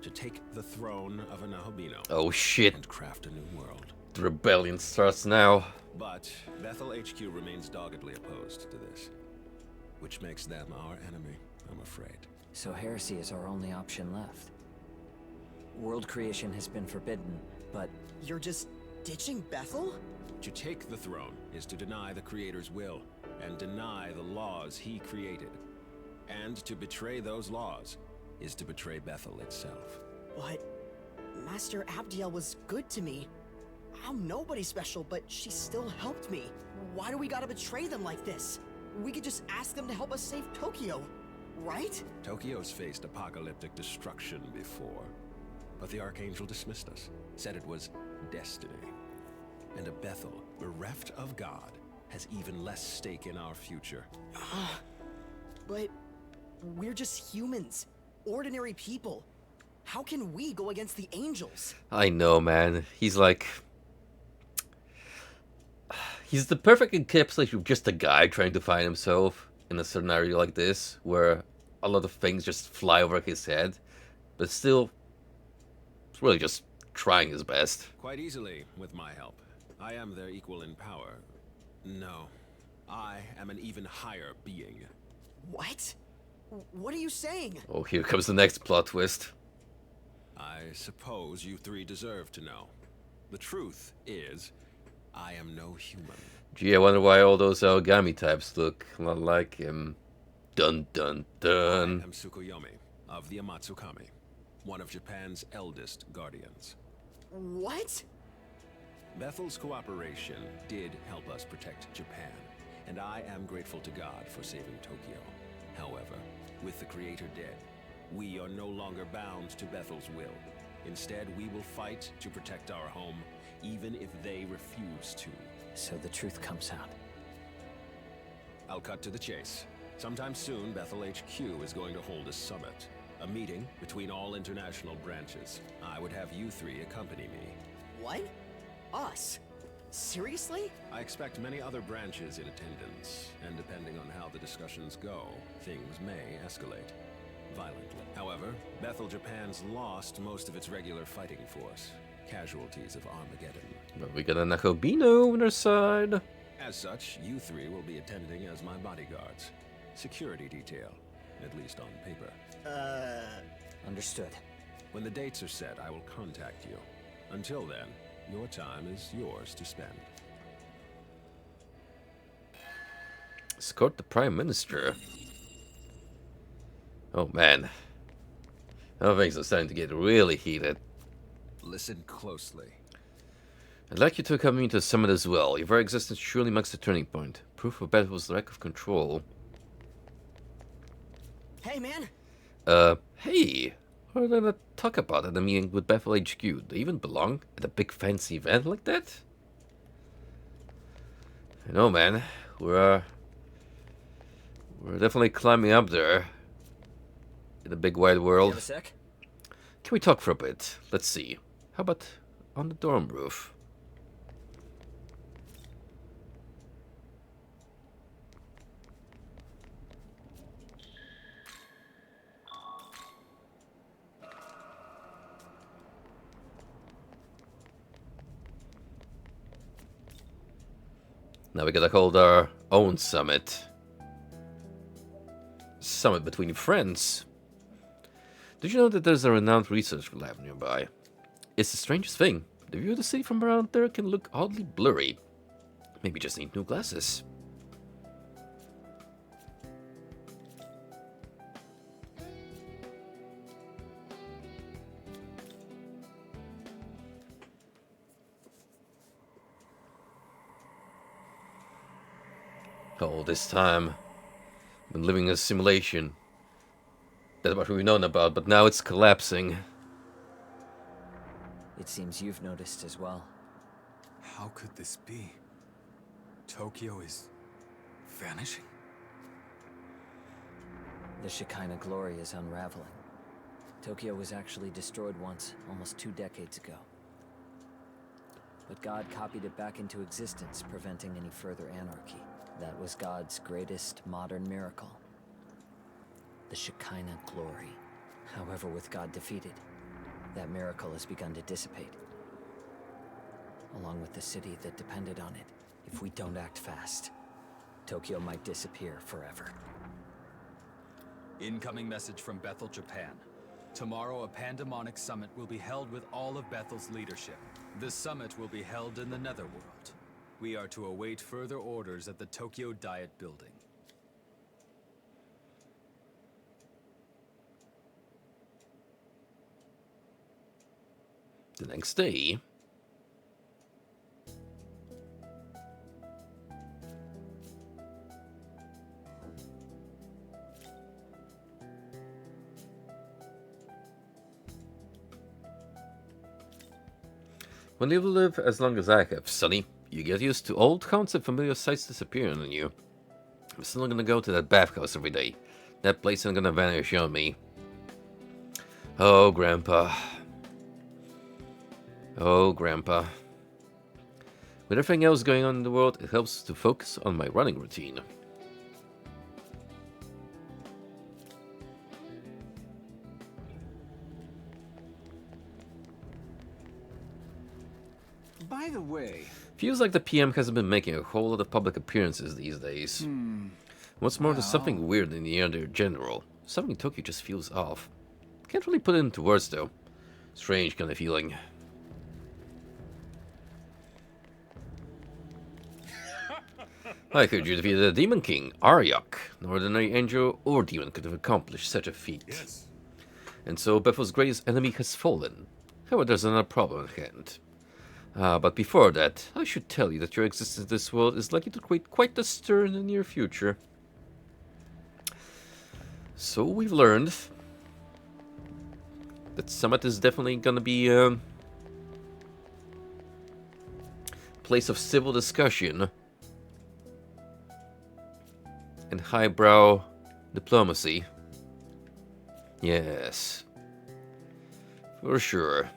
To take the throne of a Nahobino. Oh shit. And craft a new world. The rebellion starts now. But Bethel HQ remains doggedly opposed to this. Which makes them our enemy, I'm afraid. So heresy is our only option left. World creation has been forbidden, but... You're just ditching Bethel? To take the throne is to deny the Creator's will, and deny the laws he created. And to betray those laws is to betray Bethel itself. But Master Abdiel was good to me. I'm nobody special, but she still helped me. Why do we gotta betray them like this? We could just ask them to help us save Tokyo, right? Tokyo's faced apocalyptic destruction before, but the Archangel dismissed us, said it was destiny. And a Bethel, bereft of God, has even less stake in our future. But we're just humans, ordinary people. How can we go against the angels? I know, man. He's like... He's the perfect encapsulation of just a guy trying to find himself in a scenario like this, where a lot of things just fly over his head, but still, it's really just trying his best. Quite easily, with my help. I am their equal in power. No, I am an even higher being. What? What are you saying? Oh, here comes the next plot twist. I suppose you three deserve to know. The truth is, I am no human. Gee, I wonder why all those Ogami types look a lot like him. Dun dun dun. I am Tsukuyomi of the Amatsukami, one of Japan's eldest guardians. What? Bethel's cooperation did help us protect Japan, and I am grateful to God for saving Tokyo. However, with the Creator dead, we are no longer bound to Bethel's will. Instead, we will fight to protect our home, even if they refuse to. So the truth comes out. I'll cut to the chase. Sometime soon, Bethel HQ is going to hold a summit. A meeting between all international branches. I would have you three accompany me. What? Us? Seriously? I expect many other branches in attendance, and depending on how the discussions go, things may escalate violently. However, Bethel Japan's lost most of its regular fighting force. Casualties of Armageddon. But we got a Nakobino on our side. As such, you three will be attending as my bodyguards. Security detail, at least on paper. Understood. When the dates are set, I will contact you. Until then, your time is yours to spend. Escort the Prime Minister. Oh man. Oh, things are starting to get really heated. Listen closely. I'd like you to accompany me to the summit as well. Your very existence surely marks a turning point. Proof of Bethel's lack of control. Hey, man. Hey! What are they gonna talk about at the meeting with Bethel HQ? Do they even belong at a big fancy event like that? I know, man. We're definitely climbing up there. In the big wide You world. have a sec? Can we talk for a bit? Let's see. How about on the dorm roof? Now we gotta hold our own summit. Summit between friends. Did you know that there's a renowned research lab nearby? It's the strangest thing. The view of the city from around there can look oddly blurry. Maybe just need new glasses. All this time, I've been living in a simulation. That's what we've known about, but now it's collapsing. It seems you've noticed as well. How could this be? Tokyo is vanishing? The Shekinah glory is unraveling. Tokyo was actually destroyed once, almost 2 decades ago. But God copied it back into existence, preventing any further anarchy. That was God's greatest modern miracle. The Shekinah glory. However, with God defeated, that miracle has begun to dissipate. Along with the city that depended on it. If we don't act fast, Tokyo might disappear forever. Incoming message from Bethel, Japan. Tomorrow a pandemonic summit will be held with all of Bethel's leadership. The summit will be held in the Netherworld. We are to await further orders at the Tokyo Diet Building. The next day, when you live as long as I have, Sonny, you get used to old concept familiar sights disappearing on you. I'm still gonna go to that bathhouse every day. That place isn't gonna vanish on me. Oh, Grandpa. Oh, Grandpa. With everything else going on in the world, it helps to focus on my running routine. By the way... Feels like the PM hasn't been making a whole lot of public appearances these days. What's more, there's something weird in the air there in general. Something in Tokyo just feels off. Can't really put it into words, though. Strange kind of feeling. I heard you defeated the Demon King, Aryok. No ordinary angel or demon could have accomplished such a feat. Yes. And so Bethel's greatest enemy has fallen. However, there's another problem at hand. But before that, I should tell you that your existence in this world is likely to create quite a stir in the near future. So we've learned that Summit is definitely gonna be a place of civil discussion and highbrow diplomacy. Yes, for sure.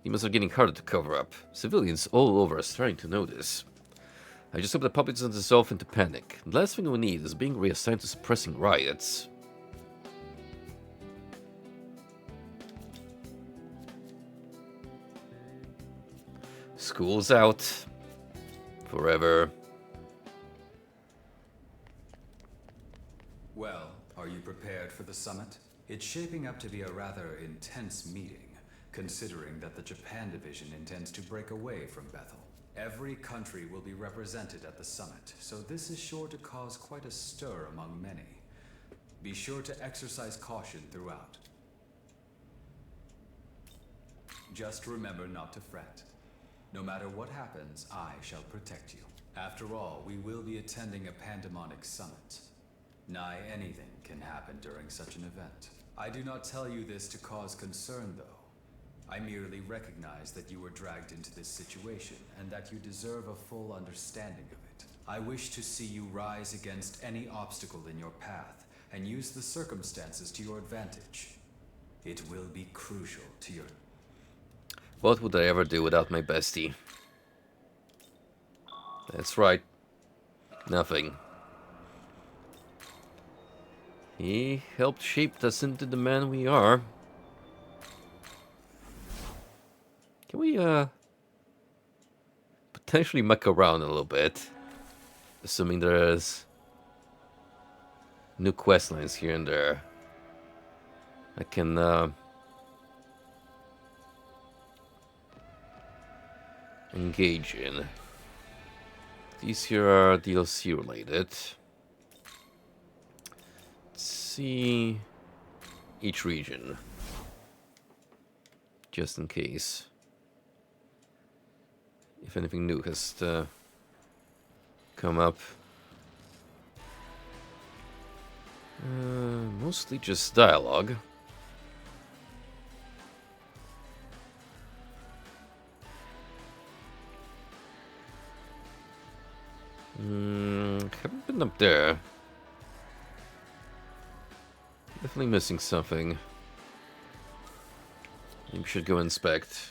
Demons are getting harder to cover up. Civilians all over are starting to notice. I just hope the public doesn't dissolve into panic. The last thing we need is being reassigned to suppressing riots. School's out. Forever. Well, are you prepared for the summit? It's shaping up to be a rather intense meeting, considering that the Japan division intends to break away from Bethel. Every country will be represented at the summit, so this is sure to cause quite a stir among many. Be sure to exercise caution throughout. Just remember not to fret. No matter what happens, I shall protect you. After all, we will be attending a pandemonic summit. Nigh anything can happen during such an event. I do not tell you this to cause concern, though. I merely recognize that you were dragged into this situation, and that you deserve a full understanding of it. I wish to see you rise against any obstacle in your path, and use the circumstances to your advantage. It will be crucial to your... What would I ever do without my bestie? That's right. Nothing. He helped shape us into the man we are. Can we, potentially muck around a little bit? Assuming there's new quest lines here and there. I can, engage in. These here are DLC related. Let's see each region, just in case. If anything new has come up. Mostly just dialogue. Haven't been up there. Definitely missing something. Maybe we should go inspect.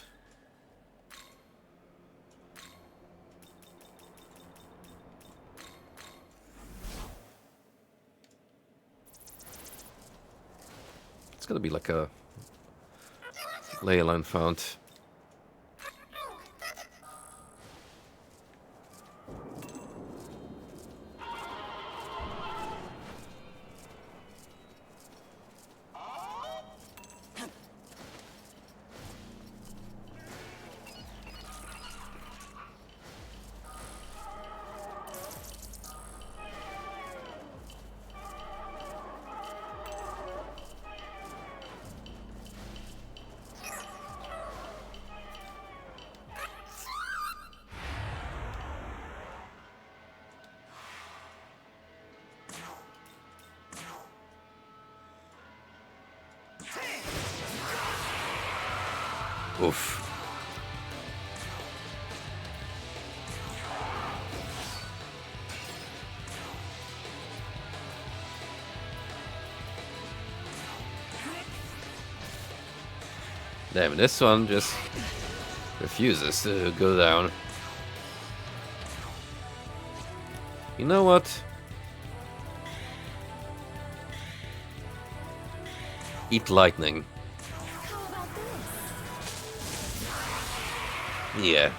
It's gonna be like a ley line font. Oof. Damn, this one just refuses to go down. You know what? Eat lightning. Yeah.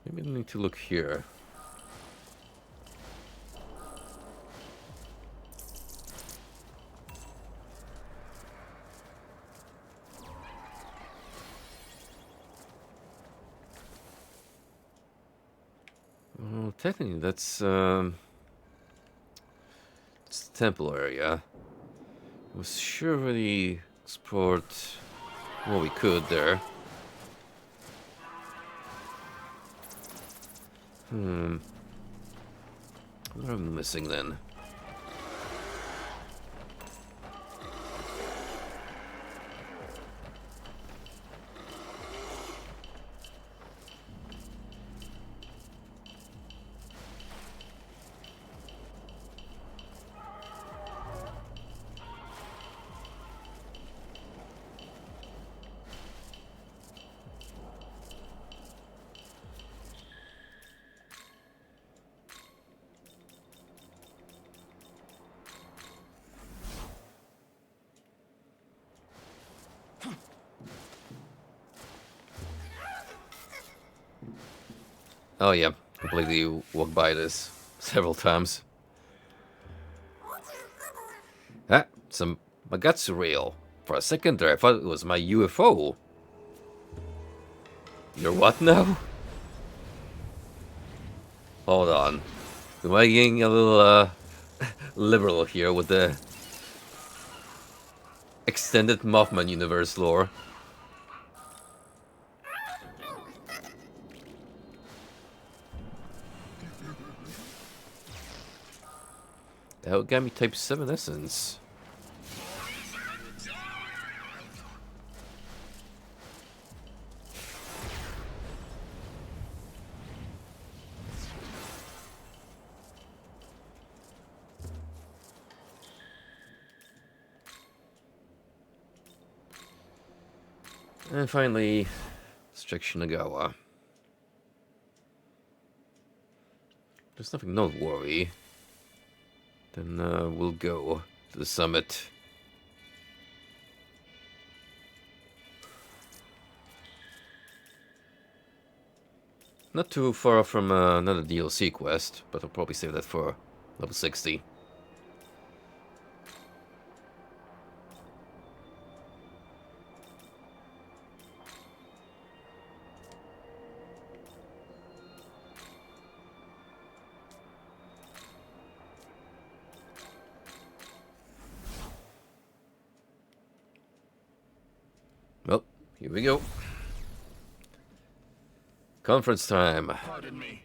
Maybe I need to look here. Well, technically, that's it's the temple area. We sure really explored what we could there. What am I missing then? Oh yeah, completely walked by this several times. Ah, some my got surreal. For a second there, I thought it was my UFO. You're what now? Hold on. Am I getting a little liberal here with the extended Mothman universe lore? The Megami Type 7 Essence. And finally, Strict Shinagawa. There's nothing noteworthy. Then we'll go to the summit. Not too far from another DLC quest, but I'll probably save that for level 60. Well, here we go. Conference time. Pardon me.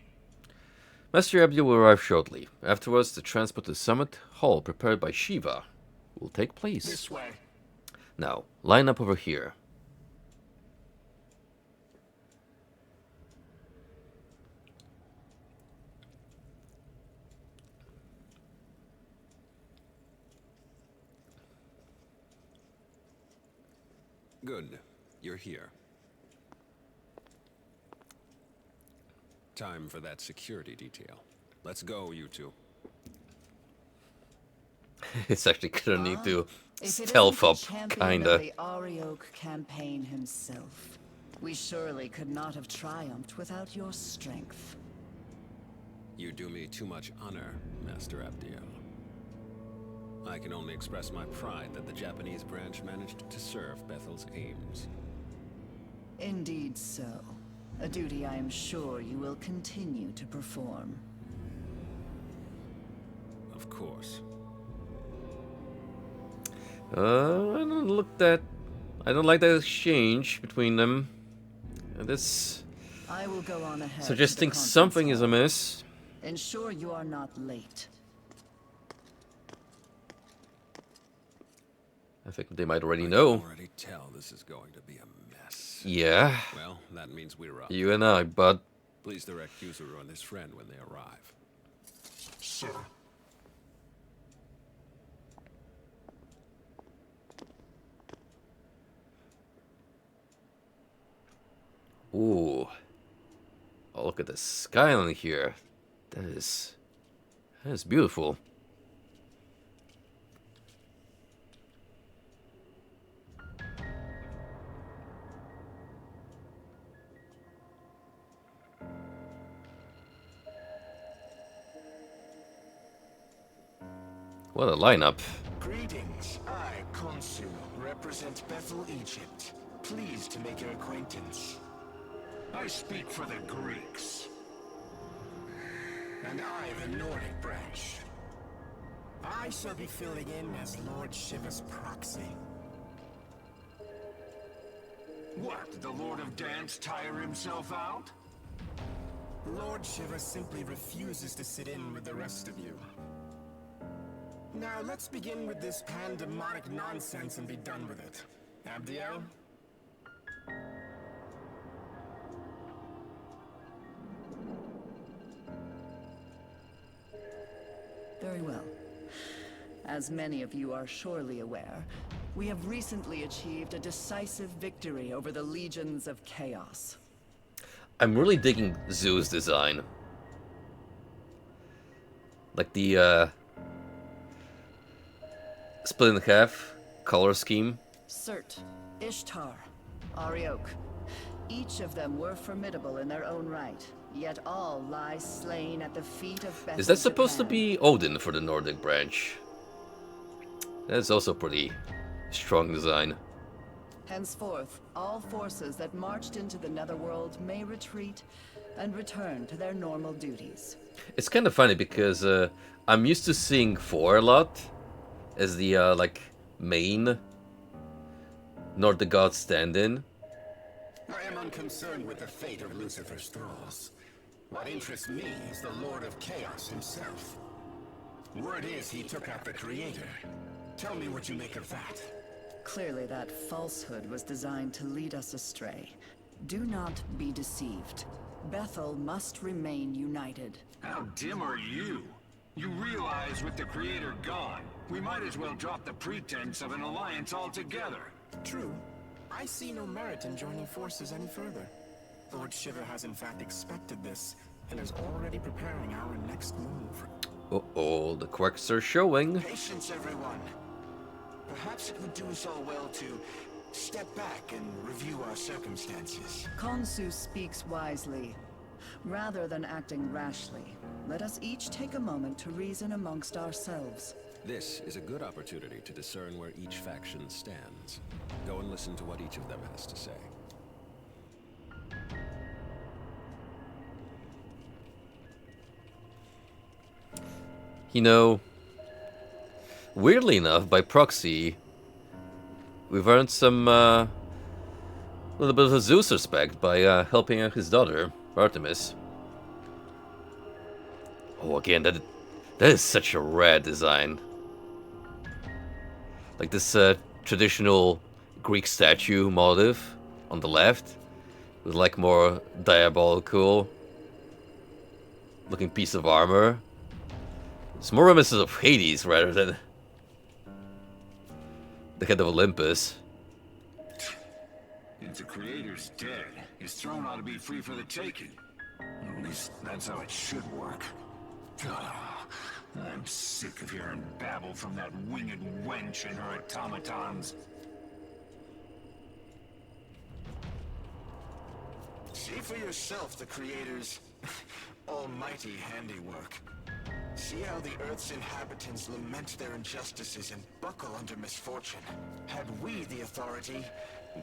Master Abdul will arrive shortly. Afterwards, the transport to the summit hall prepared by Shiva will take place. This way. Now, line up over here. Good. You're here. Time for that security detail. Let's go, you two. It's actually gonna need to If it stealth isn't up, the champion kinda. of the Arioch campaign himself, we surely could not have triumphed without your strength. You do me too much honor, Master Abdiel. I can only express my pride that the Japanese branch managed to serve Bethel's aims. Indeed so. A duty I am sure you will continue to perform. Of course. I don't like that exchange between them. And this I will go on ahead. suggesting to the something conference is hall. amiss. Ensure you are not late. I think they might already I know. can already tell this is going to be a mess. Yeah, Well, that means we're up. you and I, bud. Please direct Yuzuru and his friend when they arrive. Sir. Ooh. Oh, look at the skyline here. That is beautiful. What a lineup. Greetings. I, Consul, represent Bethel, Egypt. Pleased to make your acquaintance. I speak for the Greeks. And I, the Nordic branch. I shall be filling in as Lord Shiva's proxy. What, did the Lord of Dance tire himself out? Lord Shiva simply refuses to sit in with the rest of you. Now let's begin with this pandemonic nonsense and be done with it. Abdiel? Very well. As many of you are surely aware, we have recently achieved a decisive victory over the legions of chaos. I'm really digging Zoo's design. Like the split in half color scheme. Surt, Ishtar, Arioch. Each of them were formidable in their own right, yet all lie slain at the feet of Beth Is that of supposed to Japan. be Odin for the Nordic branch? That's also pretty strong design. Henceforth, all forces that marched into the Netherworld may retreat and return to their normal duties. It's kind of funny because I'm used to seeing Thor a lot as the like main Nordic god stand-in. I am unconcerned with the fate of Lucifer's thralls. What interests me is the Lord of Chaos himself. Word is he took out the Creator. Tell me what you make of that. Clearly that falsehood was designed to lead us astray. Do not be deceived. Bethel must remain united. How dim are you? You realize with the Creator gone, we might as well drop the pretense of an alliance altogether. True. I see no merit in joining forces any further. Lord Shiva has in fact expected this, and is already preparing our next move. Uh-oh, the quirks are showing. Patience, everyone. Perhaps it would do us all well to step back and review our circumstances. Khonsu speaks wisely. Rather than acting rashly, let us each take a moment to reason amongst ourselves. This is a good opportunity to discern where each faction stands. Go and listen to what each of them has to say. You know, weirdly enough, by proxy, we've earned some little bit of a Zeus respect by helping out his daughter, Artemis. Oh, again, that is such a rad design. Like this traditional Greek statue motif on the left, with like more diabolical looking piece of armor. It's more reminiscent of Hades rather than the head of Olympus. If the Creator's dead, his throne ought to be free for the taking. At least that's how it should work. I'm sick of hearing babble from that winged wench and her automatons. See for yourself the Creator's almighty handiwork. See how the Earth's inhabitants lament their injustices and buckle under misfortune. Had we the authority,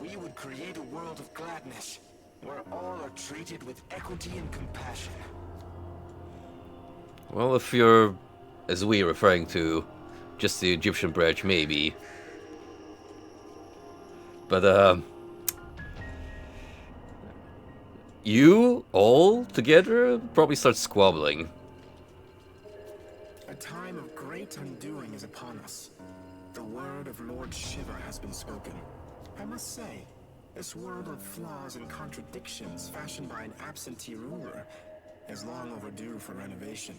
we would create a world of gladness, where all are treated with equity and compassion. Well, if you're, as we referring to, just the Egyptian branch, maybe. But, you all together probably start squabbling. A time of great undoing is upon us. The word of Lord Shiva has been spoken. I must say, this world of flaws and contradictions fashioned by an absentee ruler is long overdue for renovation.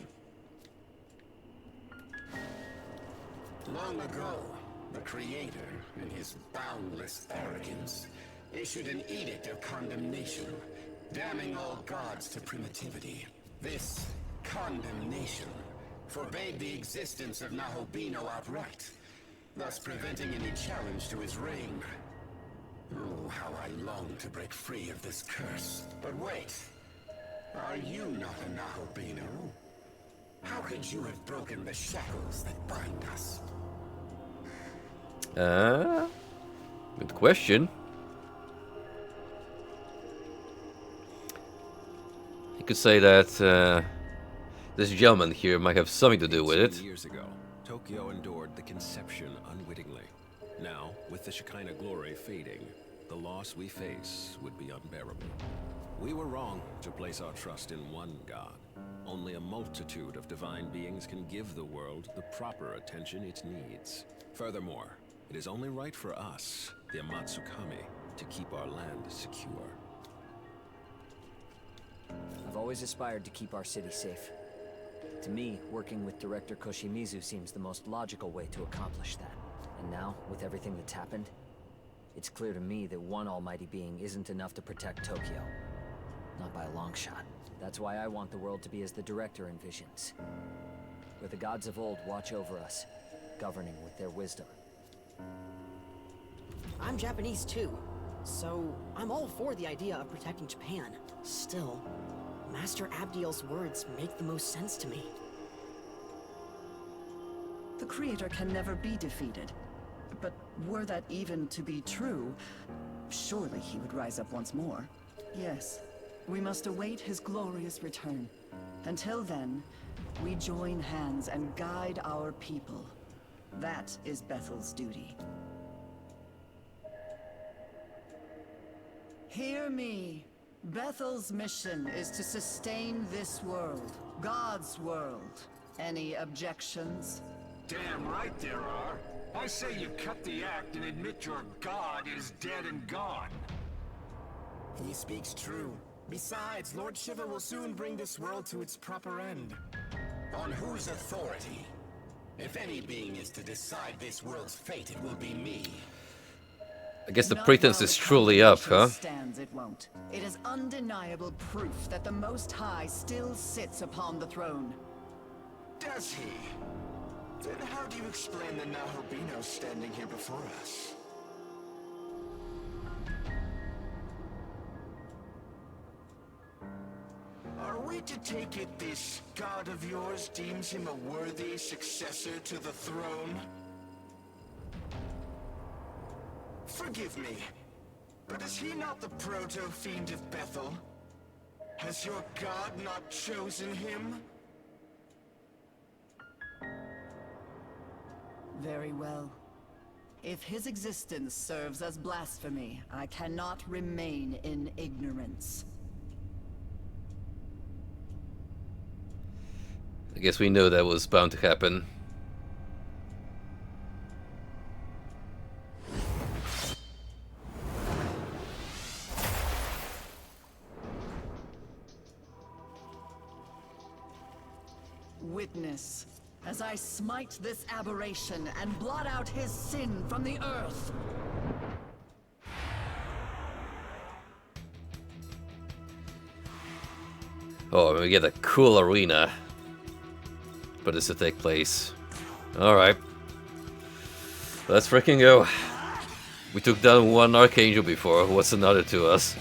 Long ago, the Creator, in his boundless arrogance, issued an edict of condemnation, damning all gods to primitivity. This condemnation forbade the existence of Nahobino outright, thus preventing any challenge to his reign. Oh, how I long to break free of this curse. But wait, are you not a Nahobino? How could you have broken the shackles that bind us? Good question. You could say that this gentleman here might have something to do with it. Years ago, Tokyo endured the conception unwittingly. Now, with the Shekinah glory fading, the loss we face would be unbearable. We were wrong to place our trust in one god. Only a multitude of divine beings can give the world the proper attention it needs. Furthermore, it is only right for us, the Amatsukami, to keep our land secure. I've always aspired to keep our city safe. To me, working with Director Koshimizu seems the most logical way to accomplish that. And now, with everything that's happened, it's clear to me that one almighty being isn't enough to protect Tokyo. Not by a long shot. That's why I want the world to be as the Director envisions. Where the gods of old watch over us, governing with their wisdom. I'm Japanese too. So, I'm all for the idea of protecting Japan. Still, Master Abdiel's words make the most sense to me. The Creator can never be defeated. But were that even to be true, surely he would rise up once more. Yes, we must await his glorious return. Until then, we join hands and guide our people. That is Bethel's duty. Hear me. Bethel's mission is to sustain this world, God's world. Any objections? Damn right there are. I say you cut the act and admit your god is dead and gone. He speaks true. Besides, Lord Shiva will soon bring this world to its proper end. On whose authority? If any being is to decide this world's fate, it will be me. I guess the Not pretense while is the truly up, huh? Constitution stands, it won't. It is undeniable proof that the Most High still sits upon the throne. Does he? Then how do you explain the Nahobino standing here before us? Are we to take it this god of yours deems him a worthy successor to the throne? Forgive me, but is he not the proto-fiend of Bethel? Has your god not chosen him? Very well. If his existence serves as blasphemy, I cannot remain in ignorance. I guess we know that was bound to happen. Witness, as I smite this aberration and blot out his sin from the earth. Oh, we get a cool arena for this to take place. Alright. Let's freaking go. We took down one Archangel before. What's another to us?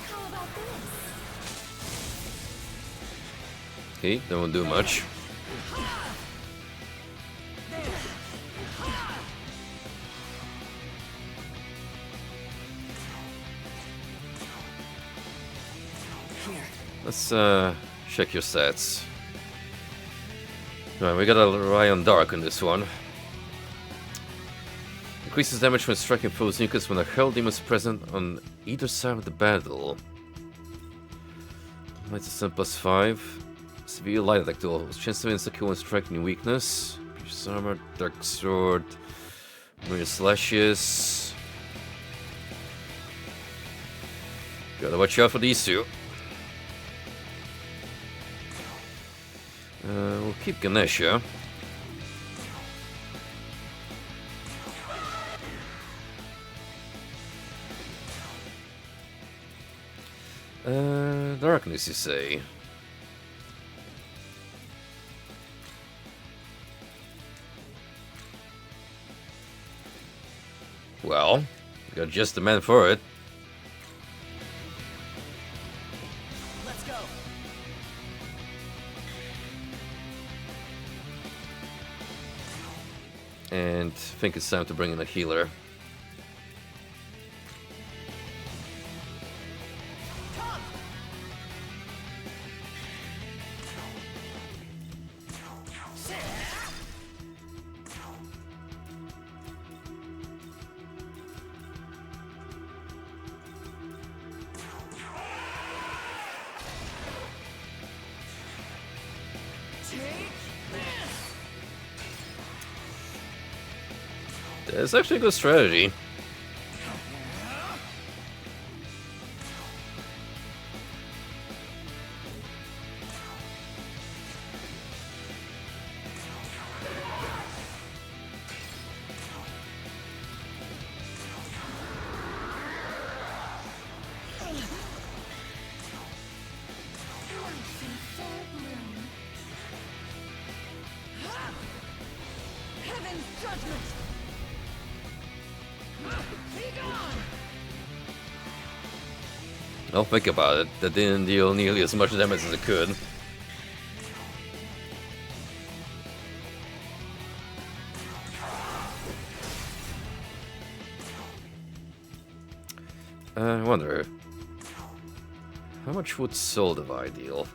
How about this? Okay, that won't do much. Let's check your stats. Alright, we gotta rely on Dark on this one. Increases damage when striking foes nucleus when a Hell Demon is present on either side of the battle. Light Ascent +5. Severe light attack tool. Chance to insecure when striking weakness. Pierce armor, Dark Sword, Mirror Slashes. Gotta watch out for these two. We'll keep Ganesha. Darkness, you say? Well, we got just the man for it. Let's go. And I think it's time to bring in a healer. It's actually a good strategy. Orion's judgment! Be gone! Well, think about it. That didn't deal nearly as much damage as it could. I wonder, how much would Soul Divide deal?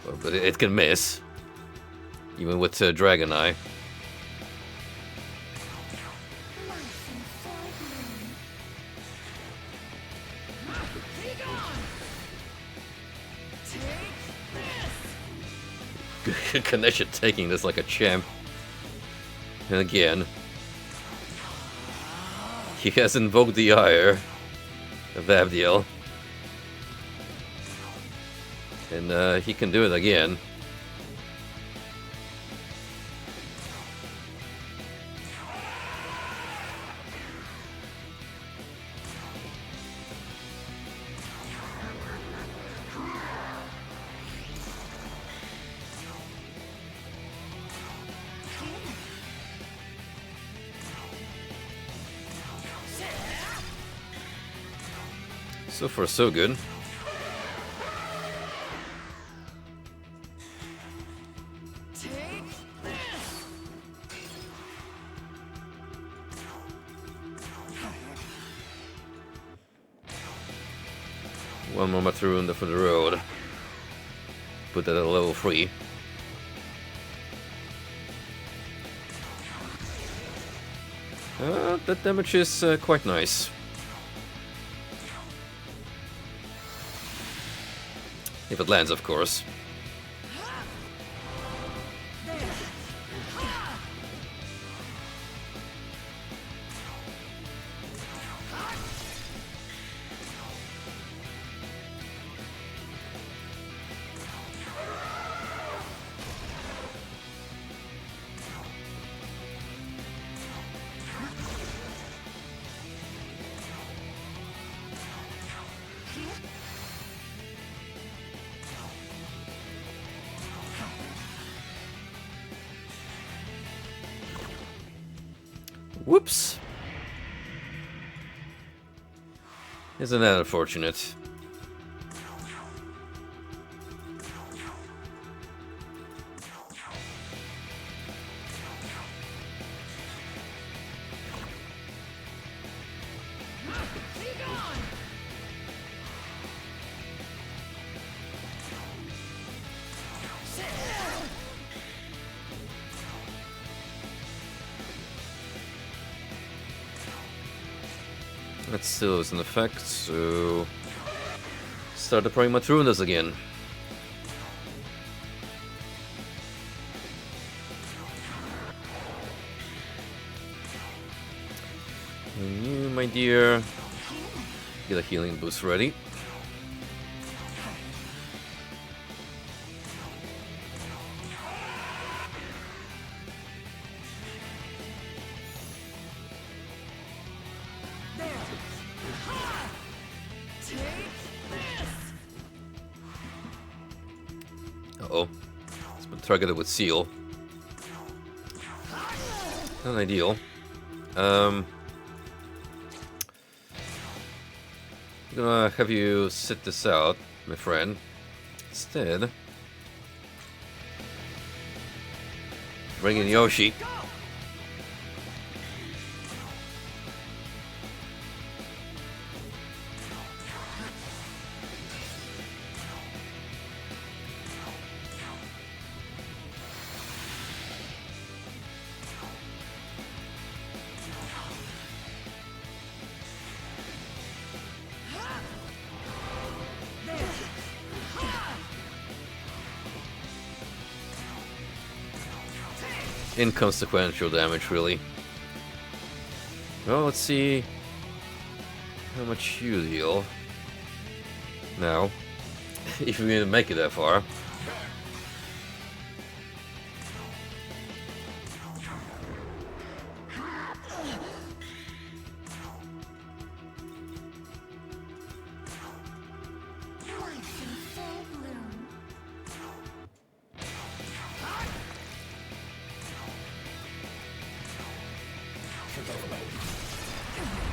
Well, but it can miss, even with Dragon Eye. Connection taking this like a champ. And again, he has invoked the ire of Avdiel. And he can do it again. So far, so good. One more Matroon for the road. Put that at level 3. That damage is quite nice. If it lands, of course. Whoops! Isn't that unfortunate? That still is in effect, so start deploying Matrunas again. And you, my dear, get a healing boost ready. Uh-oh. It's been targeted with Seal. Not ideal. I'm gonna have you sit this out, my friend. Instead, bring in Yoshi. Inconsequential damage, really. Well, let's see how much you deal now, if we even make it that far.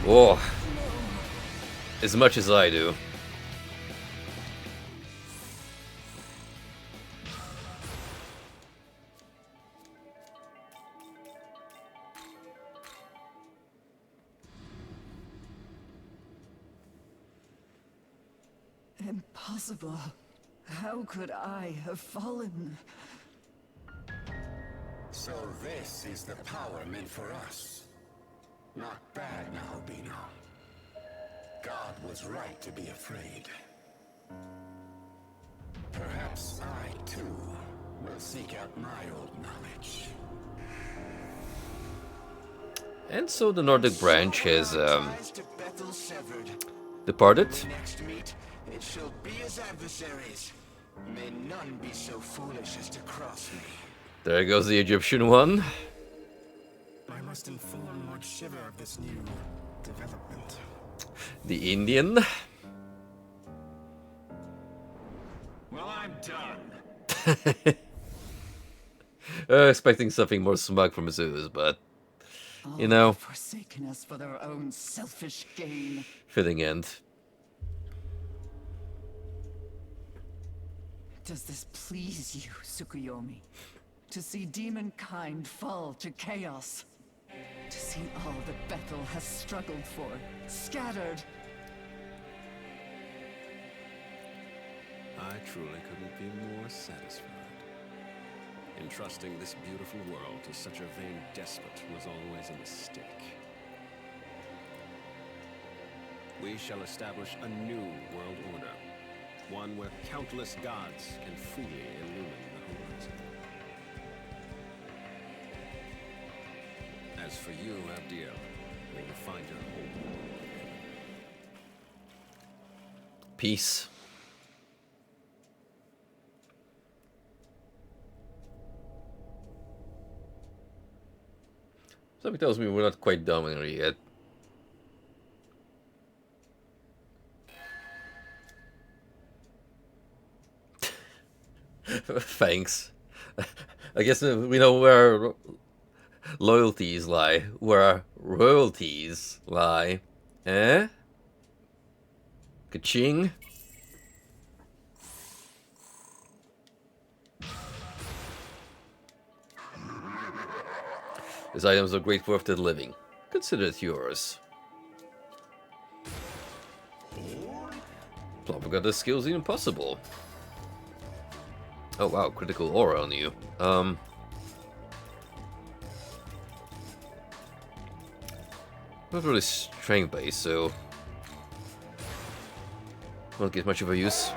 Oh, as much as I do. Impossible. How could I have fallen? So this is the power meant for us. Not bad now, Bino. God was right to be afraid. Perhaps I, too, will seek out my old knowledge. And so the Nordic branch has departed. Next meet, it shall be as adversaries. May none be so foolish as to cross me. There goes the Egyptian one. I must inform Lord Shiver of this new development. The Indian. Well, I'm done. Expecting something more smug from Zeus, but you know, Forsaken us for their own selfish gain. fitting end. Does this please you, Tsukuyomi? To see demonkind fall to chaos? To see all that Bethel has struggled for, scattered? I truly couldn't be more satisfied. Entrusting this beautiful world to such a vain despot was always a mistake. We shall establish a new world order. One where countless gods can freely illumine the horizon. As for you, Abdiel, may you find your home. Peace. Something tells me we're not quite done with her yet. Thanks. I guess we know where our loyalties lie, where our royalties lie. Eh? Ka-ching? These items are great worth the living. Consider it yours. Plumber got the skills even possible. Oh wow, critical aura on you. Not really strength based, so won't get much of a use.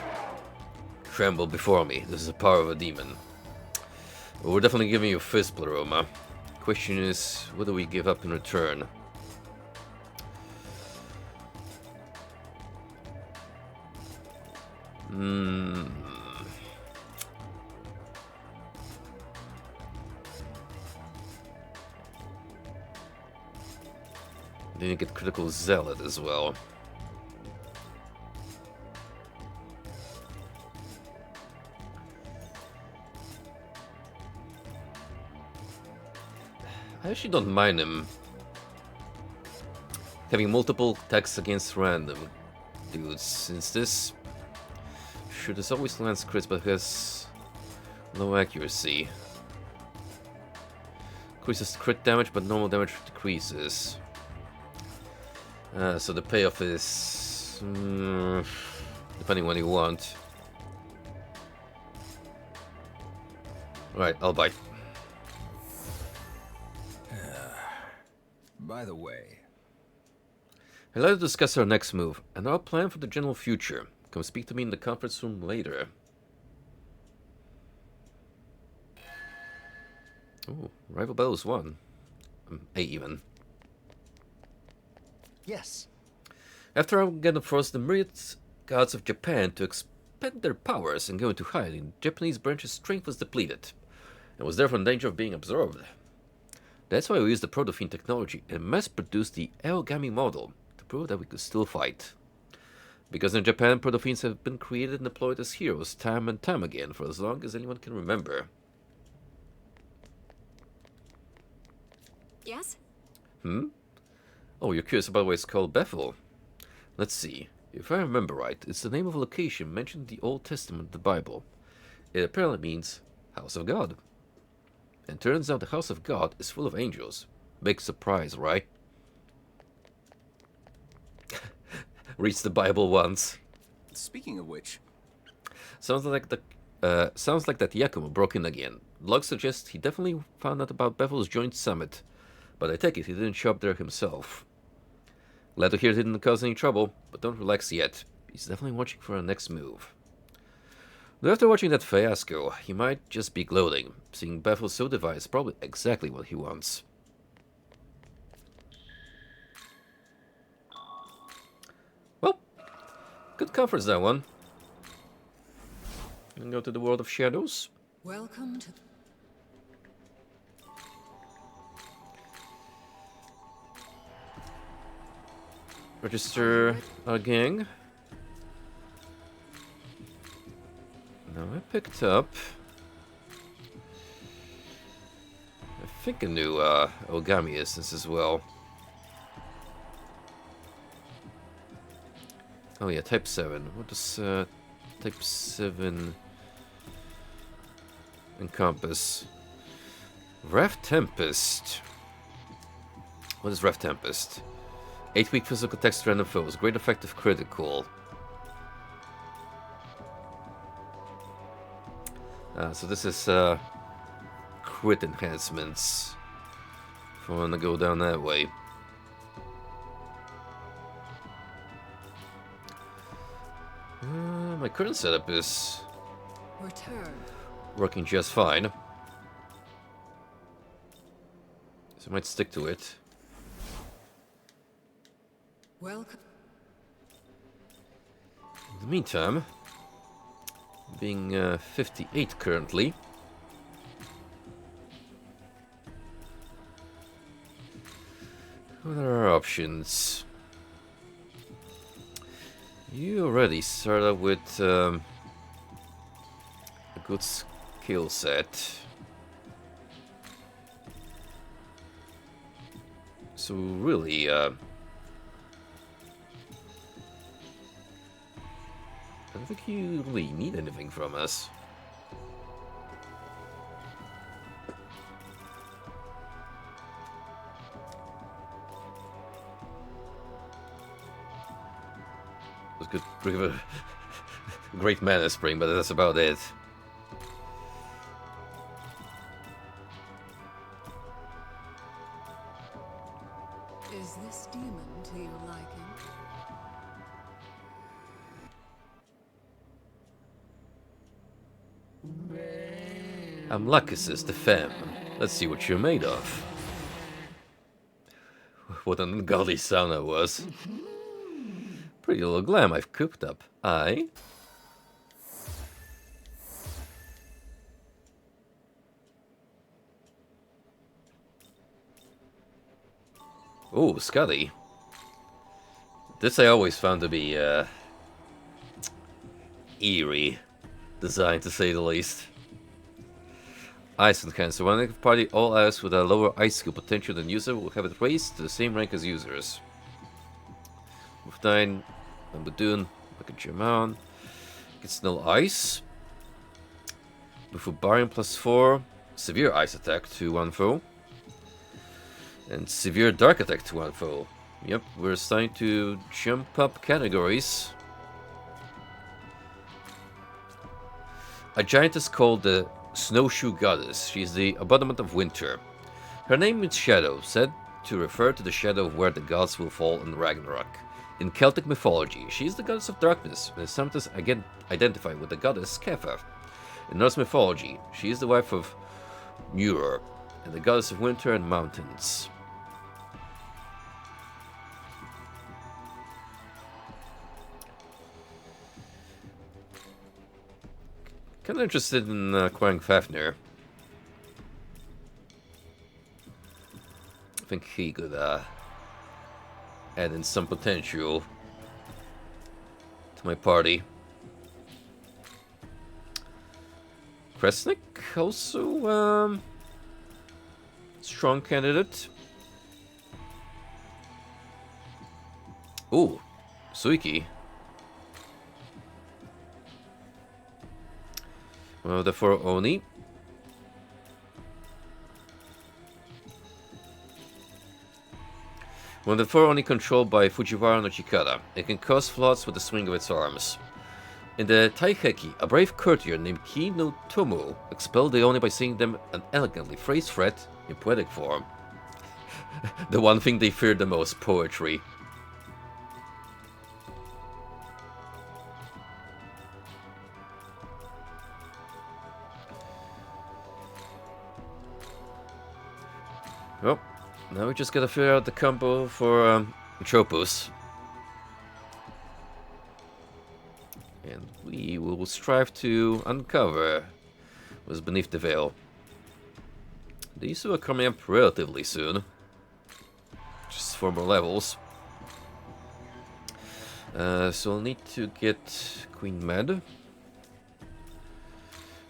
Tremble before me. This is the power of a demon. Well, we're definitely giving you fist pleroma. Question is, what do we give up in return? Then you get critical zealot as well. I actually don't mind him having multiple attacks against random dudes, since this should as always lands crits but has low accuracy. Increases crit damage but normal damage decreases. So the payoff is depending on what you want. Alright, I'll bite. By the way, I'd like to discuss our next move and our plan for the general future. Come speak to me in the conference room later. Oh, rival battles won. A even. Yes. After Armageddon forced the myriad gods of Japan to expend their powers and go into hiding, the Japanese branch's strength was depleted, and was therefore in danger of being absorbed. That's why we used the Protophene technology and mass-produced the Megami model to prove that we could still fight. Because in Japan, Protophenes have been created and deployed as heroes time and time again for as long as anyone can remember. Yes? Oh, you're curious about why it's called Bethel? Let's see. If I remember right, it's the name of a location mentioned in the Old Testament of the Bible. It apparently means House of God. And turns out the House of God is full of angels. Big surprise, right? Reads the Bible once. Speaking of which, sounds like that Yakumo broke in again. Logs suggest he definitely found out about Bethel's joint summit, but I take it he didn't show up there himself. Glad to hear it didn't cause any trouble, but don't relax yet. He's definitely watching for our next move. Though after watching that fiasco, he might just be gloating. Seeing Bethel so divided is probably exactly what he wants. Well, good conference that one. And go to the world of shadows. Welcome to... Register our gang. Now I picked up... I think a new Megami instance as well. Oh yeah, Type 7. What does Type 7 encompass? Wrath Tempest. What is Wrath Tempest? 8-week physical text random foes. Great effective critical. So this is crit enhancements. If I want to go down that way. My current setup is working just fine. So I might stick to it. Welcome. In the meantime, being 58 currently, what are our options? You already started with a good skill set. So really, I don't think you really need anything from us. It was good, great mana spring, but that's about it. Is this demon to your liking? Amlacus the femme. Let's see what you're made of. What an ungodly sound that was. Pretty little glam I've cooked up. Aye? Ooh, Scotty. This I always found to be, eerie design, to say the least. Ice and Cancer. When a party all else with a lower ice skill potential than user will have it raised to the same rank as users. With 9, Badun, like a German. Gets no ice. With Barian +4, severe ice attack to one foe. And severe dark attack to one foe. Yep, we're starting to jump up categories. A giantess called the Snowshoe Goddess. She is the embodiment of winter. Her name means shadow, said to refer to the shadow of where the gods will fall in Ragnarok. In Celtic mythology, she is the goddess of darkness, and is sometimes again identified with the goddess Kefa. In Norse mythology, she is the wife of Njord, and the goddess of winter and mountains. Kind of interested in acquiring Fafnir. I think he could add in some potential to my party. Kresnik also strong candidate. Ooh, Suiki. One of the 4 Oni. One of the 4 Oni controlled by Fujiwara no Chikara. It can cause floods with the swing of its arms. In the Taiheki, a brave courtier named Ki no Tomo expelled the Oni by singing them an elegantly phrased threat in poetic form. The one thing they feared the most, poetry. Well, now we just gotta figure out the combo for Tropus. And we will strive to uncover what's beneath the veil. These two are coming up relatively soon. Just 4 more levels. So I'll need to get Queen Mad.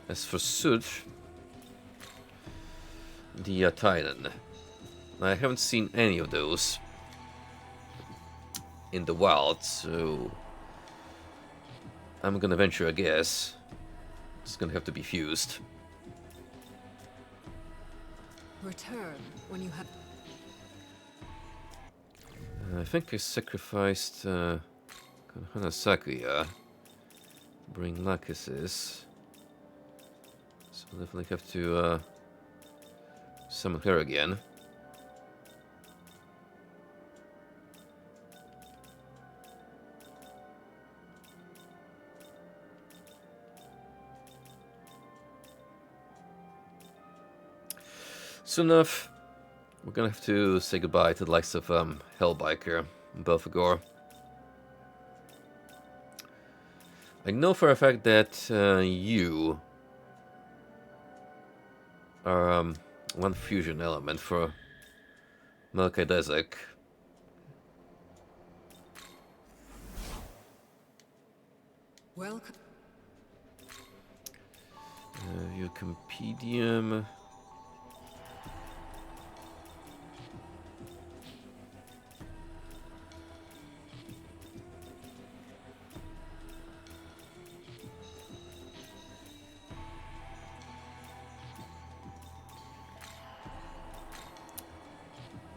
As for Sud, the Titan. I haven't seen any of those in the wild, so I'm gonna venture a guess. It's gonna have to be fused. Return when you have. I think I sacrificed Hana Sakuya. Bring Lachesis. So I'll definitely have to summon her again. Soon enough, we're gonna have to say goodbye to the likes of Hellbiker and Belphegor. I know for a fact that you are one fusion element for Melchizedek. Welcome. Your Compedium.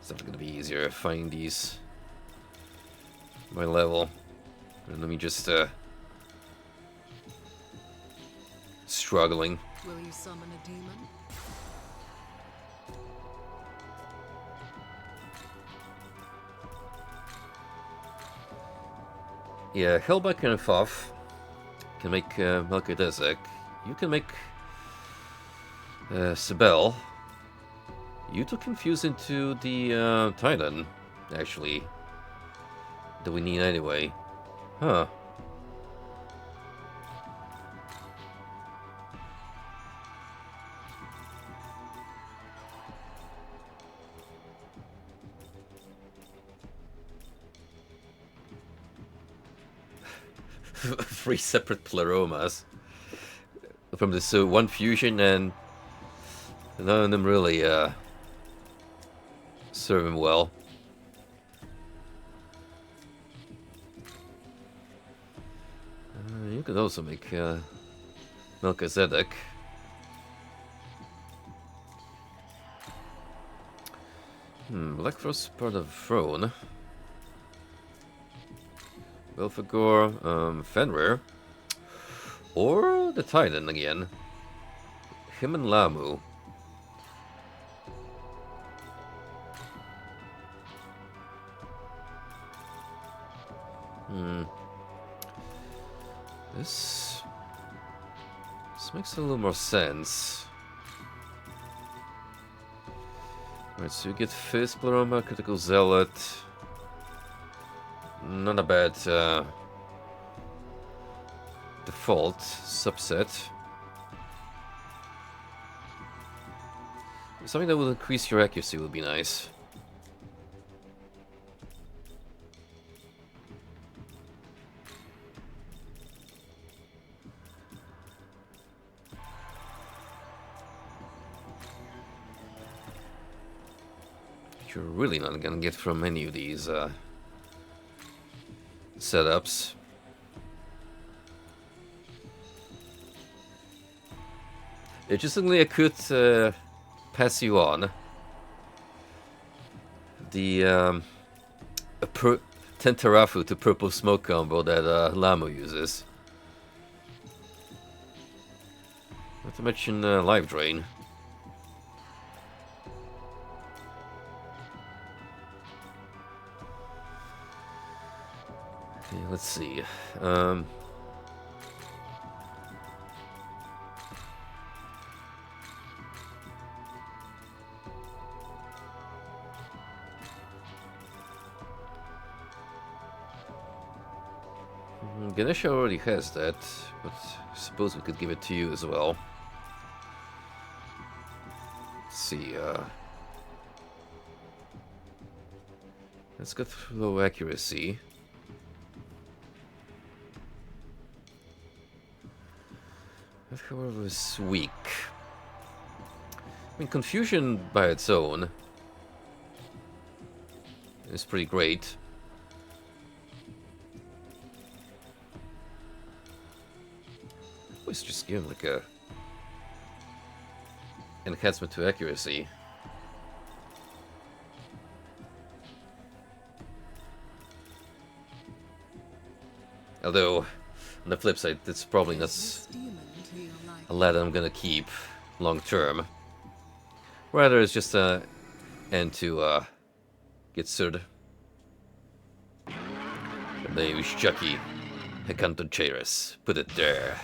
It's not gonna be easier finding these by level. And let me just struggling. Will you summon a demon? Yeah, Hellbiker and Thoth can make Melchizedek. You can make Sibel. You took confused into the Titan, actually. That we need anyway. Huh. Three separate Pleromas. From the one fusion, and none of them really serve him well. You could also make Melchizedek. Black Frost part of the throne. Belphegor, Fenrir. Or the Titan again. Him and Lamu. This makes a little more sense. Alright, so you get Fist Pleroma, Critical Zealot. Not a bad default subset. Something that will increase your accuracy would be nice. You're really not gonna get from any of these setups. Interestingly, I could pass you on the Tentarafu to purple smoke combo that Lamo uses. Not to mention Life Drain. Okay, let's see. Ganesha already has that, but I suppose we could give it to you as well. Let's see, let's go through low accuracy. That, however, is weak. I mean, Confusion by its own is pretty great. Let's just give him like a enhancement to accuracy. Although, on the flip side, it's probably not a lad I'm gonna keep long term. Rather, it's just a end to get Sud. The name is Chucky. Hecantocheirus. Put it there.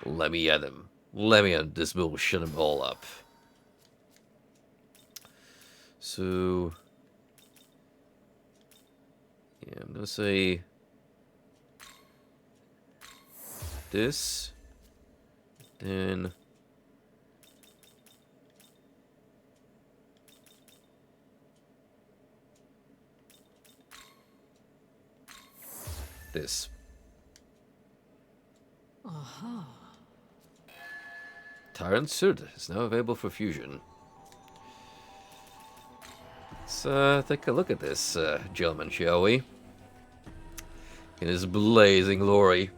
Let me at him. Let me at this will shut him all up. So yeah, I'm gonna say this, then this. Aha. Tyrant Sud is now available for fusion. Let's take a look at this gentleman, shall we? In his blazing glory.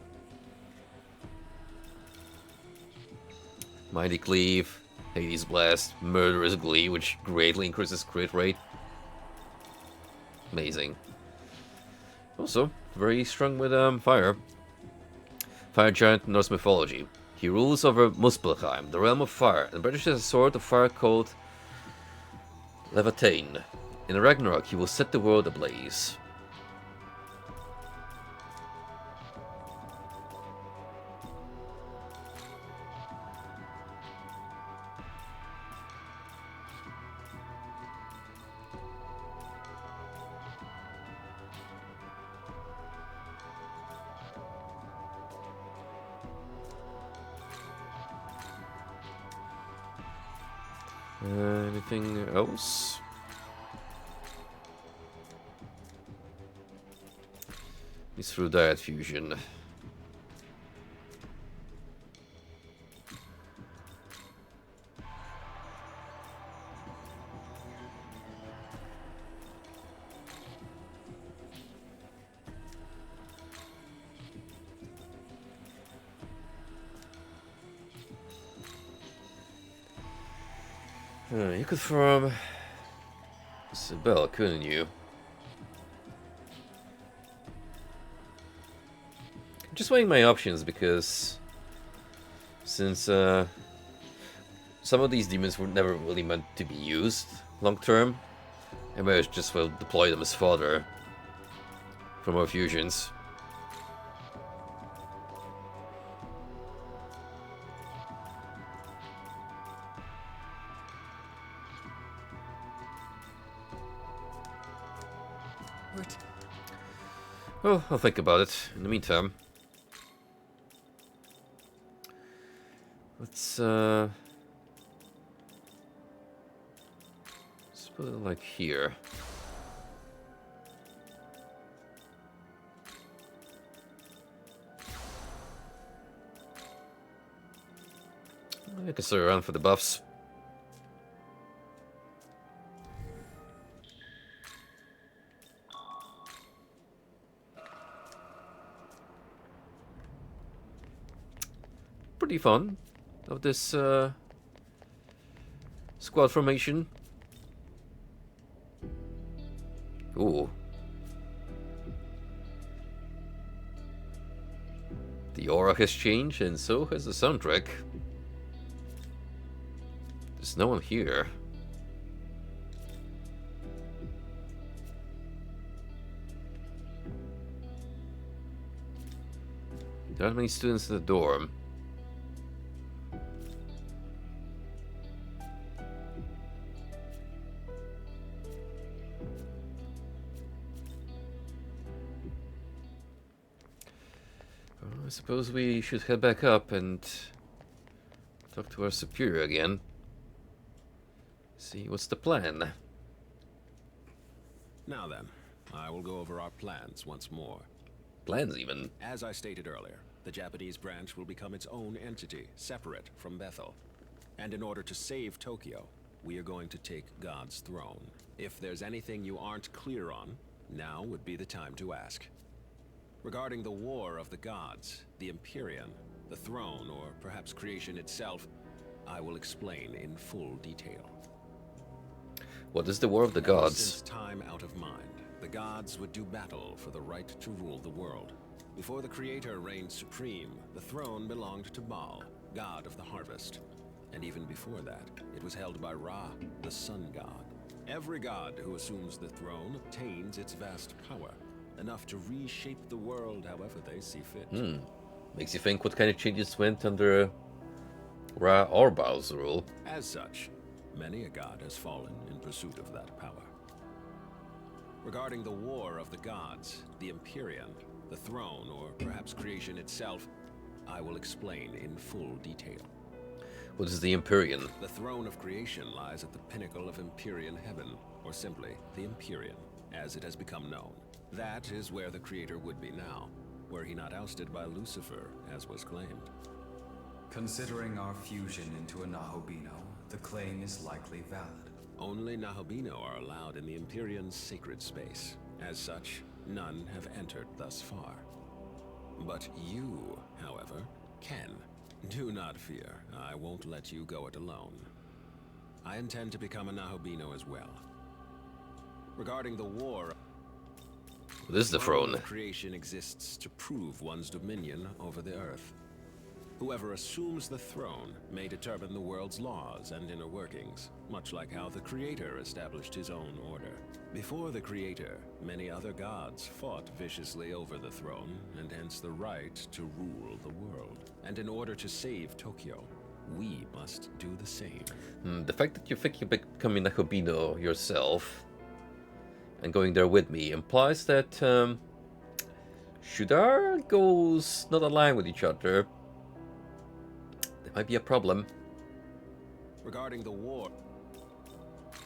Mighty Cleave, Hades Blast, Murderous Glee, which greatly increases crit rate. Amazing. Also, very strong with fire. Fire Giant in Norse mythology. He rules over Muspelheim, the realm of fire, and brandishes a sword of fire called Leviathan. In Ragnarok, he will set the world ablaze. Anything else? He's through Diet Fusion. You could farm Sibel, couldn't you? I'm just weighing my options because since some of these demons were never really meant to be used long term, I might just well deploy them as fodder for more fusions. Well, I'll think about it. In the meantime, let's put it like here. I can stay around for the buffs. pretty fun of this squad formation. Ooh. The aura has changed, and so has the soundtrack. There's no one here. There aren't many students in the dorm. Well, I suppose we should head back up and talk to our superior again. See what's the plan. Now then, I will go over our plans once more. Plans even? As I stated earlier, the Japanese branch will become its own entity, separate from Bethel. And in order to save Tokyo, we are going to take God's throne. If there's anything you aren't clear on, now would be the time to ask. Regarding the War of the Gods, the Empyrean, the throne, or perhaps creation itself, I will explain in full detail. What is the War of the Gods? Since time out of mind, the gods would do battle for the right to rule the world. Before the Creator reigned supreme, the throne belonged to Baal, god of the harvest. And even before that, it was held by Ra, the sun god. Every god who assumes the throne obtains its vast power, enough to reshape the world however they see fit. Makes you think what kind of changes went under Ra or Baal's rule. As such, many a god has fallen in pursuit of that power. Regarding the War of the Gods, the Empyrean, the throne, or perhaps creation itself, I will explain in full detail. What is the Empyrean? The throne of creation lies at the pinnacle of Empyrean heaven, or simply the Empyrean, as it has become known. That is where the Creator would be now, were he not ousted by Lucifer, as was claimed. Considering our fusion into a Nahobino, the claim is likely valid. Only Nahobino are allowed in the Empyrean's sacred space. As such, none have entered thus far. But you, however, can. Do not fear, I won't let you go it alone. I intend to become a Nahobino as well. Regarding the war... This is the throne. Creation exists to prove one's dominion over the earth. Whoever assumes the throne may determine the world's laws and inner workings, much like how the Creator established his own order. Before the Creator, many other gods fought viciously over the throne, and hence the right to rule the world. And in order to save Tokyo, we must do the same. The fact that you think you're becoming Nahobino yourself and going there with me implies that should our goals not align with each other, there might be a problem. Regarding the war,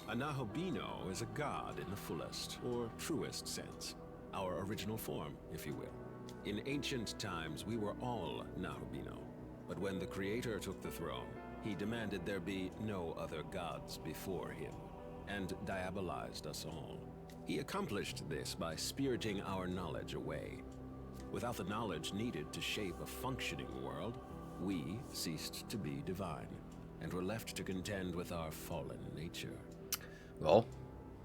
a Nahobino is a god in the fullest, or truest sense. Our original form, if you will. In ancient times, we were all Nahobino. But when the Creator took the throne, he demanded there be no other gods before him, and diabolized us all. He accomplished this by spiriting our knowledge away. Without the knowledge needed to shape a functioning world, we ceased to be divine, and were left to contend with our fallen nature. Well,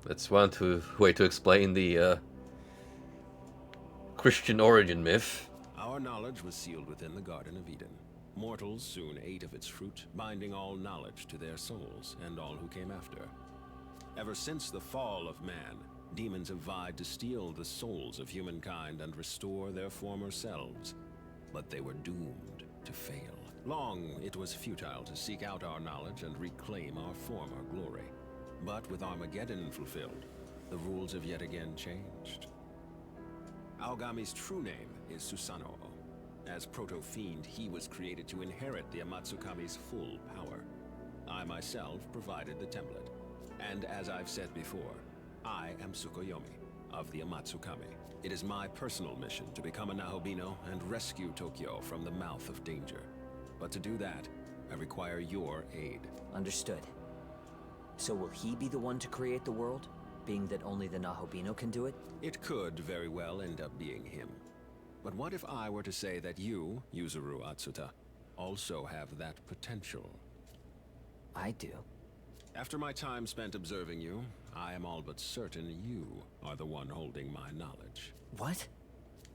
that's one way to explain the Christian origin myth. Our knowledge was sealed within the Garden of Eden. Mortals soon ate of its fruit, binding all knowledge to their souls, and all who came after. Ever since the fall of man, demons have vied to steal the souls of humankind and restore their former selves. But they were doomed to fail. Long it was futile to seek out our knowledge and reclaim our former glory. But with Armageddon fulfilled, the rules have yet again changed. Aogami's true name is Susanoo. As Proto-Fiend, he was created to inherit the Amatsukami's full power. I myself provided the template. And as I've said before, I am Tsukuyomi of the Amatsukami. It is my personal mission to become a Nahobino and rescue Tokyo from the mouth of danger. But to do that, I require your aid. Understood. So will he be the one to create the world, being that only the Nahobino can do it? It could very well end up being him. But what if I were to say that you, Yuzuru Atsuta, also have that potential. I do. After my time spent observing you, I am all but certain you are the one holding my knowledge. What?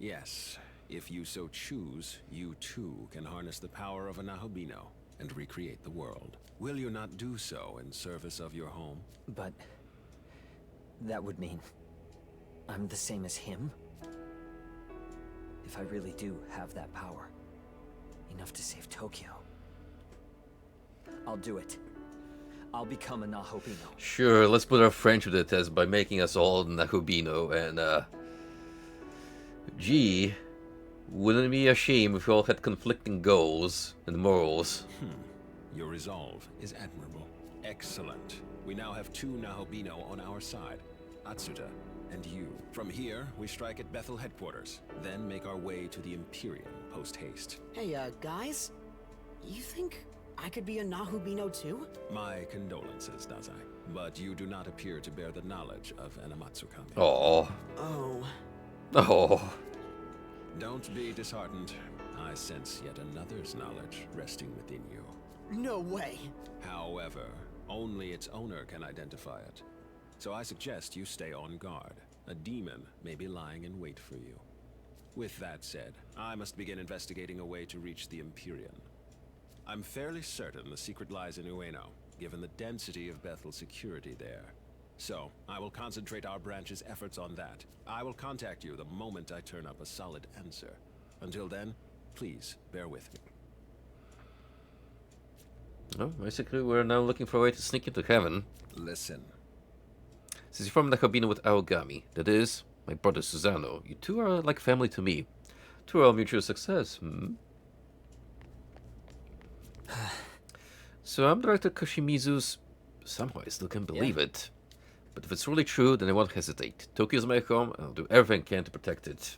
Yes. If you so choose, you too can harness the power of a Nahobino and recreate the world. Will you not do so in service of your home? But... that would mean... I'm the same as him? If I really do have that power, enough to save Tokyo, I'll do it. I'll become a Nahobino. Sure, let's put our friendship to the test by making us all Nahobino, and gee, wouldn't it be a shame if we all had conflicting goals and morals? Your resolve is admirable. Excellent. We now have 2 Nahobino on our side, Atsuta and you. From here, we strike at Bethel headquarters, then make our way to the Imperium post-haste. Hey, guys? You think I could be a Nahobino too? My condolences, Dazai. But you do not appear to bear the knowledge of Anamatsukami. Oh. Oh. Oh. Don't be disheartened. I sense yet another's knowledge resting within you. No way. However, only its owner can identify it. So I suggest you stay on guard. A demon may be lying in wait for you. With that said, I must begin investigating a way to reach the Imperium. I'm fairly certain the secret lies in Ueno, given the density of Bethel's security there. So, I will concentrate our branch's efforts on that. I will contact you the moment I turn up a solid answer. Until then, please bear with me. Oh, basically we're now looking for a way to sneak into heaven. Listen. Since you're from Nahobino with Aogami, that is, my brother Susano, you two are like family to me. To our mutual success, So I'm Director Koshimizu's... Somehow I still can't believe it. But if it's really true, then I won't hesitate. Tokyo's my home, and I'll do everything I can to protect it.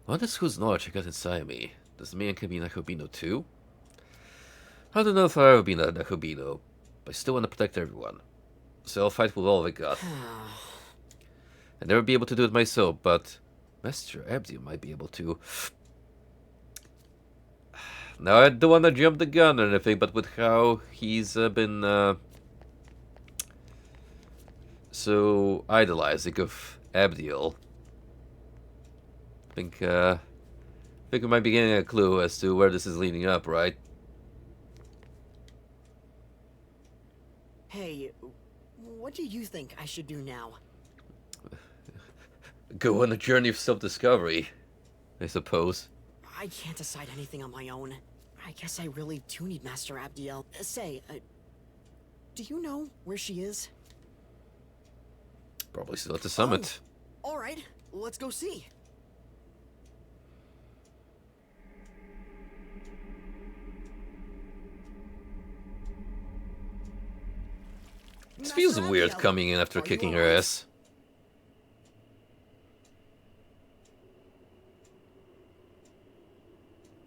Wonders whose knowledge I got inside me. Does it mean I can be Nahobino too? I don't know if I'll ever be a Nahobino, but I still want to protect everyone. So I'll fight with all I got. I'll never be able to do it myself, but Master Abdi might be able to. Now I don't want to jump the gun or anything, but with how he's been so idolizing of Abdiel, I think we might be getting a clue as to where this is leading up, right? Hey, what do you think I should do now? Go on a journey of self-discovery, I suppose. I can't decide anything on my own. I guess I really do need Master Abdiel. Do you know where she is? Probably still at the summit. Oh, all right, let's go see. This feels weird coming in after kicking her ass.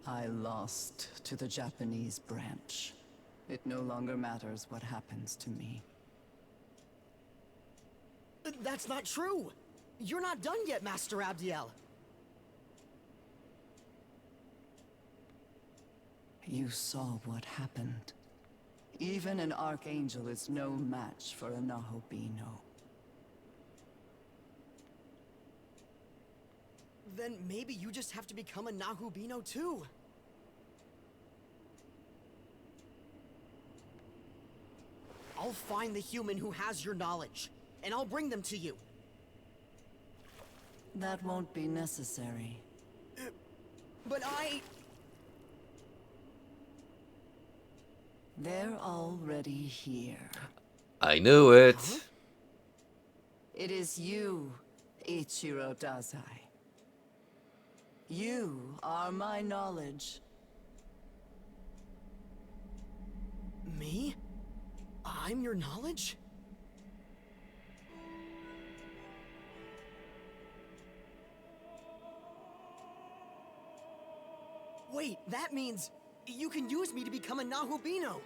I lost to the Japanese branch. It no longer matters what happens to me. That's not true! You're not done yet, Master Abdiel! You saw what happened. Even an Archangel is no match for a Nahobino. Then maybe you just have to become a Nahobino too. I'll find the human who has your knowledge, and I'll bring them to you. That won't be necessary. But They're already here. I knew it. Huh? It is you, Ichiro Dazai. You are my knowledge. Me? I'm your knowledge? Wait, that means you can use me to become a Nahobino!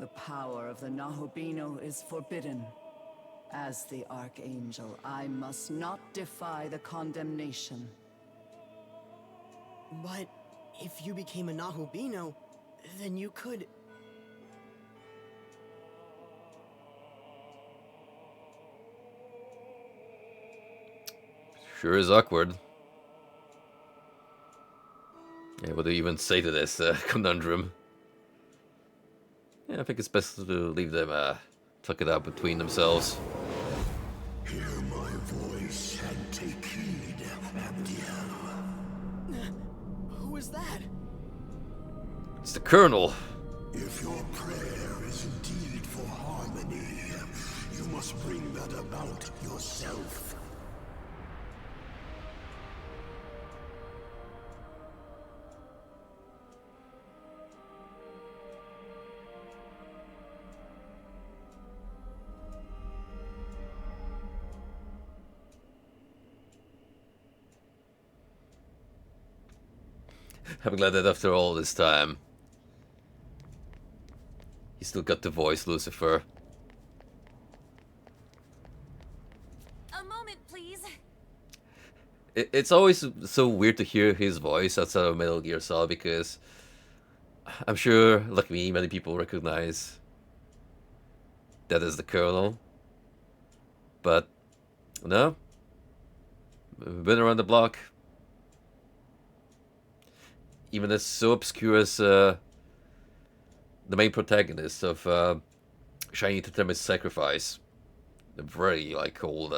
The power of the Nahobino is forbidden. As the Archangel, I must not defy the condemnation. But if you became a Nahubino, then you could... Sure is awkward. Yeah, what do you even say to this conundrum? Yeah, I think it's best to leave them talk it out between themselves. Hear my voice and take heed, Abdiel. Who is that? It's the Colonel. If your prayer is indeed for harmony, you must bring that about yourself. I'm glad that after all this time, he still got the voice, Lucifer. A moment, please. It's always so weird to hear his voice outside of Metal Gear Solid because I'm sure, like me, many people recognize that as the Colonel. But, no. Been around the block. Even as so obscure as the main protagonist of Shiny Totem's Sacrifice. A very, like, old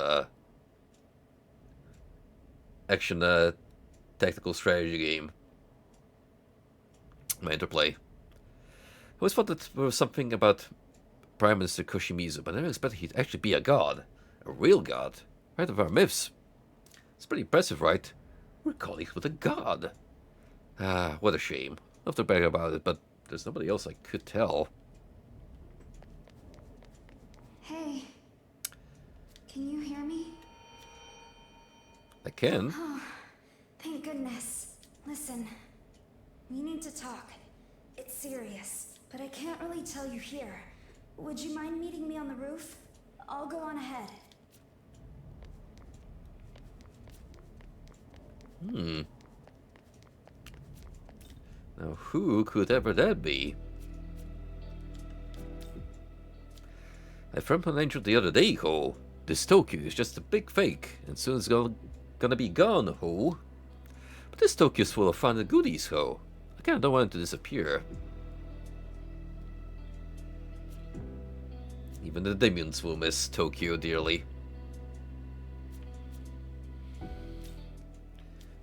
action tactical strategy game. My Interplay. I always thought that there was something about Prime Minister Koshimizu, but I never expected he'd actually be a god. A real god. Right of our myths. It's pretty impressive, right? We're colleagues with a god. Ah, what a shame. I'll have to brag about it, but there's nobody else I could tell. Hey. Can you hear me? I can. Oh, thank goodness. Listen, we need to talk. It's serious, but I can't really tell you here. Would you mind meeting me on the roof? I'll go on ahead. Now, who could ever that be? I found an angel the other day, ho. This Tokyo is just a big fake, and soon it's gonna be gone, ho. But this Tokyo's full of fun and goodies, ho. I kinda don't want it to disappear. Even the demons will miss Tokyo dearly.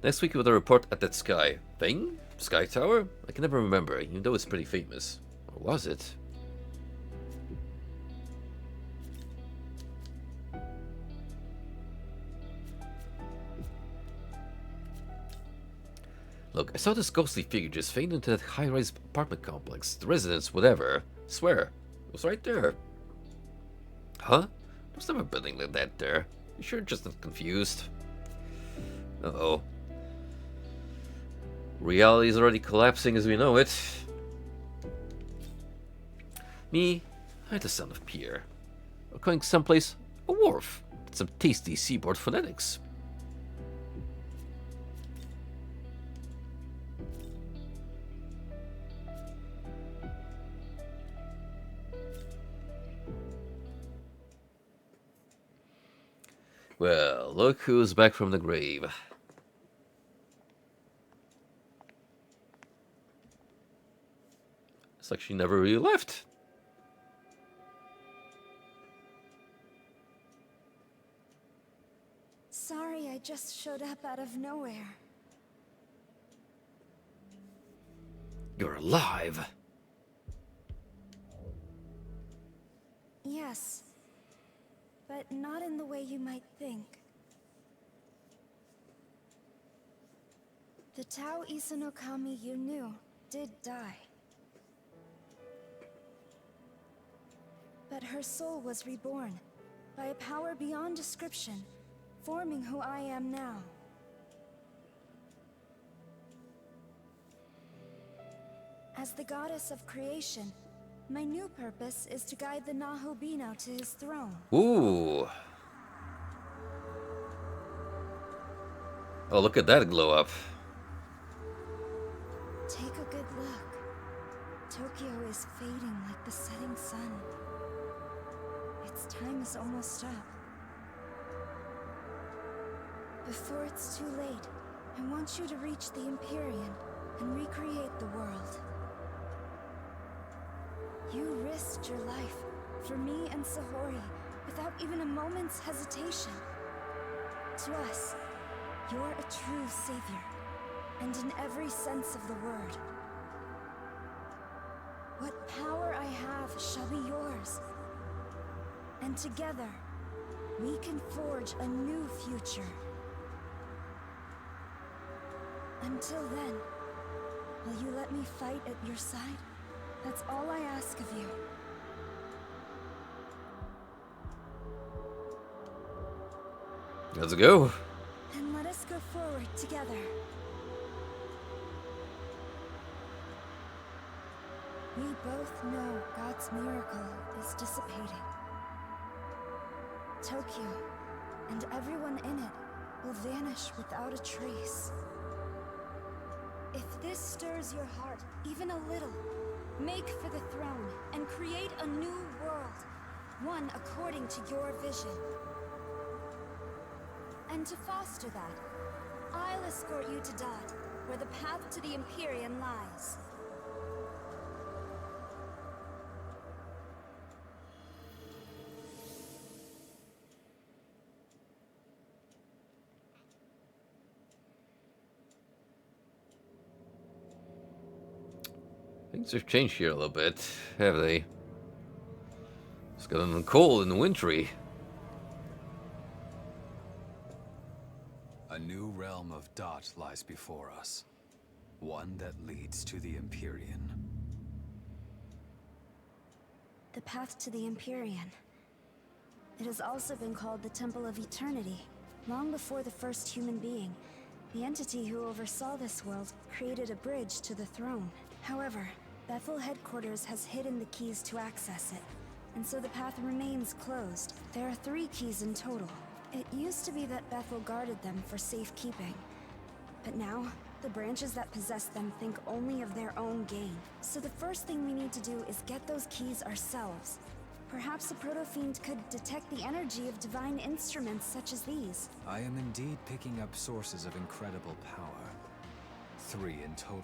Next week with a report at that sky thing? Sky Tower? I can never remember, even though it's pretty famous. Or was it? Look, I saw this ghostly figure just fade into that high-rise apartment complex. The residence, whatever. Swear, it was right there. Huh? There's never a building like that there. You sure just not confused? Uh-oh. Reality is already collapsing as we know it. Me, I had the son of Pierre. We're going someplace, a wharf. Some tasty seaboard phonetics. Well, look who's back from the grave. It's like she never really left. Sorry, I just showed up out of nowhere. You're alive. Yes. But not in the way you might think. The Tao Isanokami you knew did die. But her soul was reborn by a power beyond description, forming who I am now. As the goddess of creation, My new purpose is to guide the Nahobino to his throne. Ooh. Oh, look at that glow up. Take a good look. Tokyo is fading like the setting sun. Its time is almost up. Before it's too late, I want you to reach the Empyrean and recreate the world. You risked your life for me and Sahori without even a moment's hesitation. To us, you're a true savior, and in every sense of the word. What power I have shall be yours. And together, we can forge a new future. Until then, will you let me fight at your side? That's all I ask of you. Let's go. Then let us go forward together. We both know God's miracle is dissipating. Tokyo and everyone in it will vanish without a trace. If this stirs your heart even a little, make for the throne and create a new world, one according to your vision. And to foster that, I'll escort you to Dot, where the path to the Empyrean lies. Things have changed here a little bit, have they? It's gotten cold and wintry. A new realm of Dot lies before us. One that leads to the Empyrean. The path to the Empyrean. It has also been called the Temple of Eternity. Long before the first human being, the entity who oversaw this world created a bridge to the throne. However, Bethel headquarters has hidden the keys to access it, and so the path remains closed. There are 3 keys in total. It used to be that Bethel guarded them for safekeeping, but now, the branches that possess them think only of their own gain. So the first thing we need to do is get those keys ourselves. Perhaps a proto-fiend could detect the energy of divine instruments such as these. I am indeed picking up sources of incredible power. 3 in total.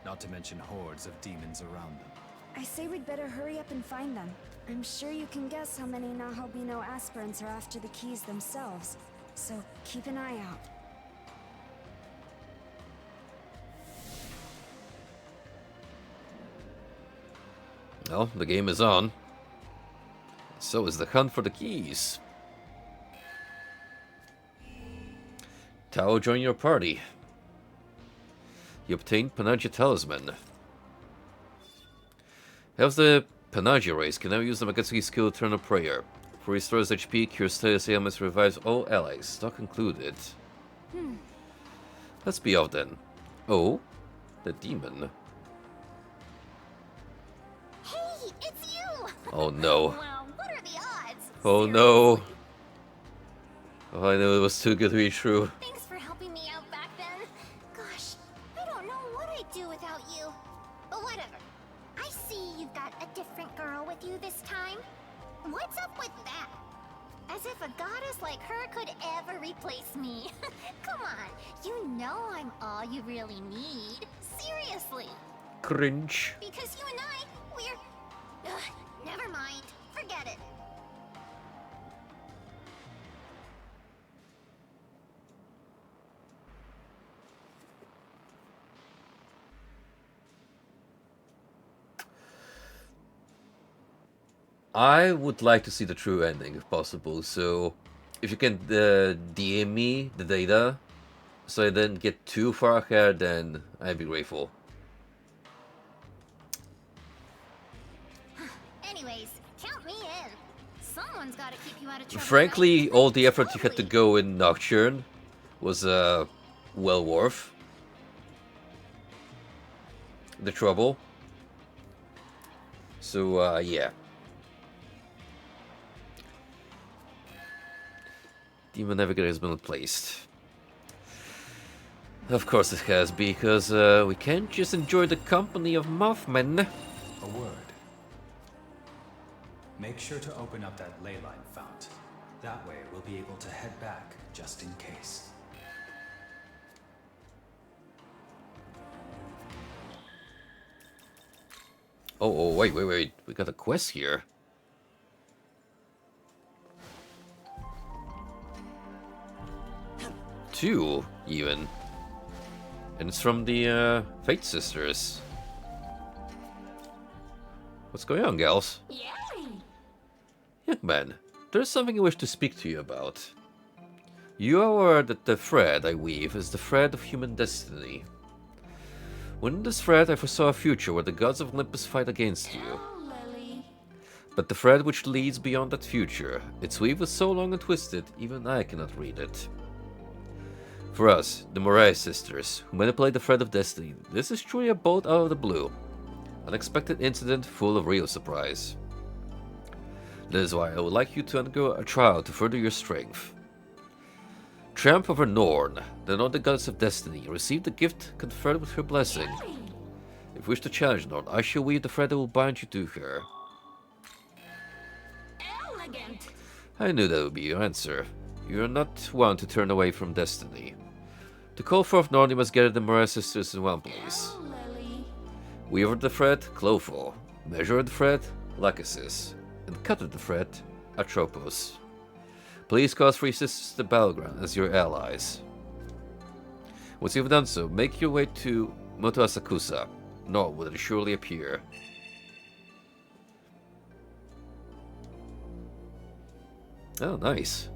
Not to mention hordes of demons around them. I say we'd better hurry up and find them. I'm sure you can guess how many Nahobino aspirants are after the keys themselves. So keep an eye out. Well, the game is on. So is the hunt for the keys. Tao, join your party. You obtained Panagia Talisman. Have the Panagia race can now use the Megatsuki skill Eternal Prayer. For restores HP, cures status ailments, revives all allies, stock included. Let's be off then. Oh, the demon. Hey, it's you! Oh no. Wow, what are the odds? Oh no. Oh, I knew it was too good to be true. Thanks for helping me out back then. Gosh, I don't know what I'd do without you. But whatever. I see you've got a different girl with you this time. What's up with that? As if a goddess like her could ever replace me. Come on, you know I'm all you really need. Seriously. Cringe. Because you and I, we're... Ugh, never mind. Forget it. I would like to see the true ending if possible, so if you can DM me the data so I didn't get too far ahead, then I'd be grateful. Anyways, count me in. Someone's got to keep you out of trouble. Frankly, right? all the effort you had to go in Nocturne was well worth the trouble. So, yeah. Demon Navigator has been replaced. Of course it has, because we can't just enjoy the company of Mothman. A word. Make sure to open up that ley line fount. That way we'll be able to head back, just in case. Oh, wait. We got a quest here. Two, even. And it's from the Fate Sisters. What's going on, gals? Young man, there's something I wish to speak to you about. You are aware that the thread I weave is the thread of human destiny. Within this thread I foresaw a future where the gods of Olympus fight against you. But the thread which leads beyond that future, its weave is so long and twisted, even I cannot read it. For us, the Morai sisters, who manipulate the thread of destiny, this is truly a bolt out of the blue. Unexpected incident full of real surprise. That is why I would like you to undergo a trial to further your strength. Triumph over Norn, the Nordic goddess of destiny, receive the gift conferred with her blessing. If you wish to challenge Norn, I shall weave the thread that will bind you to her. Elegant. I knew that would be your answer. You are not one to turn away from destiny. To call forth Norn, you must gather the Morai sisters in one place. Weaver the thread, Clotho. Measure the thread, Lachesis. And cutter the thread, Atropos. Please cause 3 sisters to the battleground as your allies. Once you have done so, make your way to Moto Asakusa. Norn will surely appear. Oh, nice.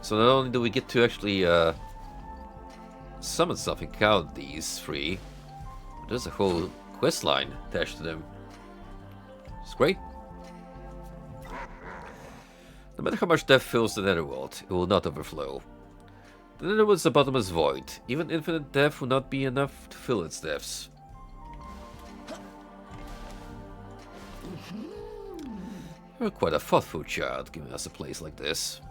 So not only do we get to actually summon something out these 3, but there's a whole quest line attached to them. It's great. No matter how much death fills the netherworld, it will not overflow. The netherworld is a bottomless void. Even infinite death will not be enough to fill its depths. You're quite a thoughtful child, giving us a place like this.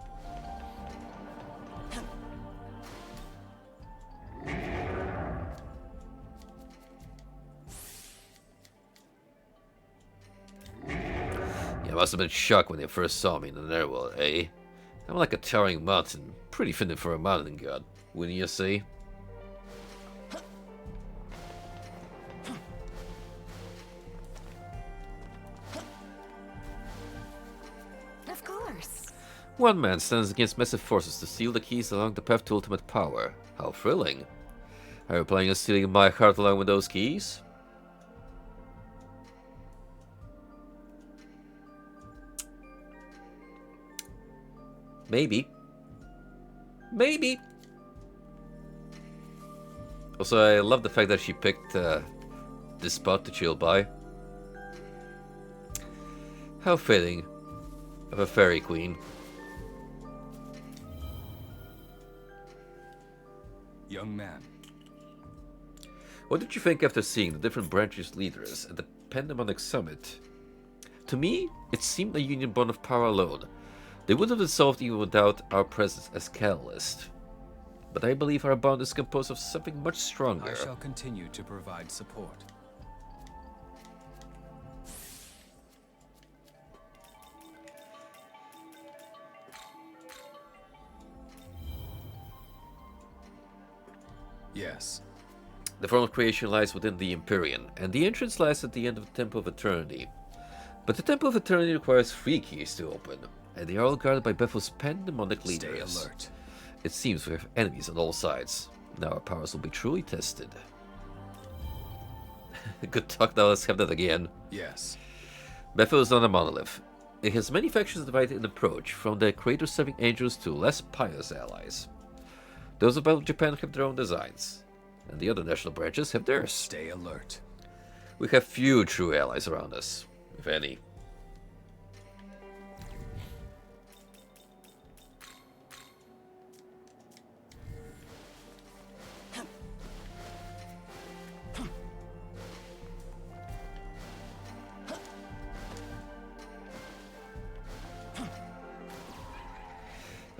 You must have been shocked when they first saw me in the netherworld, eh? I'm like a towering mountain, pretty fitting for a mountain god, wouldn't you say? Of course. One man stands against massive forces to steal the keys along the path to ultimate power. How thrilling. Are you planning on stealing my heart along with those keys? Maybe. Maybe. Also, I love the fact that she picked this spot to chill by. How fitting of a fairy queen. Young man. What did you think after seeing the different branches leaders at the Pandemonic Summit? To me, it seemed a union bond of power alone. They would have dissolved even without our presence as catalyst. But I believe our bond is composed of something much stronger. I shall continue to provide support. Yes. The form of creation lies within the Empyrean, and the entrance lies at the end of the Temple of Eternity. But the Temple of Eternity requires 3 keys to open, and they are all guarded by Bethel's pandemonic leaders. Stay alert. It seems we have enemies on all sides. Now our powers will be truly tested. Good talk, now let's have that again. Yes. Bethel is not a monolith. It has many factions divided in approach, from the creator-serving angels to less pious allies. Those of Battle Japan have their own designs, and the other national branches have theirs. Stay alert. We have few true allies around us, if any.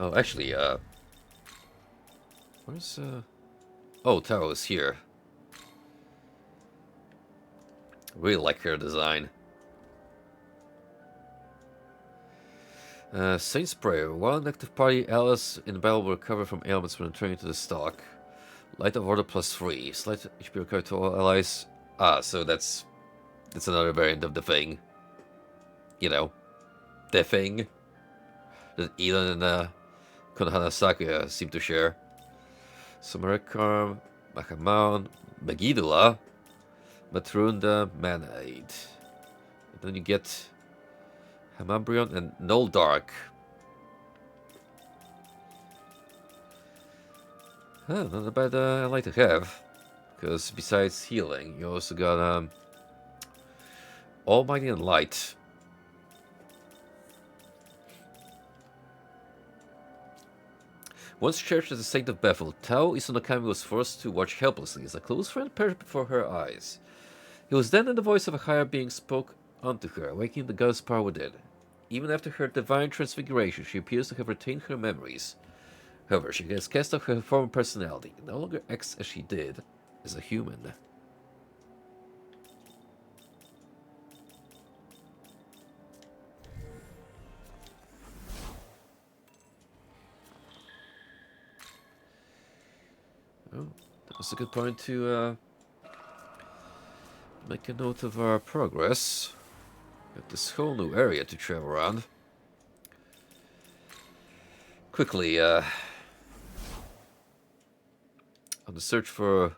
Oh, actually, where's, oh, Taro is here. Really like her design. Saint's Prayer. While an active party, allies in battle will recover from ailments when returning to the stock. Light of Order +3. Slight HP recovery to all allies. Ah, so that's another variant of the thing. You know, the thing that Elon and Konohana Sakuya seem to share. Samarikarm, Mahamon, Megidula, Matrunda, Mana-Aid. And then you get Hamabrion and Noldark. Oh, not a bad ally to have. Because besides healing, you also got Almighty and Light. Once cherished as a saint of Bethel, Tao Izunakami was forced to watch helplessly as a close friend perished before her eyes. It was then that the voice of a higher being spoke unto her, awakening the goddess power within. Even after her divine transfiguration, she appears to have retained her memories. However, she has cast off her former personality, and no longer acts as she did as a human. Oh, that was a good point to make a note of our progress. Got this whole new area to travel around. Quickly, on the search for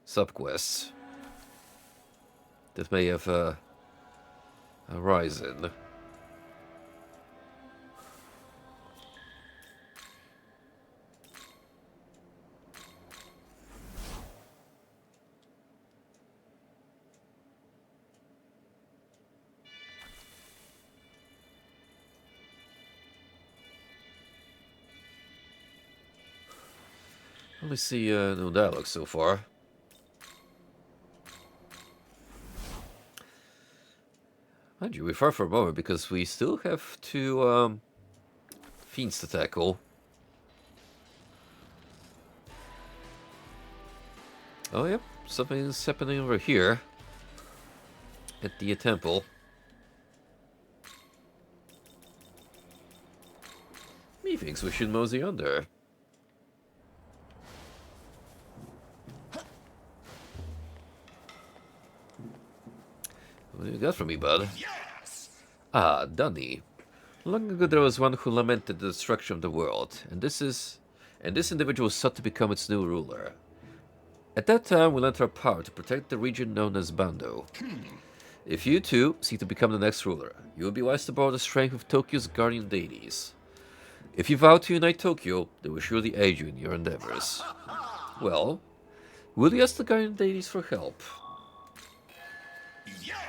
subquests that may have arisen. Only see no dialogue so far. Mind you, we're far from over because we still have two fiends to tackle. Oh yep, something's happening over here at the temple. Methinks we should mosey on there. What do you got for me, bud? Yes! Ah, Dunny. Long ago there was one who lamented the destruction of the world, and this individual sought to become its new ruler. At that time, we lent our power to protect the region known as Bando. If you too seek to become the next ruler, you would be wise to borrow the strength of Tokyo's guardian deities. If you vow to unite Tokyo, they will surely aid you in your endeavors. Well, will you ask the guardian deities for help? Yes!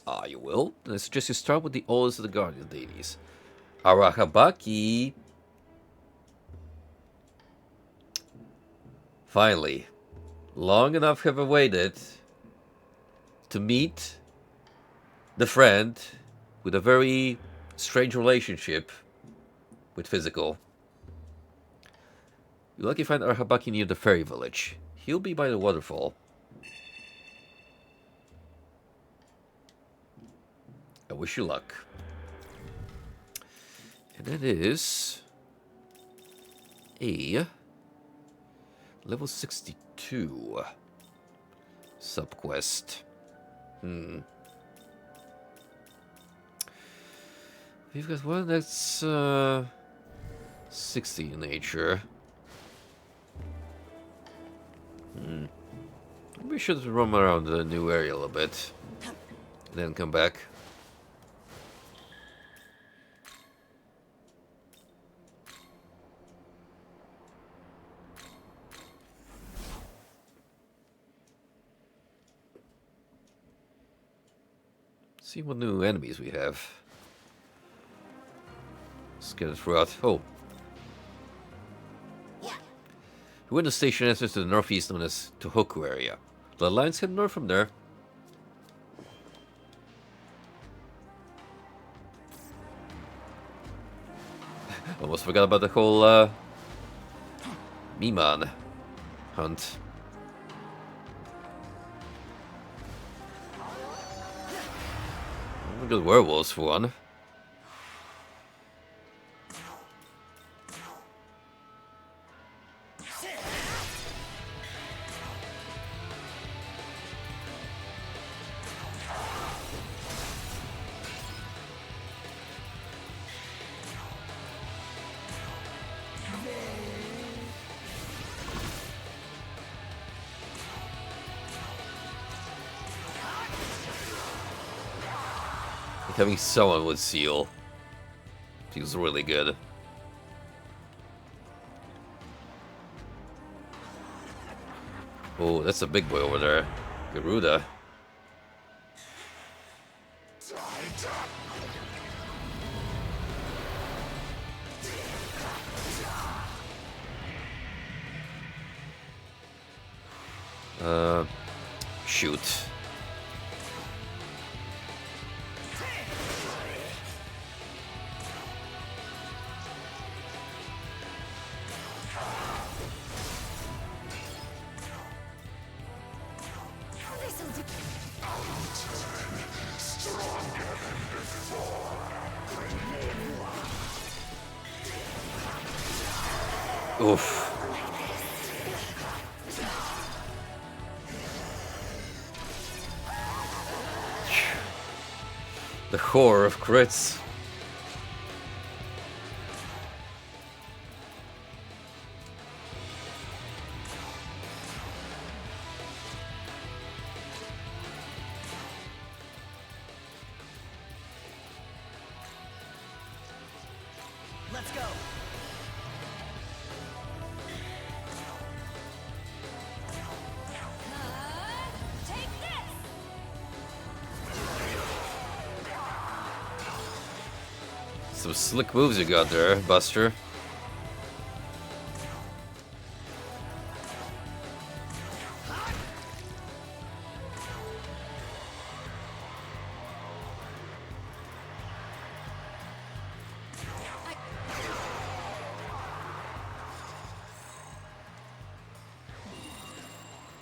Ah, you will? Then I suggest you start with the oldest of the guardian deities, Arahabaki. Finally, long enough have I waited to meet the friend with a very strange relationship with physical. You'll likely find Arahabaki near the fairy village. He'll be by the waterfall. I wish you luck. And that is a level 62 subquest. We've got one that's 60 in nature. We should roam around the new area a little bit, and then come back. See what new enemies we have. Scattered throughout. Oh. We're in the station entrance to the northeast known as Tohoku area. The lines head north from there. Almost forgot about the whole Miman hunt. Good werewolves for one. Having someone with Seal feels really good. Oh, that's a big boy over there. Garuda. Shoot. Oof. The horror of crits. Let's go. Take this! Some slick moves you got there, Buster.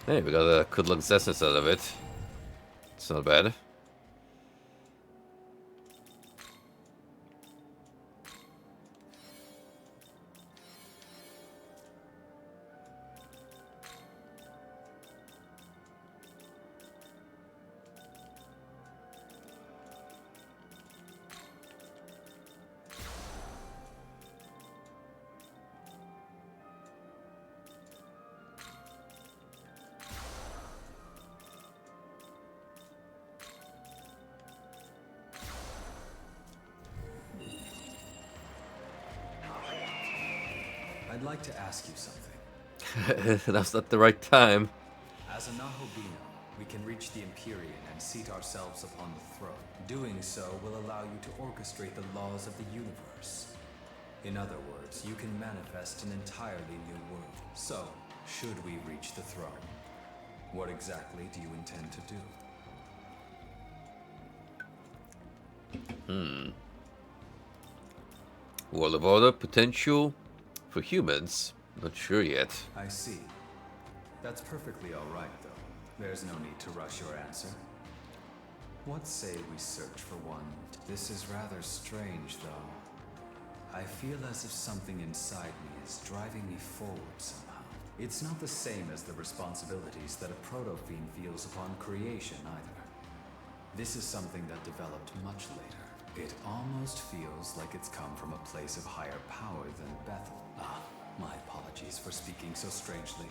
Hey, we got a good luck essence out of it. It's not bad. I'd like to ask you something. That's not the right time. As a Nahobina, we can reach the Empyrean and seat ourselves upon the throne. Doing so will allow you to orchestrate the laws of the universe. In other words, you can manifest an entirely new world. So, should we reach the throne, what exactly do you intend to do? World of Order potential for humans. Not sure yet. I see. That's perfectly all right, though. There's no need to rush your answer. What say we search for one? This is rather strange, though. I feel as if something inside me is driving me forward somehow. It's not the same as the responsibilities that a proto-fiend feels upon creation, either. This is something that developed much later. It almost feels like it's come from a place of higher power than Bethel. My apologies for speaking so strangely.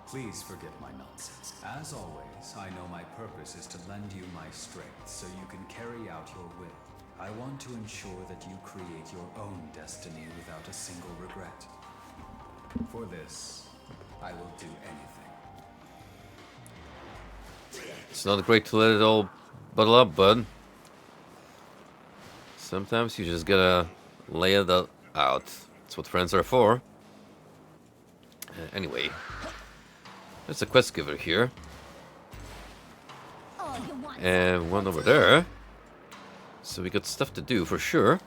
Please forget my nonsense. As always, I know my purpose is to lend you my strength so you can carry out your will. I want to ensure that you create your own destiny without a single regret. For this, I will do anything. It's not great to let it all bottle up, bud. Sometimes you just gotta lay it out. That's what friends are for. Anyway, there's a quest giver here. And one over there. So we got stuff to do for sure.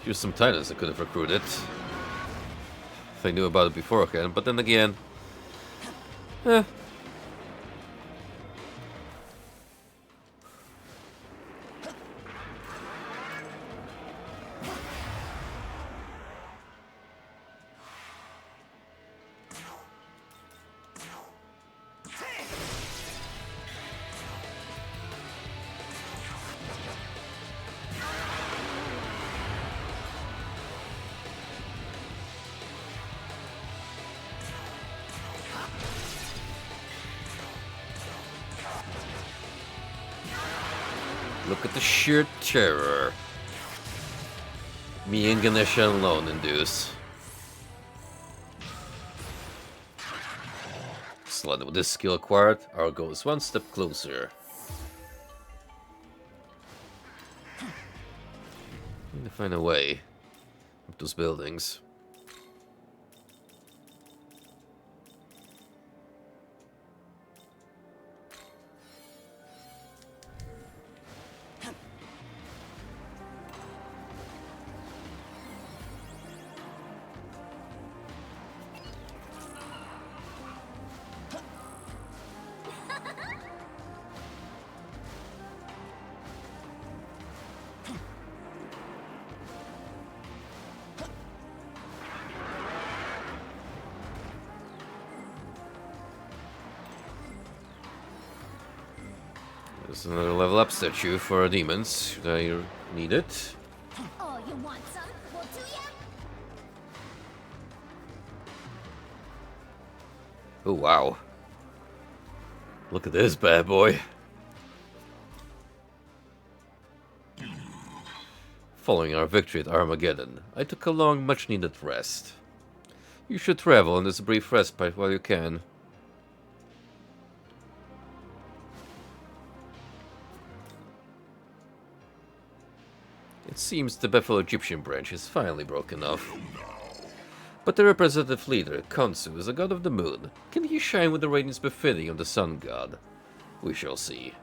Here's some titans I could have recruited. If I knew about it beforehand, but then again... Eh. Look at the sheer terror me and Ganesha alone induce. Excellent. With this skill acquired, our goal is one step closer. Need to find a way up those buildings. There's another level up statue for our demons. Should I need it? Oh, you want some? Well, do ya? Oh, wow. Look at this bad boy. Following our victory at Armageddon, I took a long, much-needed rest. You should travel in this brief respite while you can. It seems the Buffalo-Egyptian branch is finally broken off. But the representative leader, Khonsu, is a god of the moon. Can he shine with the radiance befitting of the sun god? We shall see.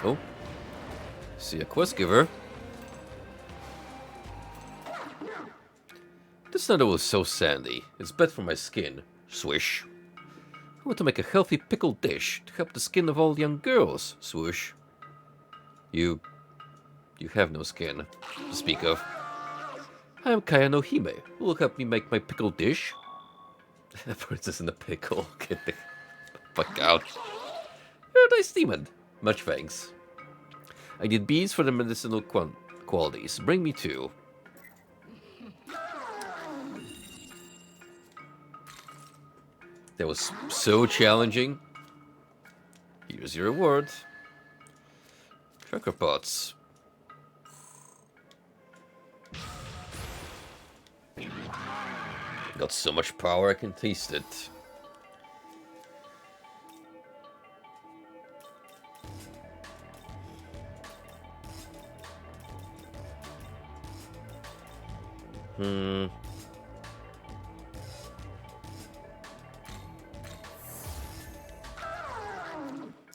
Oh, see a quest giver. This nether was so sandy. It's bad for my skin. Swish. I want to make a healthy pickled dish to help the skin of all young girls. Swoosh. You have no skin to speak of. I am Kaya no Hime. Who will help me make my pickled dish? The princess in a pickle. Get the fuck out. You're a nice demon. Much thanks. I need bees for the medicinal qualities. Bring me two. That was so challenging. Here's your reward. Chakra pots. Got so much power I can taste it.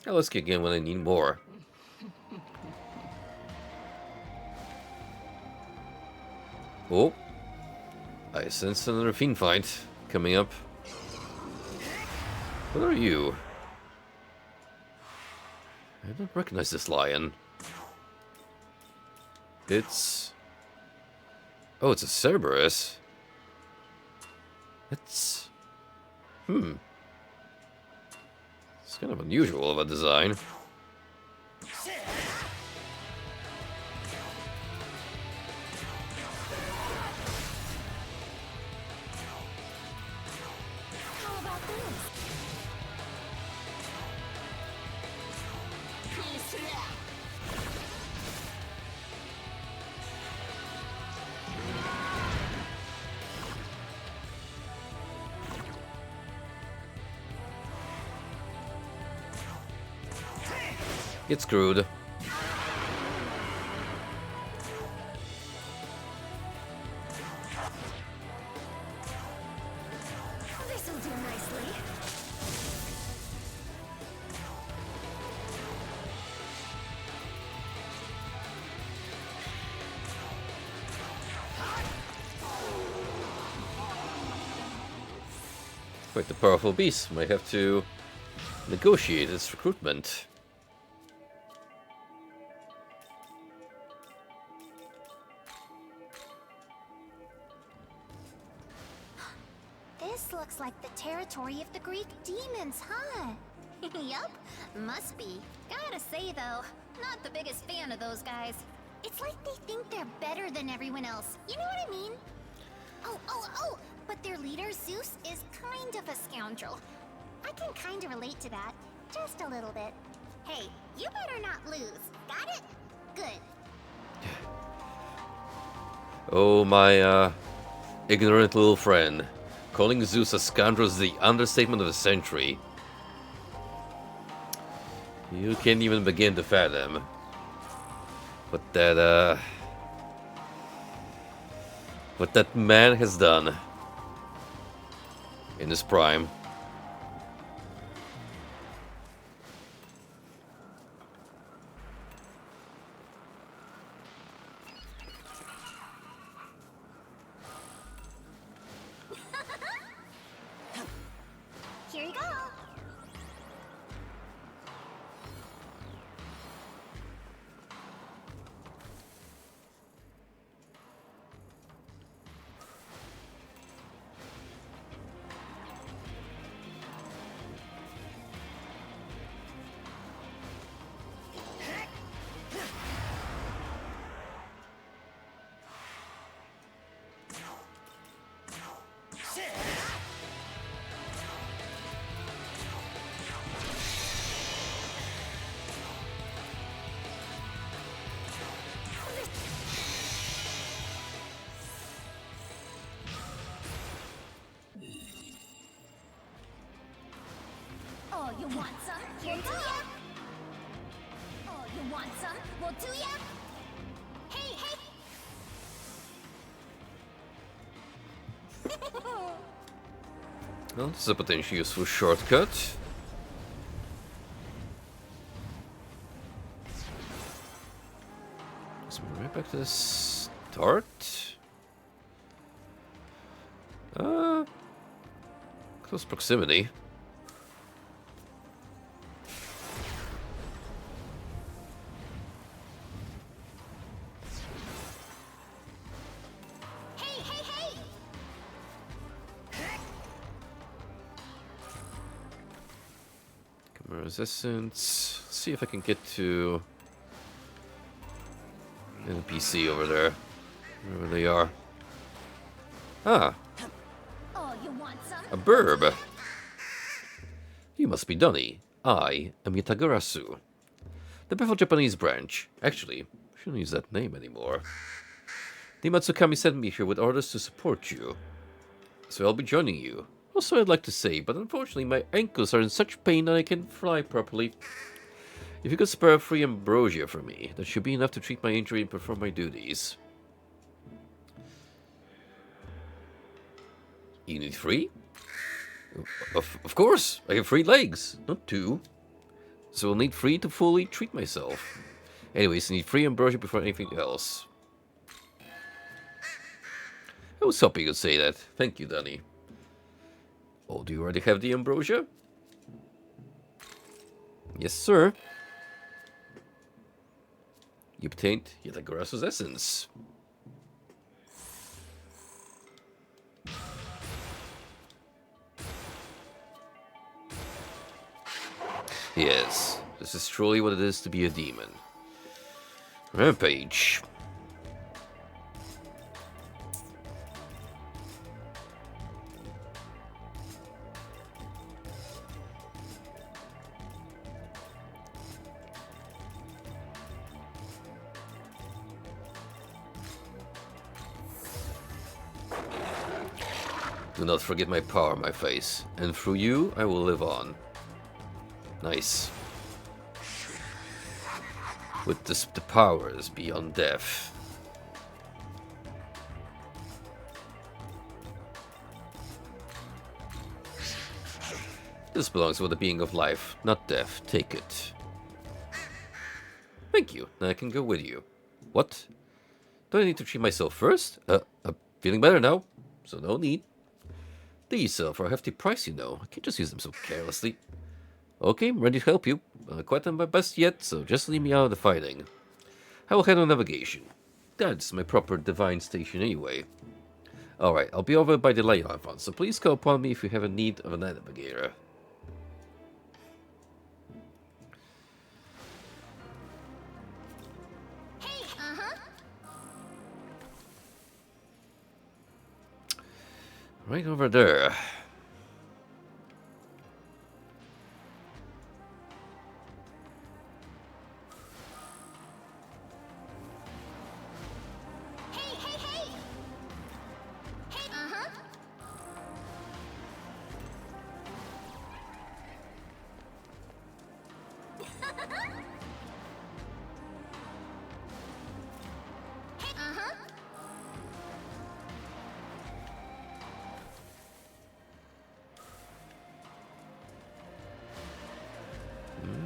I'll ask you again when I need more. Oh, I sense another fiend fight coming up. What are you? I don't recognize this lion. It's... Oh, it's a Cerberus. It's... It's kind of unusual of a design. How about this? Get screwed. This'll do nicely. Quite the powerful beast. Might have to negotiate its recruitment. This looks like the territory of the Greek demons, huh? Yup, must be. Gotta say though, not the biggest fan of those guys. It's like they think they're better than everyone else. You know what I mean? Oh, but their leader, Zeus, is kind of a scoundrel. I can kind of relate to that, just a little bit. Hey, you better not lose. Got it? Good. Oh, my, ignorant little friend. Calling Zeus a scoundrel is the understatement of the century. You can't even begin to fathom what that man has done in his prime. Here you go. Oh, you want some? Here to ya? Oh, you want some? We'll do ya? Hey, hey! Well, this is a potentially useful shortcut. Let's move right back to the start. Close proximity. Hey, hey, hey! Camera resistance. Let's see if I can get to the NPC over there. Wherever they are. Ah, Oh, you want some? a burb. You must be Donnie. I am Yatagarasu. The powerful Japanese branch. Actually, I shouldn't use that name anymore. The Matsukami sent me here with orders to support you. So I'll be joining you. Also, I'd like to say, but unfortunately my ankles are in such pain that I can't fly properly. If you could spare free ambrosia for me, that should be enough to treat my injury and perform my duties. You need free? Of course, I have 3 legs, not 2. So I'll need 3 to fully treat myself. Anyways, I need free ambrosia before anything else. I was hoping you'd say that. Thank you, Danny. Oh, do you already have the ambrosia? Yes, sir. You obtained Yatagarasu's essence. Yes, this is truly what it is to be a demon. Rampage. Do not forget my power, my face, and through you I will live on. Nice. with the powers beyond death. This belongs with the being of life, not death. Take it. Thank you. Now I can go with you. What? Do I need to treat myself first? I'm feeling better now, so no need. These sell for a hefty price, you know. I can't just use them so carelessly. Okay, I'm ready to help you. I'm not quite done my best yet, so just leave me out of the fighting. I will handle navigation. That's my proper divine station anyway. Alright, I'll be over by the Lion Fund, so please call upon me if you have a need of a navigator. Right over there.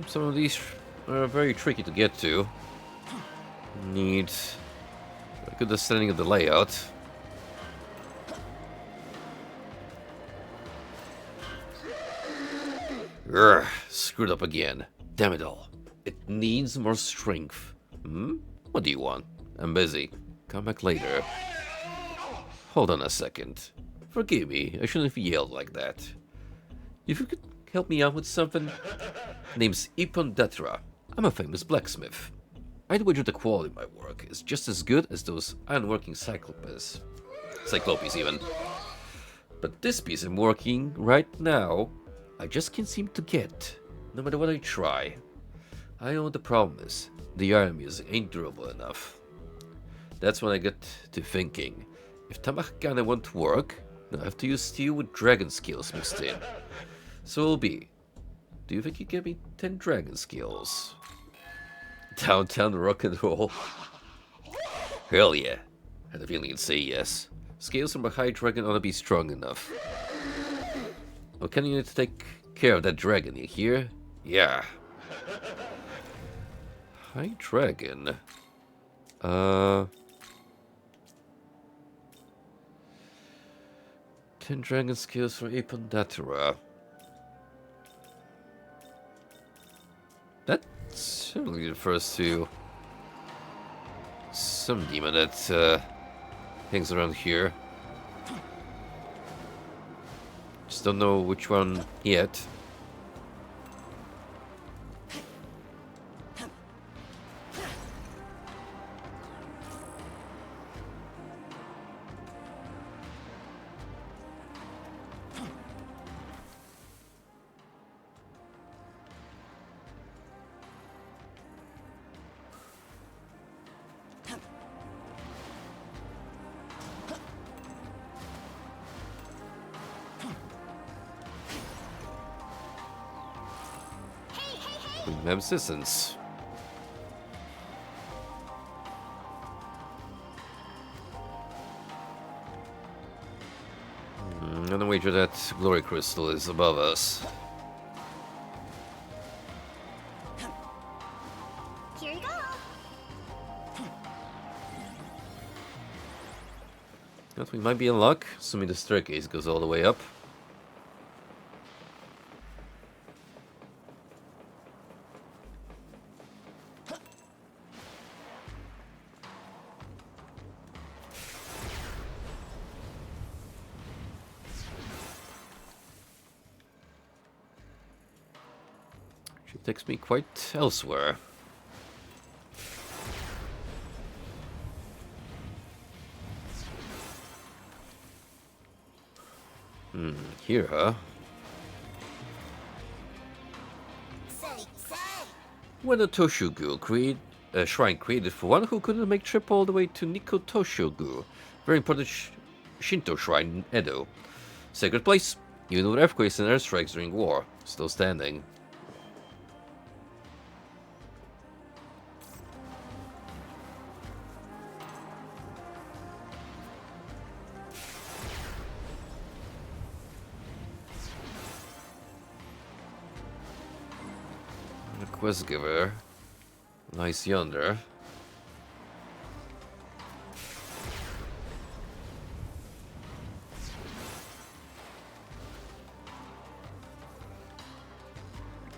Some of these are very tricky to get to. Need a good understanding of the layout. Urgh, screwed up again. Damn it all. It needs more strength. What do you want? I'm busy. Come back later. Hold on a second. Forgive me, I shouldn't have yelled like that. If you could help me out with something? Name's Ipon. I'm a famous blacksmith. I'd wager the quality of my work is just as good as those ironworking cyclopes even. But this piece I'm working right now, I just can't seem to get, no matter what I try. I know what the problem is. The iron music ain't durable enough. That's when I get to thinking, if Tamahakane won't work, then I have to use steel with dragon skills mixed in. So it'll be. Do you think you give me 10 dragon skills? Downtown rock and roll. Hell yeah. Had a feeling you'd say yes. Scales from a high dragon ought to be strong enough. Oh, can you need to take care of that dragon, you hear? Yeah. High dragon. 10 dragon skills for Ipon. That certainly refers to some demon that hangs around here. Just don't know which one yet. Have assistance. I'm gonna wager that glory crystal is above us. Here you go. But we might be in luck, assuming the staircase goes all the way up. Takes me quite elsewhere. Here, huh? When a Toshogu create a shrine created for one who couldn't make trip all the way to Nikko Toshogu, very important Shinto shrine in Edo. Sacred place, even with earthquakes and airstrikes during war, still standing. quest giver lies yonder.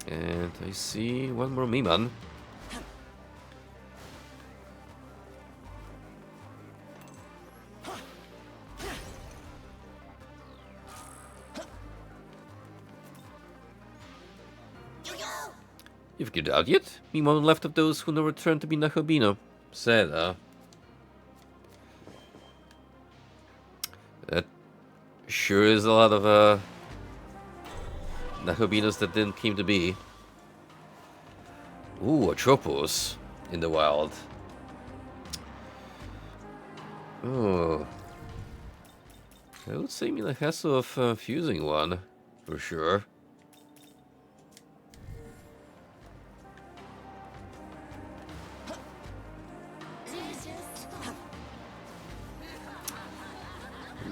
And I see one more Miman. You've figured out yet? Me one left of those who never returned to be Nakabino. Sad, huh? That sure is a lot of Nakabinos that didn't came to be. Ooh, a Tropos in the wild. Oh. I would say me the hassle of fusing one, for sure.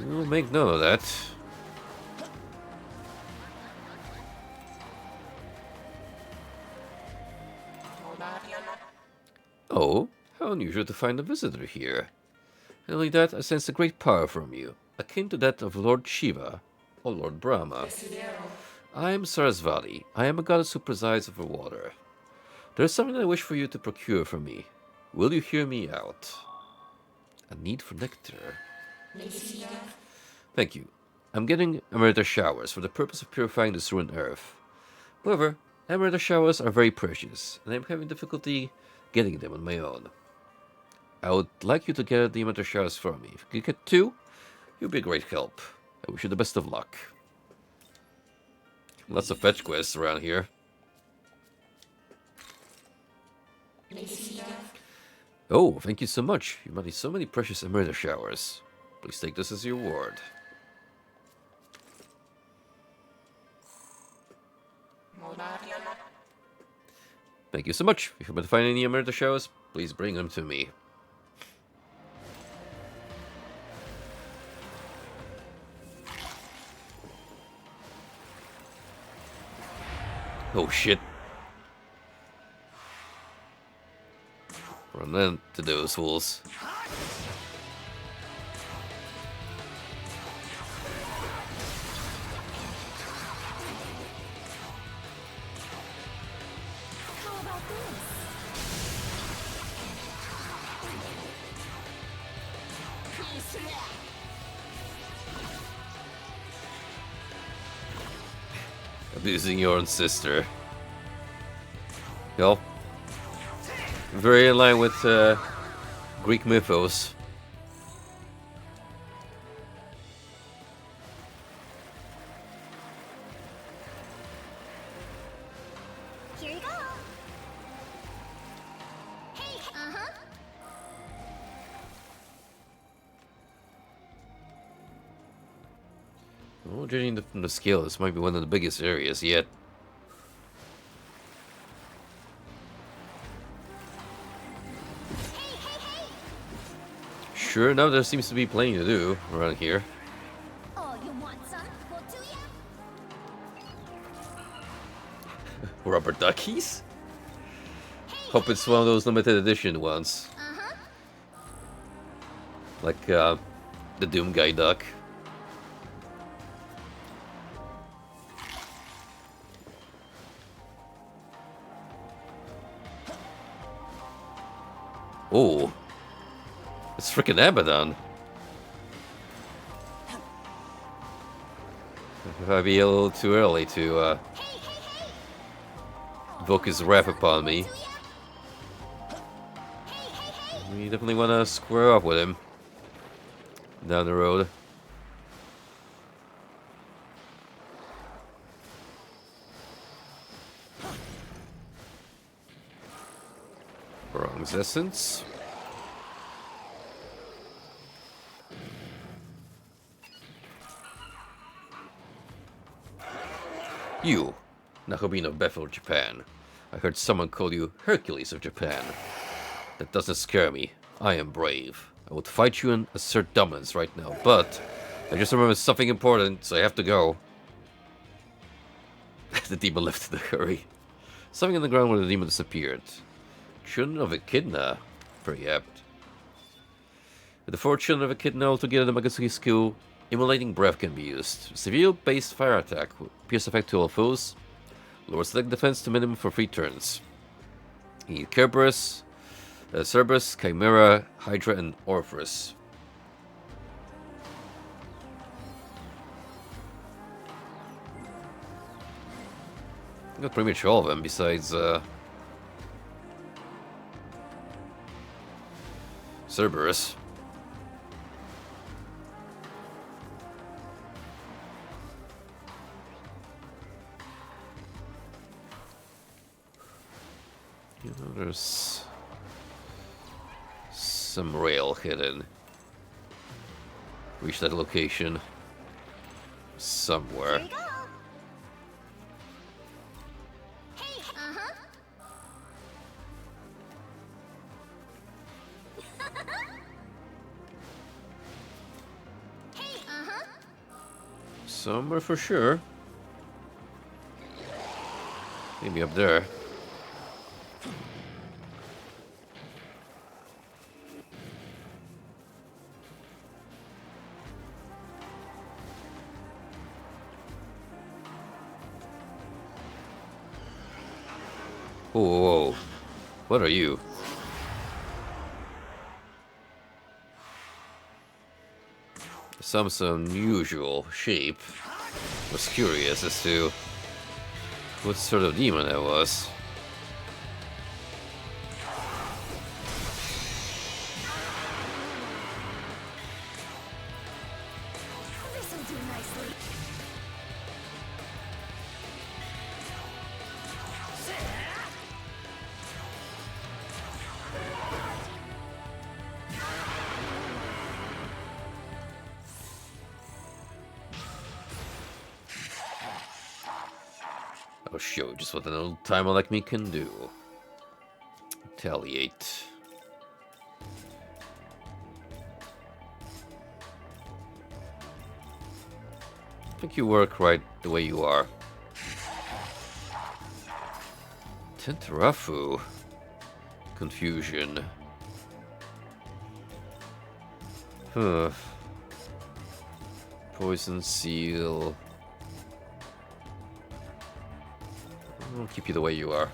We'll make note of that. Oh, how unusual to find a visitor here. Not only that, I sense a great power from you, akin to that of Lord Shiva or Lord Brahma. I am Sarasvati. I am a goddess who presides over water. There is something I wish for you to procure from me. Will you hear me out? A need for nectar. Thank you. I'm getting emerita showers for the purpose of purifying this ruined earth. However, emerita showers are very precious, and I'm having difficulty getting them on my own. I would like you to get the emerita showers for me. If you could get 2, you'd be a great help. I wish you the best of luck. Lots of fetch quests around here. Oh, thank you so much. You might need so many precious emerita showers. Please take this as your reward. Thank you so much. If you happen to find any emerita showers, please bring them to me. Oh shit. Run into those fools. Abusing your own sister. Yo. Very in line with Greek mythos. Here you go. Hey, Well, judging from the scale, this might be one of the biggest areas yet. Sure enough, there seems to be plenty to do around here. Oh, you want some? Well, do ya? Rubber duckies? Hope it's one of those limited edition ones. Like the Doom Guy duck. Oh. It's frickin' Abaddon. I'd be a little too early to invoke his wrath upon me. We definitely want to square off with him down the road. Bronze Essence. You, Nakobin of Bethel, Japan. I heard someone call you Hercules of Japan. That doesn't scare me. I am brave. I would fight you and assert dominance right now, but I just remembered something important, so I have to go. The demon left in a hurry. Something on the ground where the demon disappeared. Children of Echidna. Pretty apt. With the 4 children of Echidna altogether, the Magatsuki skill Immolating Breath can be used. Severe-based fire attack. Pierce effect to all foes. Lower select defense to minimum for 3 turns. You need Kerberos, Cerberus, Chimera, Hydra, and Orpheus. Got pretty much all of them besides Cerberus. You know, there's some rail hidden. Reach that location somewhere. Here you go. Hey, Hey, Somewhere for sure. Maybe up there. Whoa, whoa. What are you? Some unusual shape. Was curious as to what sort of demon that was. This'll do nicely. I'll show you just what an old timer like me can do. Retaliate. I think you work right the way you are. Tentarafu. Confusion. Huh. Poison seal. I'll keep you the way you are.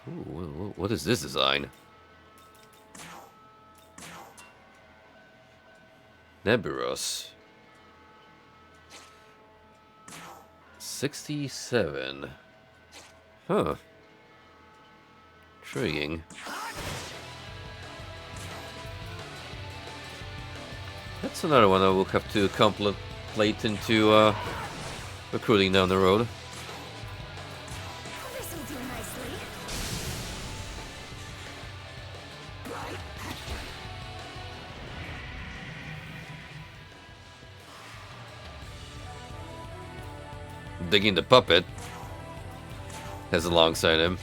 Ooh, what is this design? Neburos. 67. Huh. Intriguing. That's another one I will have to contemplate into recruiting down the road. This'll do nicely. Digging the puppet has alongside him.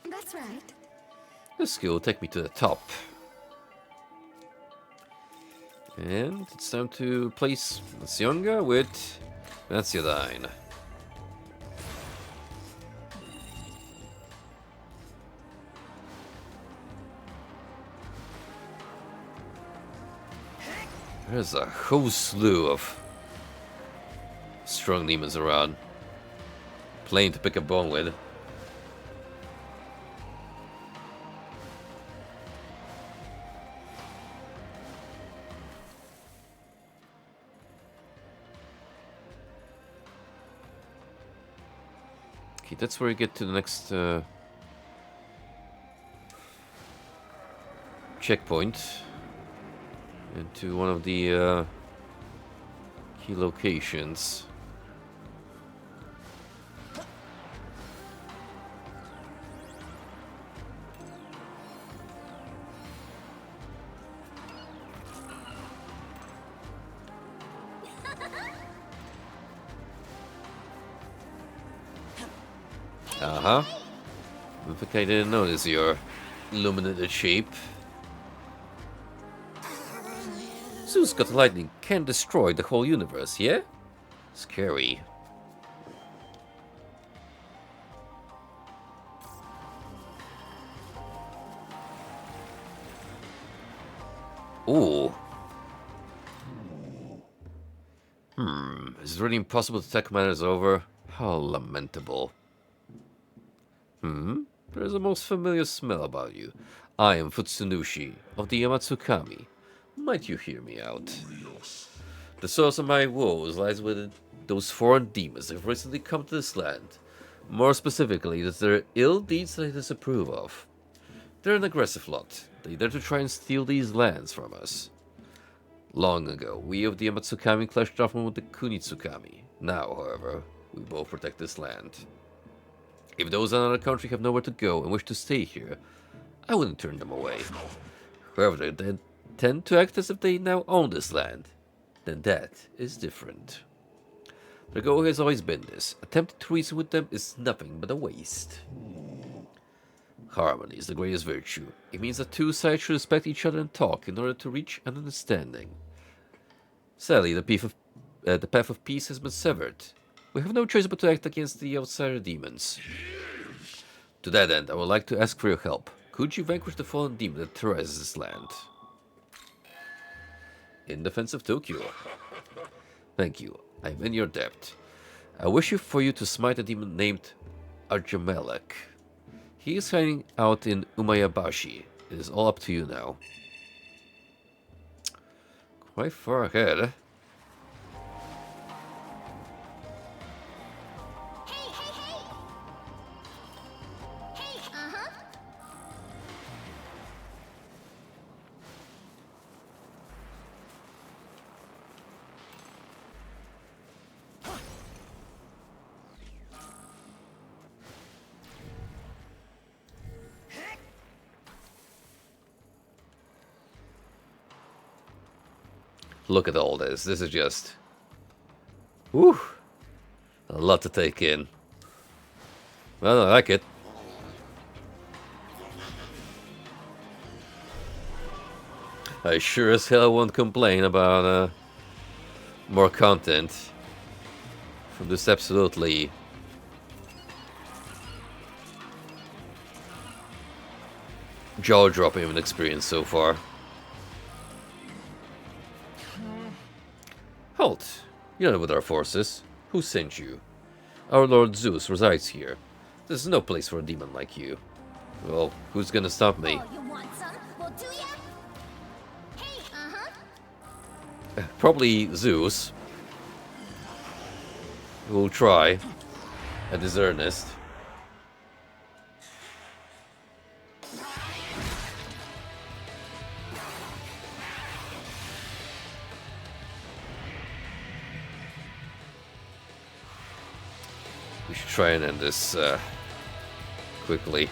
That's right. This skill will take me to the top. And it's time to place Sionga with Vanciodine. There's a whole slew of strong demons around. Playing to pick a bone with. Okay, that's where you get to the next checkpoint. Into one of the key locations. Uh-huh. I think I didn't notice your illuminated shape. Zeus got lightning can destroy the whole universe, yeah? Scary. Ooh. Is it really impossible to take matters over? How lamentable. There's a most familiar smell about you. I am Futsunushi of the Yamatsukami. Might you hear me out? The source of my woes lies within those foreign demons that have recently come to this land. More specifically, that there are ill deeds that I disapprove of. They're an aggressive lot. They dare to try and steal these lands from us. Long ago, we of the Yamatsukami clashed often with the Kunitsukami. Now, however, we both protect this land. If those in another country have nowhere to go and wish to stay here, I wouldn't turn them away. However, they tend to act as if they now own this land. Then that is different. Their goal has always been this. Attempting to reason with them is nothing but a waste. Harmony is the greatest virtue. It means that two sides should respect each other and talk in order to reach an understanding. Sadly, the path of peace has been severed. We have no choice but to act against the outsider demons. To that end, I would like to ask for your help. Could you vanquish the fallen demon that terrorizes this land? In defense of Tokyo. Thank you. I am in your debt. I wish for you to smite a demon named Arjamelek. He is hiding out in Umayabashi. It is all up to you now. Quite far ahead. Look at all this. This is just... whew, a lot to take in. Well, I like it. I sure as hell won't complain about more content from this absolutely jaw-dropping of an experience so far. Halt! You're not with our forces. Who sent you? Our Lord Zeus resides here. This is no place for a demon like you. Well, who's gonna stop me? Oh, you want some? Well, do ya? Hey, Probably Zeus. Who'll try at his earnest. We should try and end this quickly.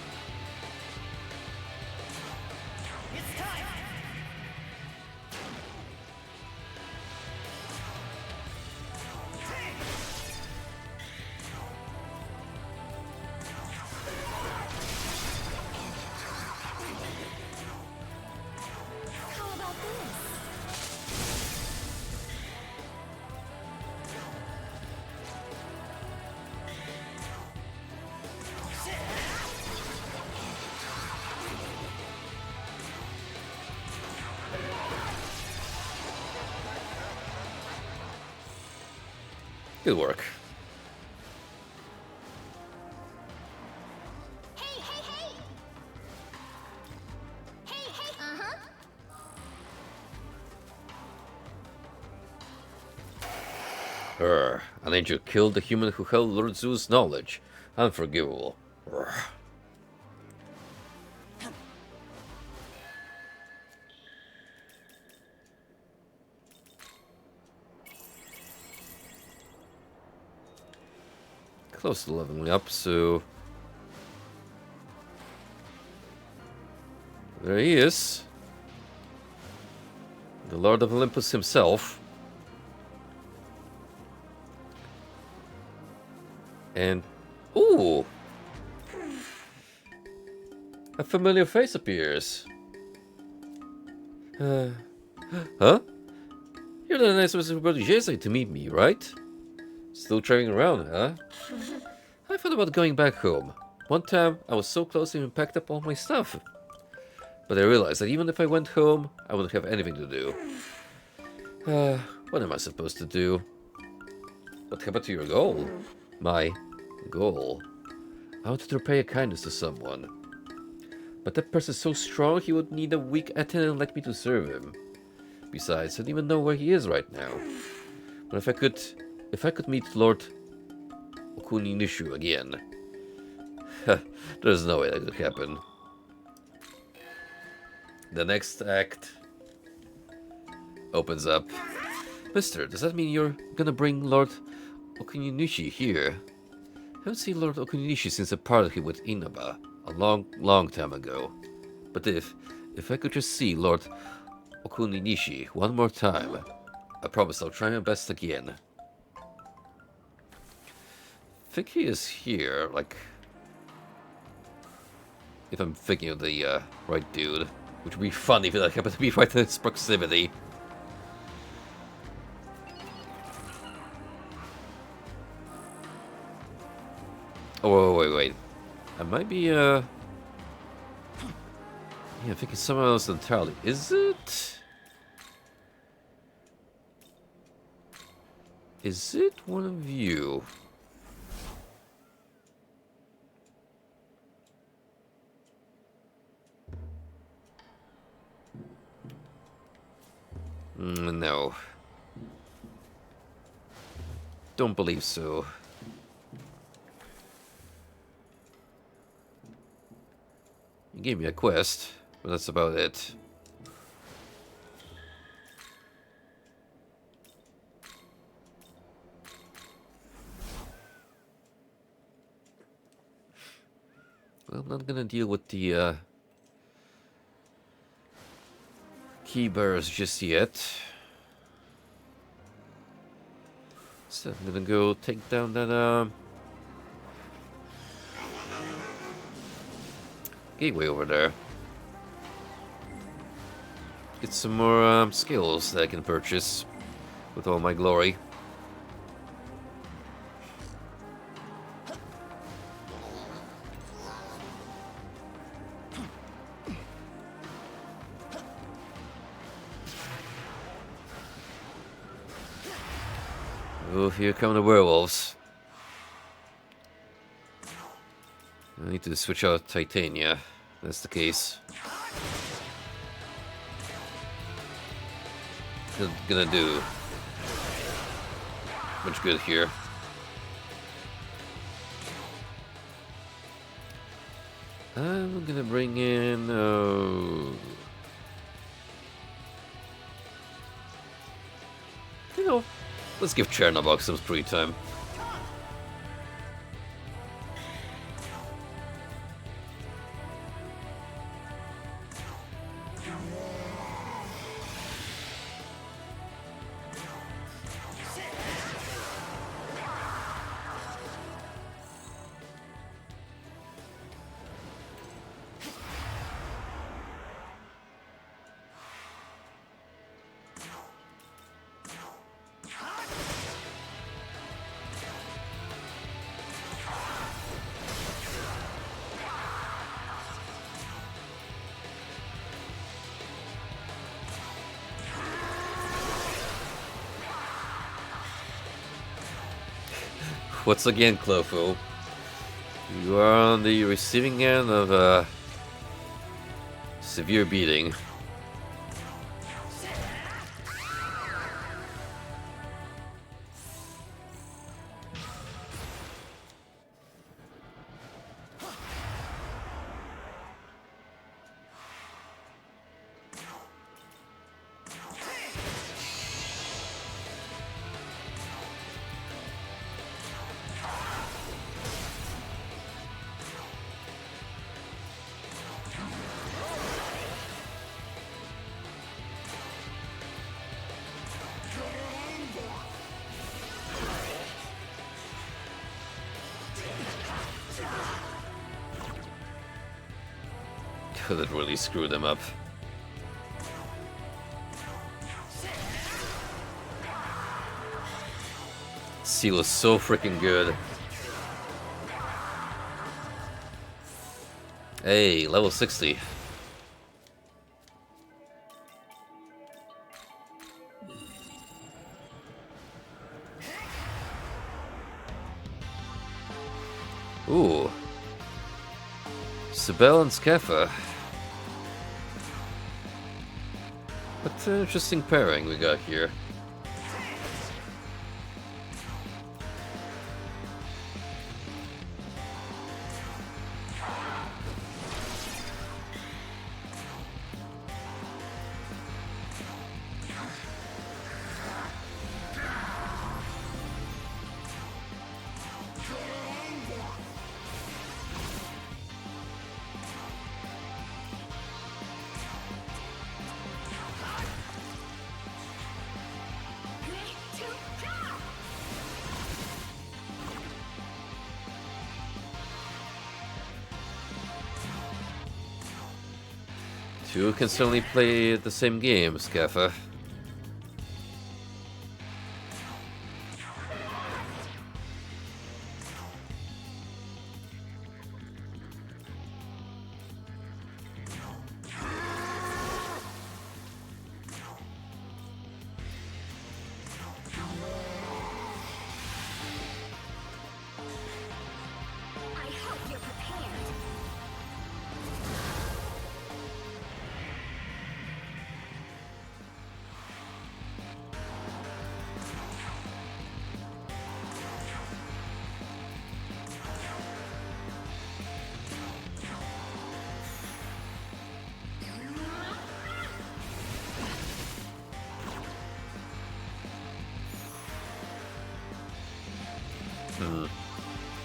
Good work. An angel killed the human who held Lord Zeus' knowledge. Unforgivable. Urgh. Close to leveling up, so... there he is. The Lord of Olympus himself. And... ooh! A familiar face appears. Huh? You're the nice Mr. Protégé to meet me, right? Still traveling around, huh? I thought about going back home. One time, I was so close to even packed up all my stuff. But I realized that even if I went home, I wouldn't have anything to do. What am I supposed to do? What happened to your goal? My goal? I wanted to repay a kindness to someone. But that person is so strong, he would need a weak attendant like me to serve him. Besides, I don't even know where he is right now. But if I could meet Lord Okuninishu again, there's no way that could happen. The next act opens up. Mister, does that mean you're gonna bring Lord Okuninushi here? I haven't seen Lord Okuninushi since I parted him with Inaba a long time ago. But if I could just see Lord Okuninushi one more time, I promise I'll try my best again. I think he is here, like, if I'm thinking of the right dude. Which would be funny if that happened to be right in its proximity. Oh, wait. I might be, yeah, I'm thinking someone else entirely. Is it? Is it one of you? No. Don't believe so. You gave me a quest, but that's about it. Well, I'm not gonna deal with the key bearers just yet. So I'm gonna go take down that gateway over there. Get some more skills that I can purchase with all my glory. Oh, here come the werewolves. I need to switch out Titania. That's the case. Not gonna do much good here. I'm gonna bring in. You know, let's give Chernobog some free time. Once again, Clofo, you are on the receiving end of a severe beating. That really screwed them up. Seal is so freaking good. Hey, level 60. Ooh. Sibel and Scaffa. What an interesting pairing we got here. Two can certainly play the same game, Scaffa.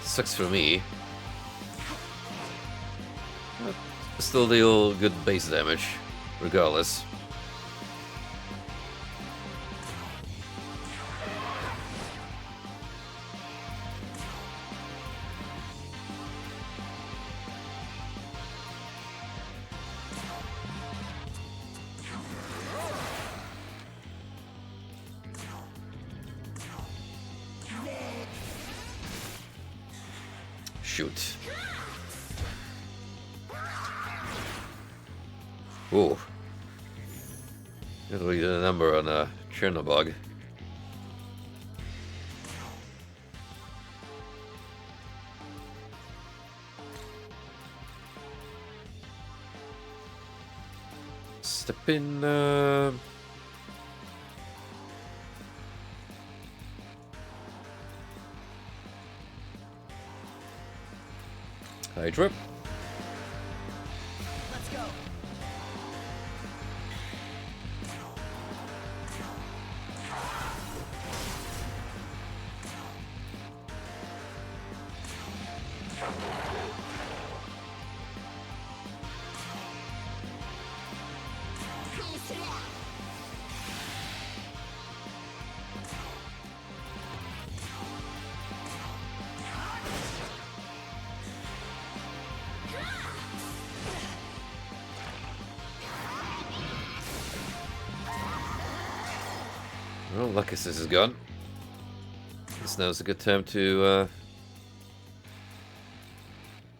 Sucks for me. Still deal good base damage, regardless. Shoot. Ooh. We did a number on Chernobog. Step in. Hydra. Let's go. Well, Lucas is gone. Guess now's a good time to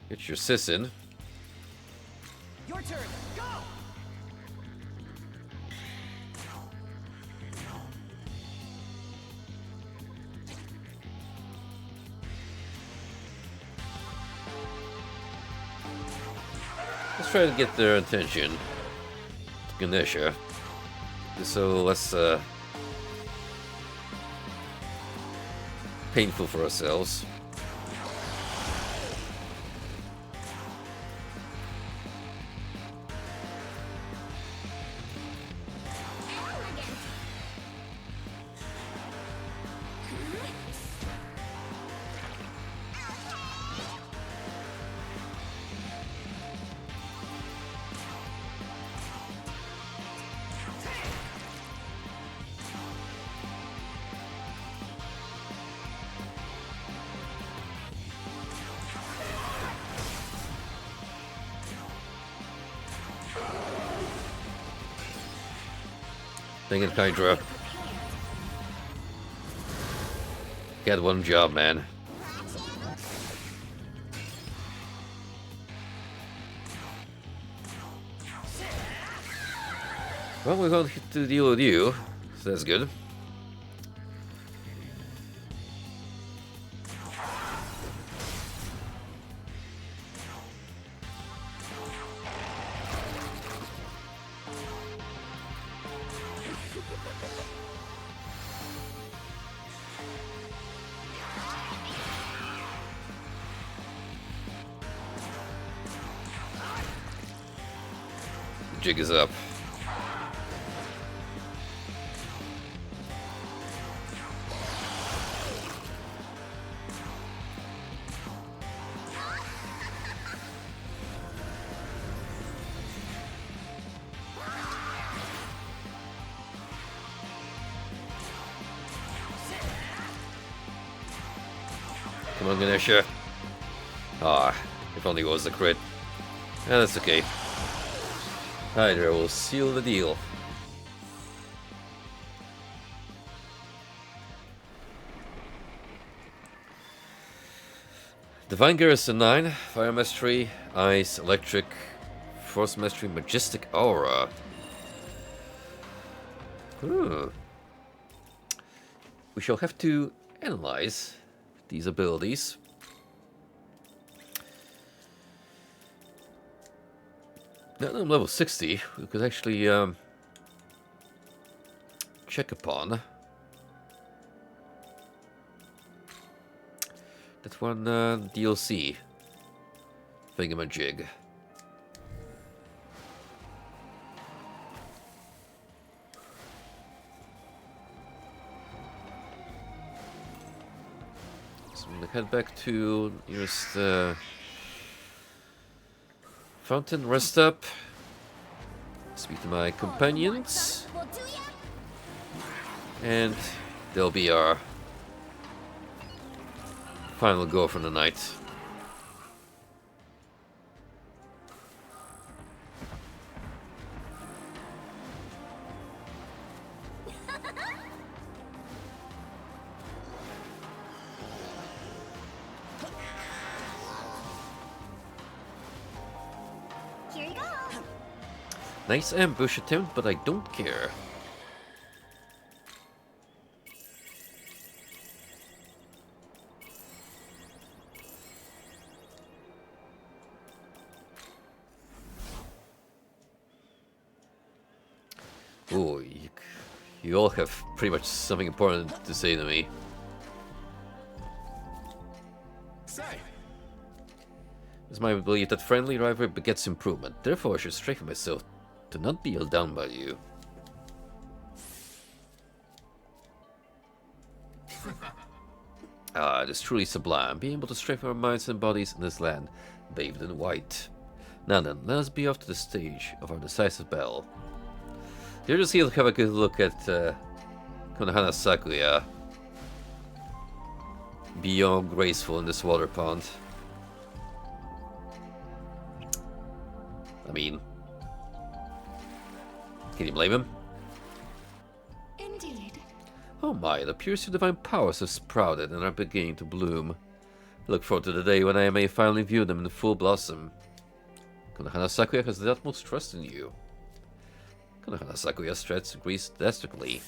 get your sis in. Your turn. Go. Let's try to get their attention. Ganesha. So let's painful for ourselves. Dang it, Hydra. Get one job, man. Well, we're going to deal with you, so that's good. Jig is up. Come on, Ganesha. Ah, if only it was a crit. Yeah, that's okay. Hydra will seal the deal. Divine Garrison 9, Fire Mastery, Ice, Electric, Force Mastery, Majestic Aura. We shall have to analyze these abilities. Now that I'm level 60, we could actually check upon that one DLC thingamajig. So I'm gonna head back to nearest fountain, rest up, speak to my companions, and they'll be our final go for the night. Nice ambush attempt, but I don't care. Oh, you all have pretty much something important to say to me. It's my belief that friendly rivalry begets improvement. Therefore, I should strengthen myself to not be held down by you. Ah, it is truly sublime, being able to strengthen our minds and bodies in this land, bathed in white. Now then, let us be off to the stage of our decisive battle. Here just here to have a good look at Konohana Sakuya. Beyond graceful in this water pond. I mean, can you blame him? Indeed. Oh my, the purest of divine powers have sprouted and are beginning to bloom. I look forward to the day when I may finally view them in full blossom. Konohana Sakuya has the utmost trust in you. Konohana Sakuya's threats increase drastically.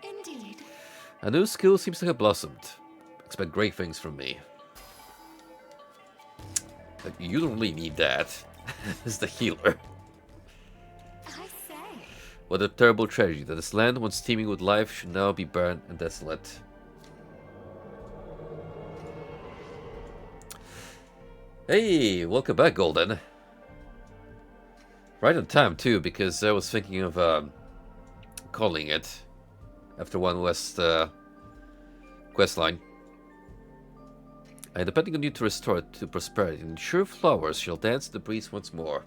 Indeed. A new skill seems to have blossomed. Expect great things from me. You don't really need that. As the healer. I say. What a terrible tragedy that this land once teeming with life should now be barren and desolate. Hey, welcome back, Golden. Right on time too, because I was thinking of calling it after one West questline. I am depending on you to restore it to prosperity, and sure flowers shall dance in the breeze once more.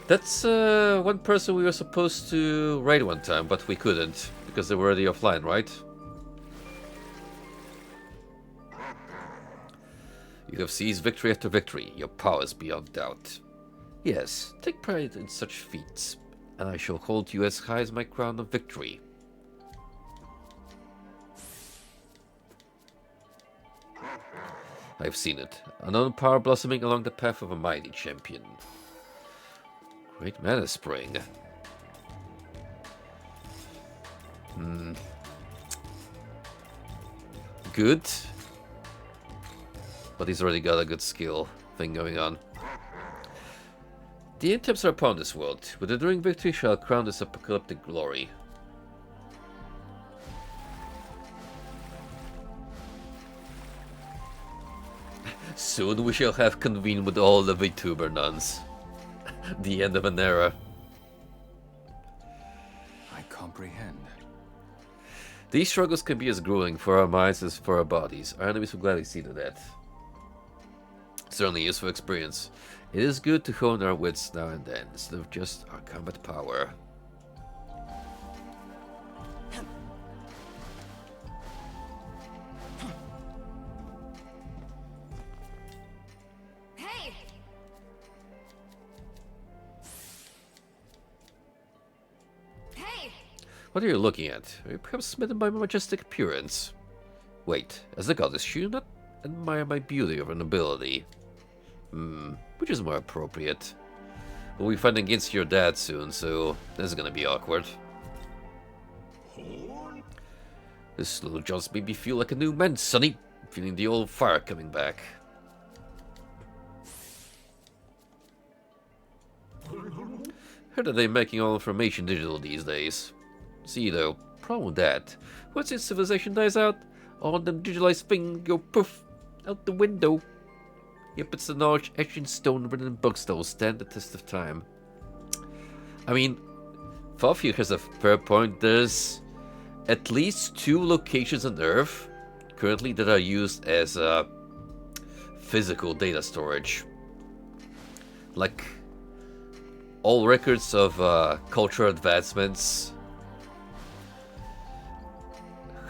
That's one person we were supposed to raid one time, but we couldn't, because they were already offline, right? You have seized victory after victory, your power is beyond doubt. Yes, take pride in such feats, and I shall hold you as high as my crown of victory. I've seen it. Unknown power blossoming along the path of a mighty champion. Great mana spring. Good. But he's already got a good skill thing going on. The attempts are upon this world. With the enduring victory shall crown this apocalyptic glory. Soon we shall have convened with all the VTuber nuns. The end of an era. I comprehend. These struggles can be as grueling for our minds as for our bodies. Our enemies will gladly see to that. Certainly useful experience. It is good to hone our wits now and then, instead of just our combat power. Hey! Hey! What are you looking at? Are you perhaps smitten by my majestic appearance? Wait, as the goddess, should you not admire my beauty or nobility? Which is more appropriate? We'll be fighting against your dad soon, so this is gonna be awkward. This little jaunt made me feel like a new man, sonny. Feeling the old fire coming back. Heard that they're making all information digital these days. See though, problem with that. Once this civilization dies out, all them digitalized things go poof out the window. Yep, it's the knowledge etched in stone written in books that will stand the test of time. I mean, Fafir has a fair point. There's at least 2 locations on Earth currently that are used as physical data storage. Like, all records of cultural advancements,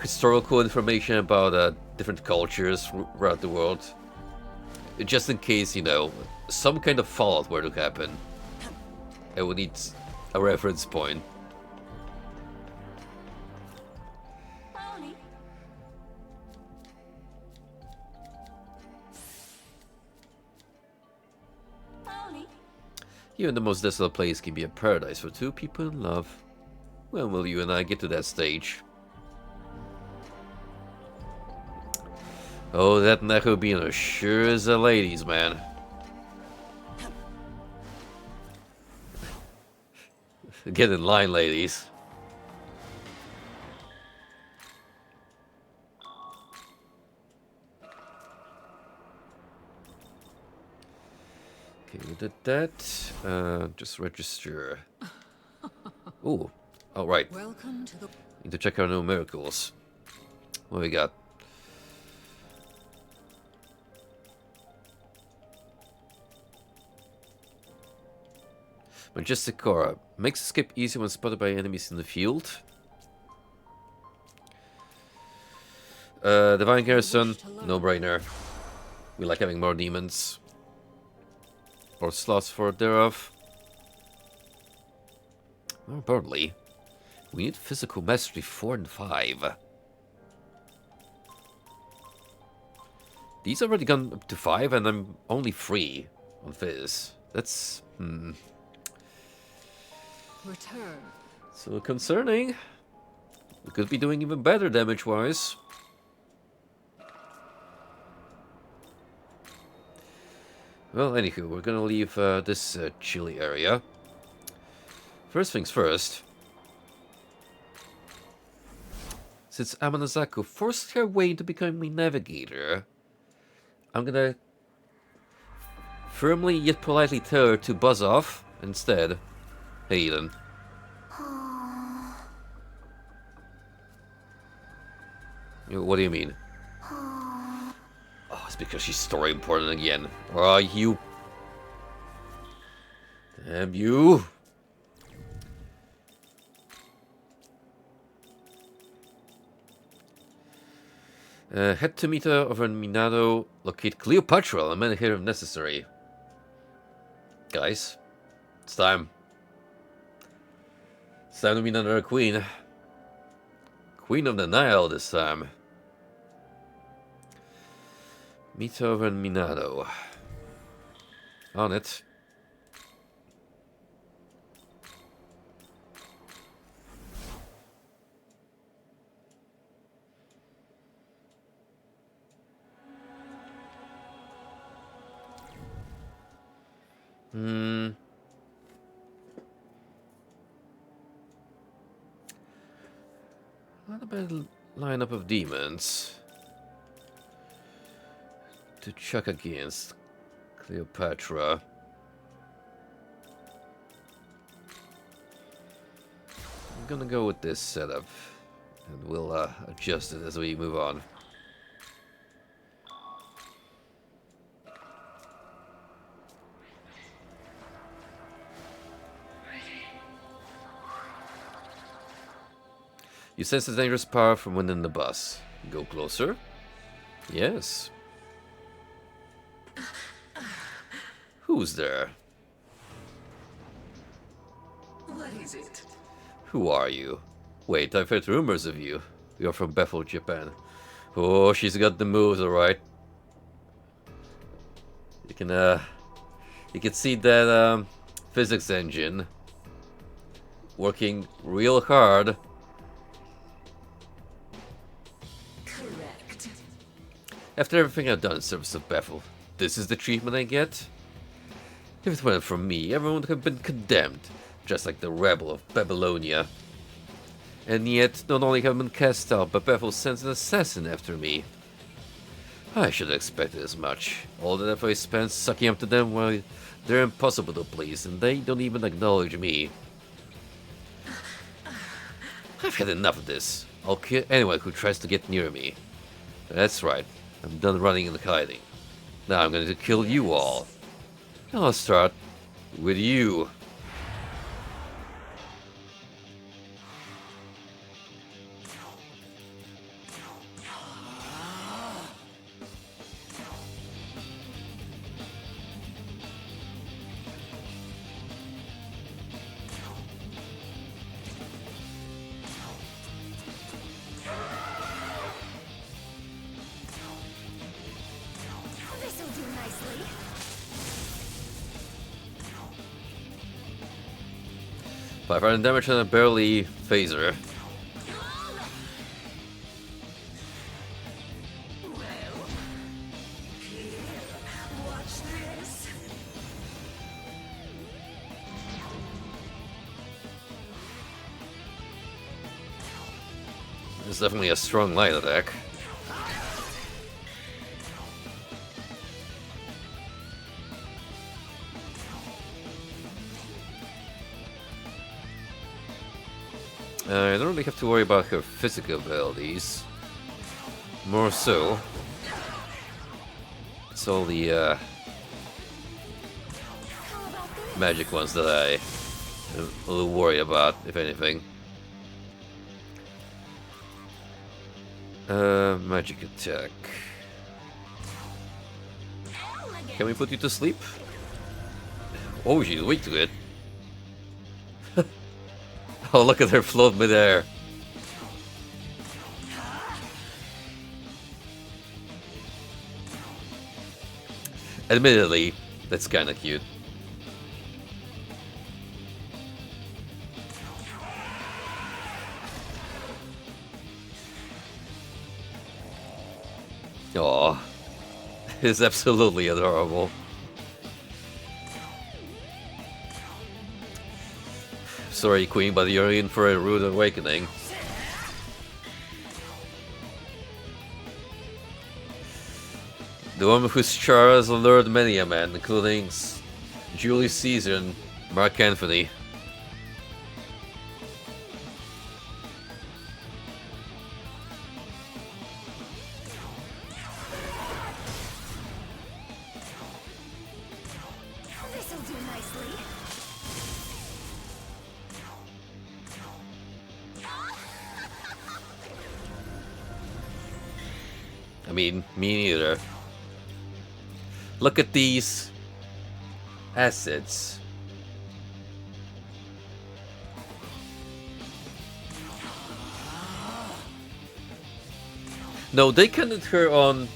historical information about different cultures throughout the world. Just in case, you know, some kind of fallout were to happen. I would need a reference point. Even the most desolate place can be a paradise for 2 people in love. When will you and I get to that stage? Oh, that Nekobina sure is a ladies' man. Get in line, ladies. Okay, we did that. Just register. Ooh, all right. Welcome to the... Need to check our new miracles. What we got? Majestic Aura. Makes escape easy when spotted by enemies in the field. Divine Garrison, no-brainer. We like having more demons. Or slots for it thereof. More importantly, we need physical mastery 4 and 5. These already gone up to 5 and I'm only 3 on Fizz. That's... Return. So concerning. We could be doing even better damage-wise. Well, anywho, we're gonna leave this chilly area. First things first. Since Amanazako forced her way into becoming a navigator, I'm gonna firmly yet politely tell her to buzz off instead. Hey, Eden. What do you mean? Oh, it's because she's story important again. Or are you? Damn you! Head to Mita over in Minado. Locate Cleopatra and men here if necessary. Guys, It's time. It's time to meet another queen. Queen of the Nile this time. Meet over in Minado. On it. Not a bad lineup of demons to chuck against Cleopatra. I'm gonna go with this setup, and we'll adjust it as we move on. You sense a dangerous power from within the bus. Go closer. Yes. Who's there? What is it? Who are you? Wait, I've heard rumors of you. You're from Bethel, Japan. Oh, she's got the moves, alright. You can see that physics engine working real hard. Correct. After everything I've done in service of Bethel, this is the treatment I get? If it weren't for me, everyone would have been condemned, just like the rebel of Babylonia. And yet, not only have I been cast out, but Bethel sends an assassin after me. I should have expected as much. All that effort I spent sucking up to them, well, they're impossible to please, and they don't even acknowledge me. I've had enough of this. I'll kill anyone who tries to get near me. That's right, I'm done running and hiding. Now I'm going to kill you all. And I'll start with you. This'll do nicely. 500 damage and a barely phaser. Watch this. It's definitely a strong light attack. I don't really have to worry about her physical abilities. More so, it's all the magic ones that I'm a little worried about, if anything. Magic attack. Can we put you to sleep? Oh, she's weak to it. Oh, look at her float midair. Admittedly, that's kinda cute. Aw, it's absolutely adorable. Sorry, Queen, but you're in for a rude awakening. The woman whose char has allured many a man, including Julius Caesar and Mark Antony. This'll do nicely. I mean, me neither. Look at these assets. No, they counted her on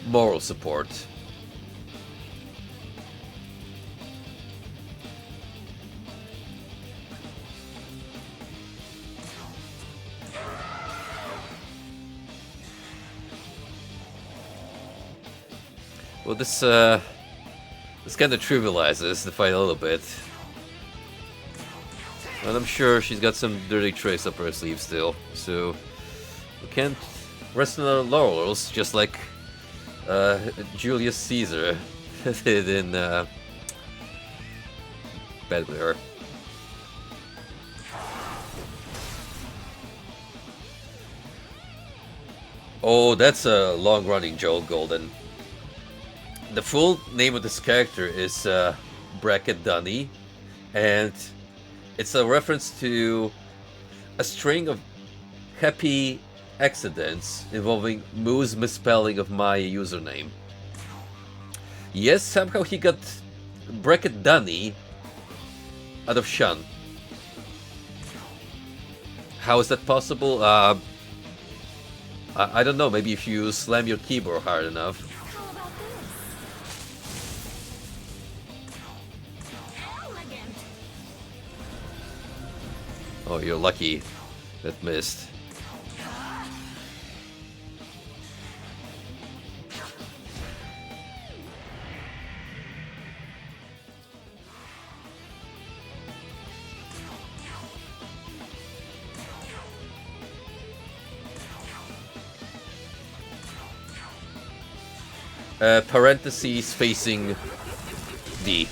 moral support. Well, this kind of trivializes the fight a little bit. And I'm sure she's got some dirty tricks up her sleeve still, so we can't rest on our laurels, just like Julius Caesar did in Bed with Her. Oh, that's a long-running Joel Golden. The full name of this character is Bracket Dunny, and it's a reference to a string of happy accidents involving Moo's misspelling of my username. Yes, somehow he got Bracket Dunny out of Shin. How is that possible? I don't know, maybe if you slam your keyboard hard enough. Oh, you're lucky that missed. Parentheses facing D.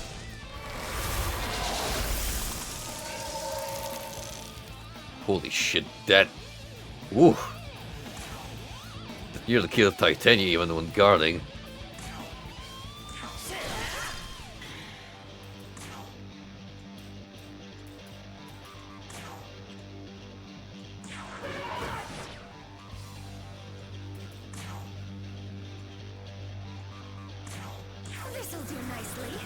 Holy shit, that... Ooh. Nearly killed Titania even when guarding. This'll do nicely.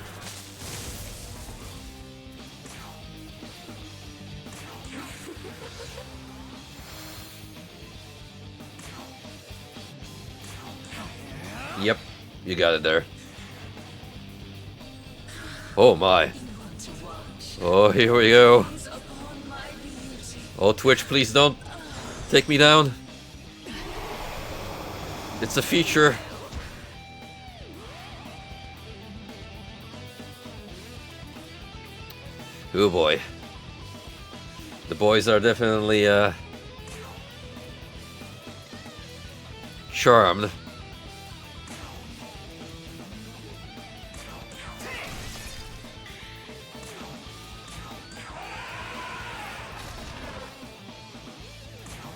Yep, you got it there. Oh my. Oh, here we go. Oh, Twitch, please don't take me down. It's a feature. Oh boy. The boys are definitely charmed.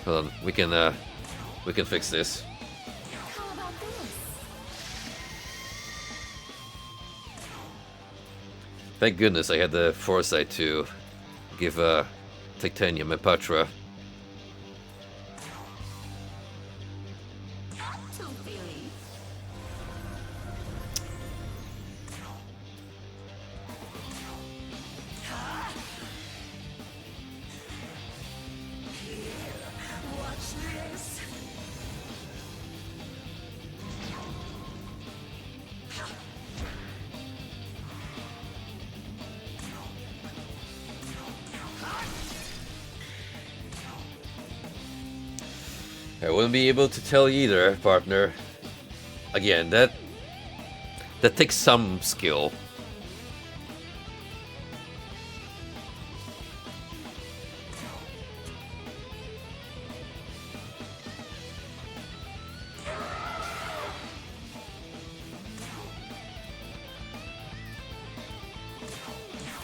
Hold on, we can fix this. How about this? Thank goodness I had the foresight to give Titanium a Patra. I wouldn't be able to tell either, partner. Again, that takes some skill.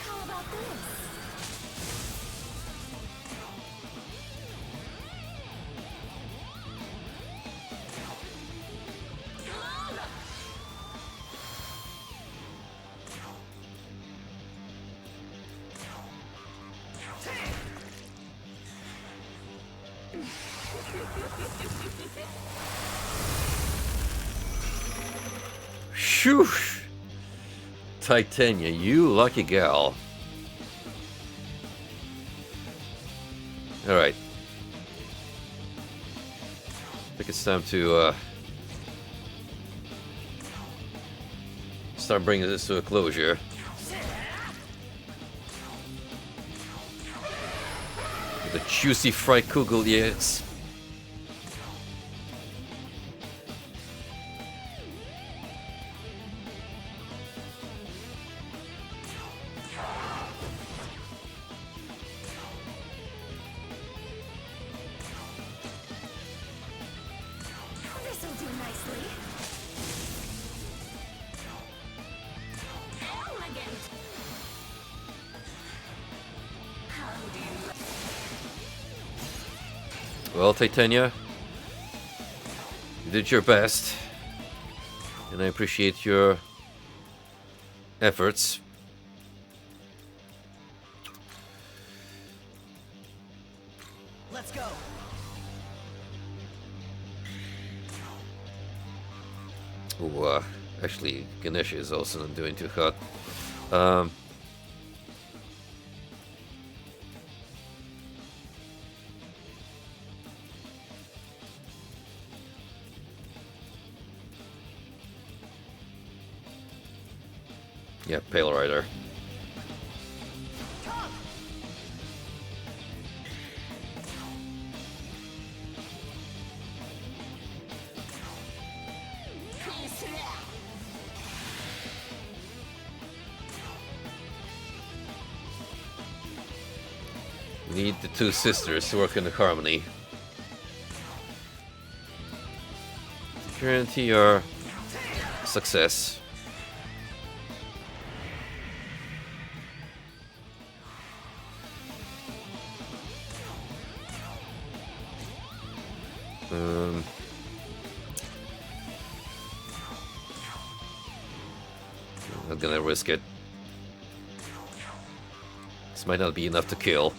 How about this? Phew! Titania, you lucky gal. Alright. think it's time to start bringing this to a closure. The juicy fried kugel, yes. This'll do nicely. Elegant. How do you... Well, Titania, you did your best, and I appreciate your efforts. Let's go. Ooh, actually, Ganesha is also not doing too hot. Yeah, Pale Rider. We need the two sisters to work in harmony. Guarantee your success. I'm not gonna risk it. This might not be enough to kill.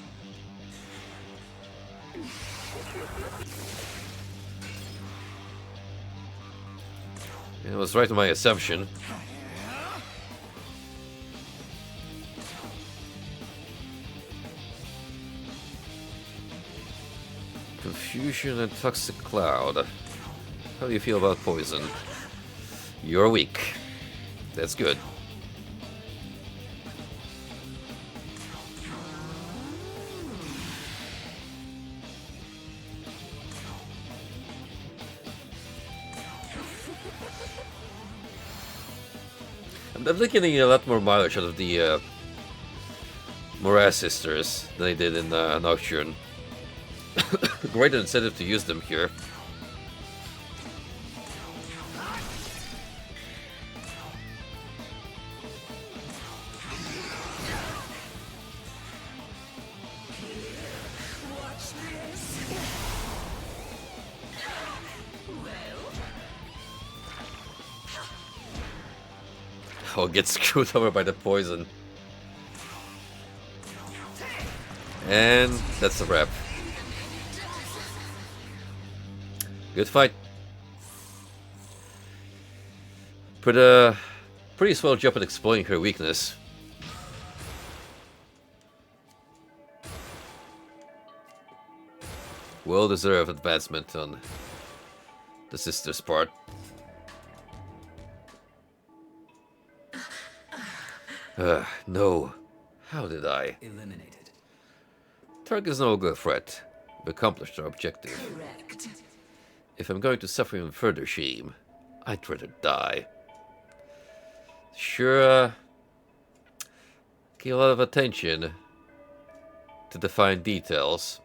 It was right in my assumption. Confusion and toxic cloud. How do you feel about poison? You're weak. That's good. I'm definitely getting a lot more mileage out of the Moraz sisters than I did in Nocturne. Great incentive to use them here. Watch this. I'll get screwed over by the poison. And that's a wrap. Good fight. Put a pretty swell job at exploiting her weakness. Well-deserved advancement on the sister's part. No. How did I? Eliminated. Tark is no longer a threat. We've accomplished our objective. Correct. If I'm going to suffer even further shame, I'd rather die. Sure, pay a lot of attention to the fine details.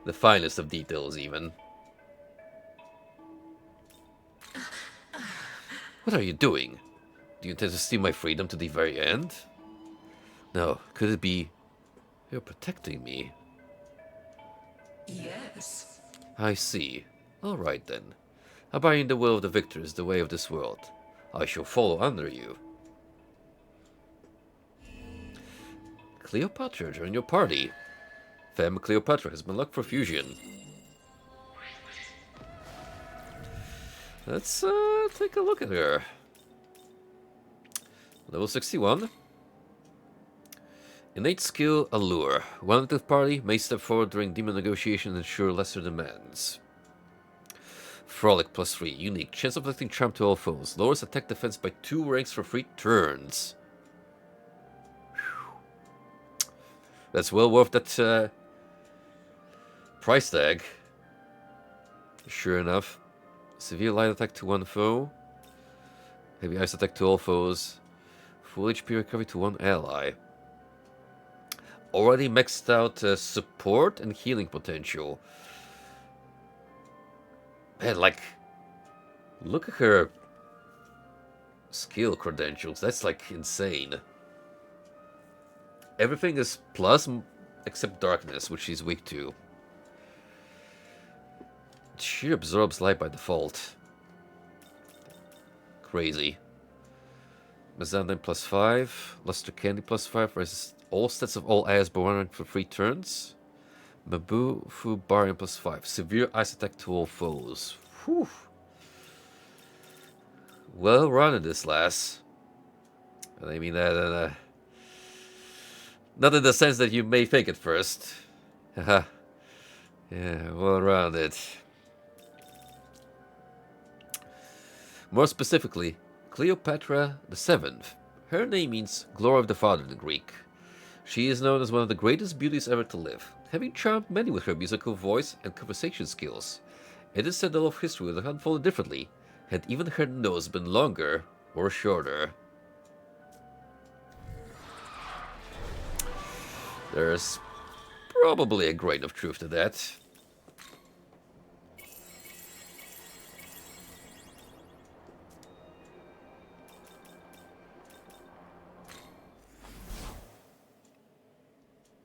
The finest of details, even. What are you doing? Do you intend to steal my freedom to the very end? No, could it be you're protecting me? Yes. I see. All right then. Abiding the will of the victor is the way of this world. I shall follow under you. Cleopatra, join your party. Femme Cleopatra has been locked for fusion. Let's take a look at her. Level 61. Innate skill, allure. One active party may step forward during demon negotiations and ensure lesser demands. Frolic +3. Unique. Chance of inflicting charm to all foes. Lowers attack defense by 2 ranks for 3 turns. Whew. That's well worth that price tag. Sure enough. Severe light attack to 1 foe. Heavy ice attack to all foes. Full HP recovery to 1 ally. Already maxed out support and healing potential. Man, like, look at her skill credentials. That's like insane. Everything is plus except darkness, which she's weak to. She absorbs light by default. Crazy. Mazandine +5. Luster Candy +5. Resists all stats of all AS by 1 rank for 3 turns. Mabu Fubarian +5. Severe ice attack to all foes. Whew. Well run in this lass. And I mean that not in the sense that you may think at first. Haha. Yeah, well rounded. More specifically, Cleopatra the Seventh. Her name means glory of the father in Greek. She is known as one of the greatest beauties ever to live, having charmed many with her musical voice and conversation skills. It is said the law of history would have unfolded differently, had even her nose been longer or shorter. There's probably a grain of truth to that.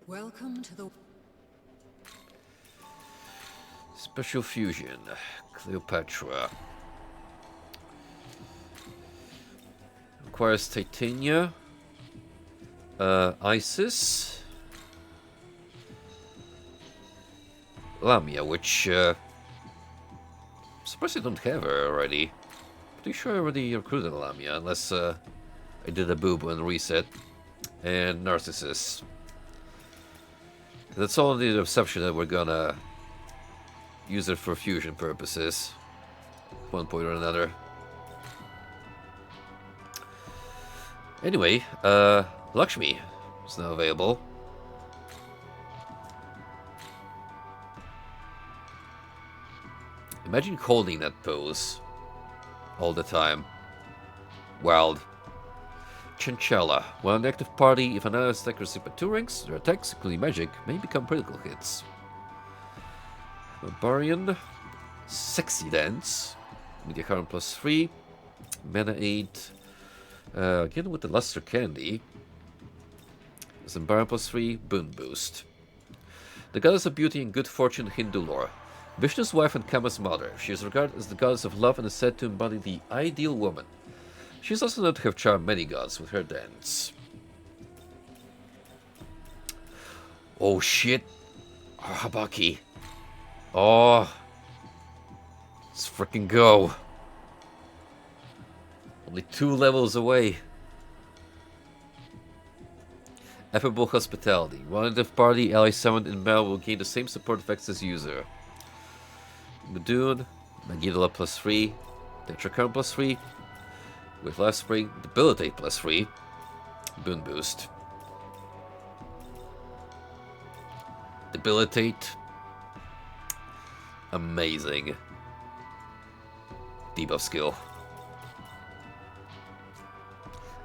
Welcome to the... Special fusion, Cleopatra. Requires Titania, Isis, Lamia, which I'm surprised I don't have her already. Pretty sure I already recruited Lamia, unless I did a boob and reset. And Narcissus. That's all the assumption that we're gonna use it for fusion purposes, at one point or another. Anyway, Lakshmi is now available. Imagine holding that pose all the time. Wild. Chinchilla. While an active party, if an allied attacker receives by 2 ranks, their attacks, including magic, may become critical hits. Barbarian. Sexy Dance. Media Current +3. Mana 8. Again with the Luster Candy. Zambarian +3. Boon Boost. The goddess of beauty and good fortune in Hindu lore. Vishnu's wife and Kama's mother. She is regarded as the goddess of love and is said to embody the ideal woman. She is also known to have charmed many gods with her dance. Oh shit! Oh, Habaki. Oh. Let's freaking go. Only 2 levels away. Affable Hospitality. One active party, ally summoned in battle will gain the same support effects as user. Madoon, Magidala +3, Tetracount +3, with Life Spring, Debilitate +3, Boon Boost. Debilitate. Amazing. Debuff skill.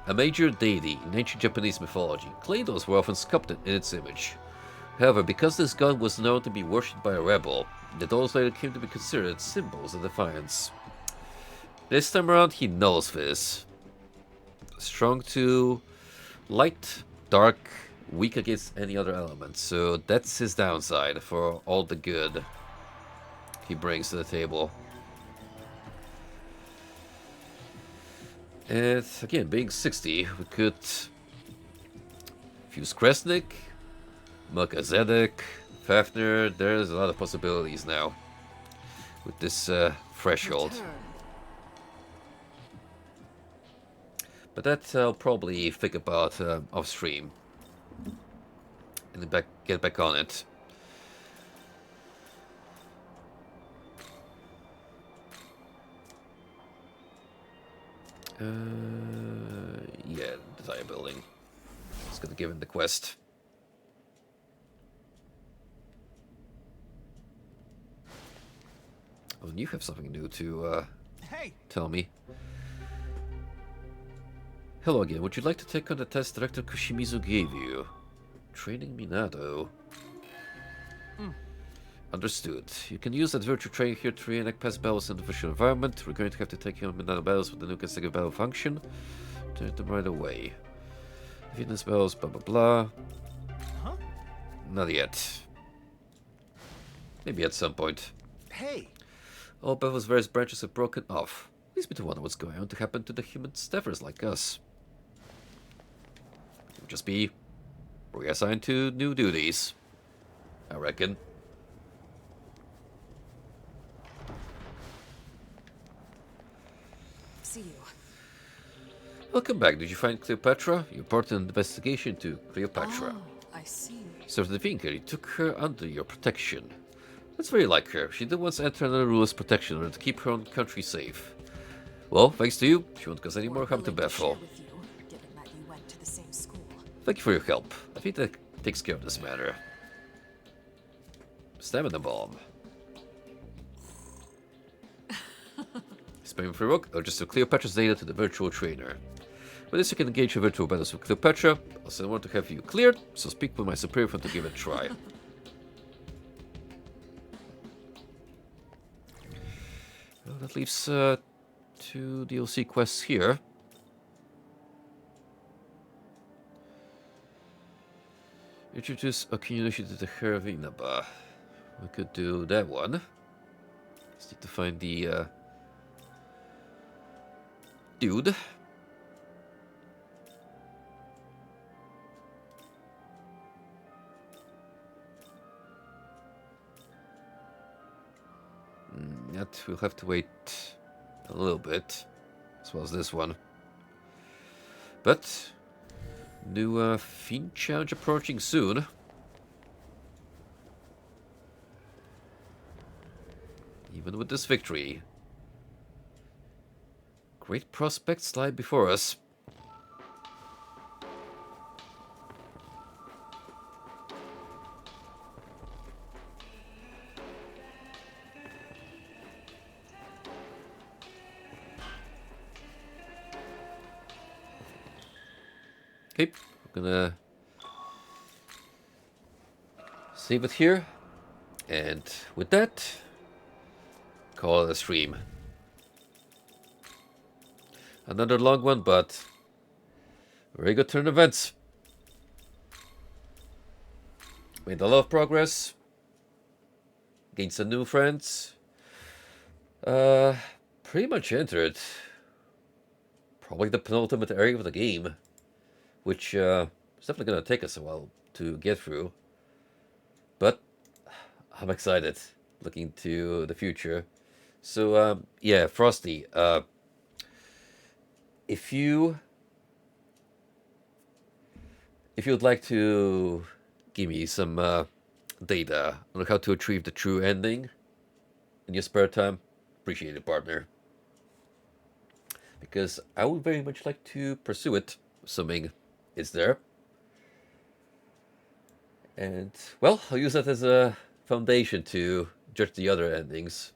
A major deity in ancient Japanese mythology, Cleidos were often sculpted in its image. However, because this god was known to be worshipped by a rebel, the dolls later came to be considered symbols of defiance. This time around, he knows this. Strong to light, dark, weak against any other element. So that's his downside for all the good he brings to the table. And again, being 60, we could fuse Kresnik, Melchizedek, Fafnir. There's a lot of possibilities now with this threshold. But that I'll probably think about off stream. and get back on it. Yeah, desire building. Just gonna give him the quest. Oh, and you have something new to tell me. Hello again. Would you like to take on the test Director Kushimizu gave you? Training Minato. Understood. You can use that virtual training here to reenact past battles in the virtual environment. We're going to have to take on Minato battles with the new consecutive battle function. Turn them right away. Fitness battles, blah blah blah. Huh? Not yet. Maybe at some point. Hey! All battles' various branches have broken off. Leads me to wonder what's going on to happen to the human staffers like us. We'll just be reassigned to new duties, I reckon. See you. Welcome back. Did you find Cleopatra? You reported an investigation to Cleopatra. Oh, I see. Sir the Vinker, you took her under your protection. That's very like her. She did once enter another ruler's protection in order to keep her own country safe. Well, thanks to you, she won't cause any more harm to Bethel. Thank you for your help. I think that takes care of this matter. Stamina bomb. Sparing for Rook, I'll just send Cleopatra's data to the virtual trainer. With this, you can engage your virtual battles with Cleopatra. I'll send one to have you cleared, so speak with my superior to give it a try. Well, that leaves 2 DLC quests here. Introduce a community to the Heravinaba. We could do that one. Just need to find the dude. That we'll have to wait a little bit, as well as this one. But new Fiend challenge approaching soon. Even with this victory, great prospects lie before us. Okay, I'm gonna save it here, and with that, call it a stream. Another long one, but very good turn of events. Made a lot of progress. Gained some new friends. Pretty much entered probably the penultimate area of the game, which is definitely going to take us a while to get through. But I'm excited, looking to the future. So, yeah, Frosty, if you'd like to give me some data on how to achieve the true ending in your spare time, appreciate it, partner. Because I would very much like to pursue it, assuming it's there. And, well, I'll use that as a foundation to judge the other endings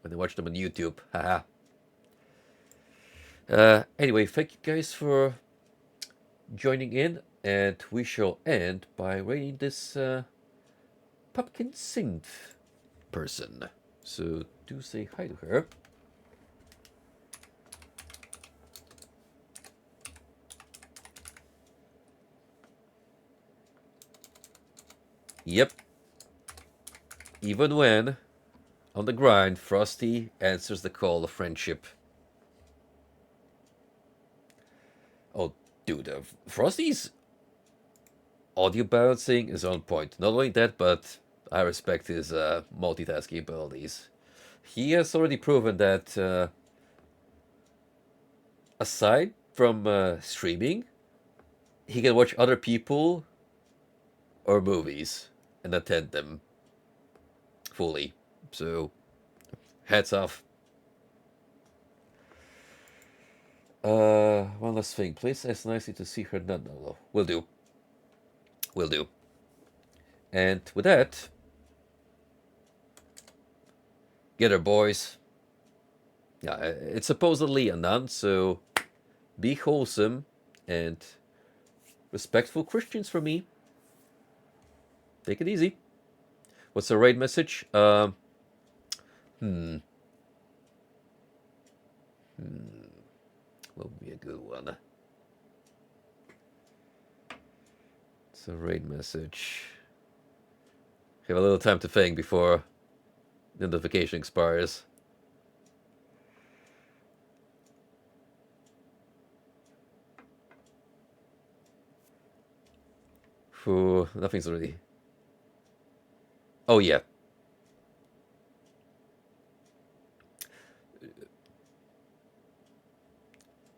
when I watch them on YouTube. Haha. Anyway, thank you guys for joining in, and we shall end by rating this pumpkin synth person. So do say hi to her. Yep. Even when on the grind, Frosty answers the call of friendship. Oh, dude, Frosty's audio balancing is on point. Not only that, but I respect his multitasking abilities. He has already proven that aside from streaming, he can watch other people or movies and attend them fully. So, hats off. One last thing. Please ask nicely to see her. No. Will do. Will do. And with that, get her, boys. Yeah, it's supposedly a nun, so be wholesome and respectful Christians for me. Take it easy. What's the raid message? What would be a good one? It's a raid message. Have a little time to think before the notification expires. Ooh, nothing's really. Oh yeah.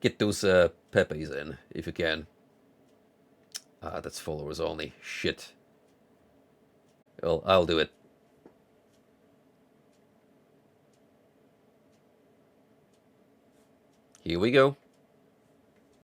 Get those Pepes in if you can. Ah, that's followers only. Shit. Well, I'll do it. Here we go.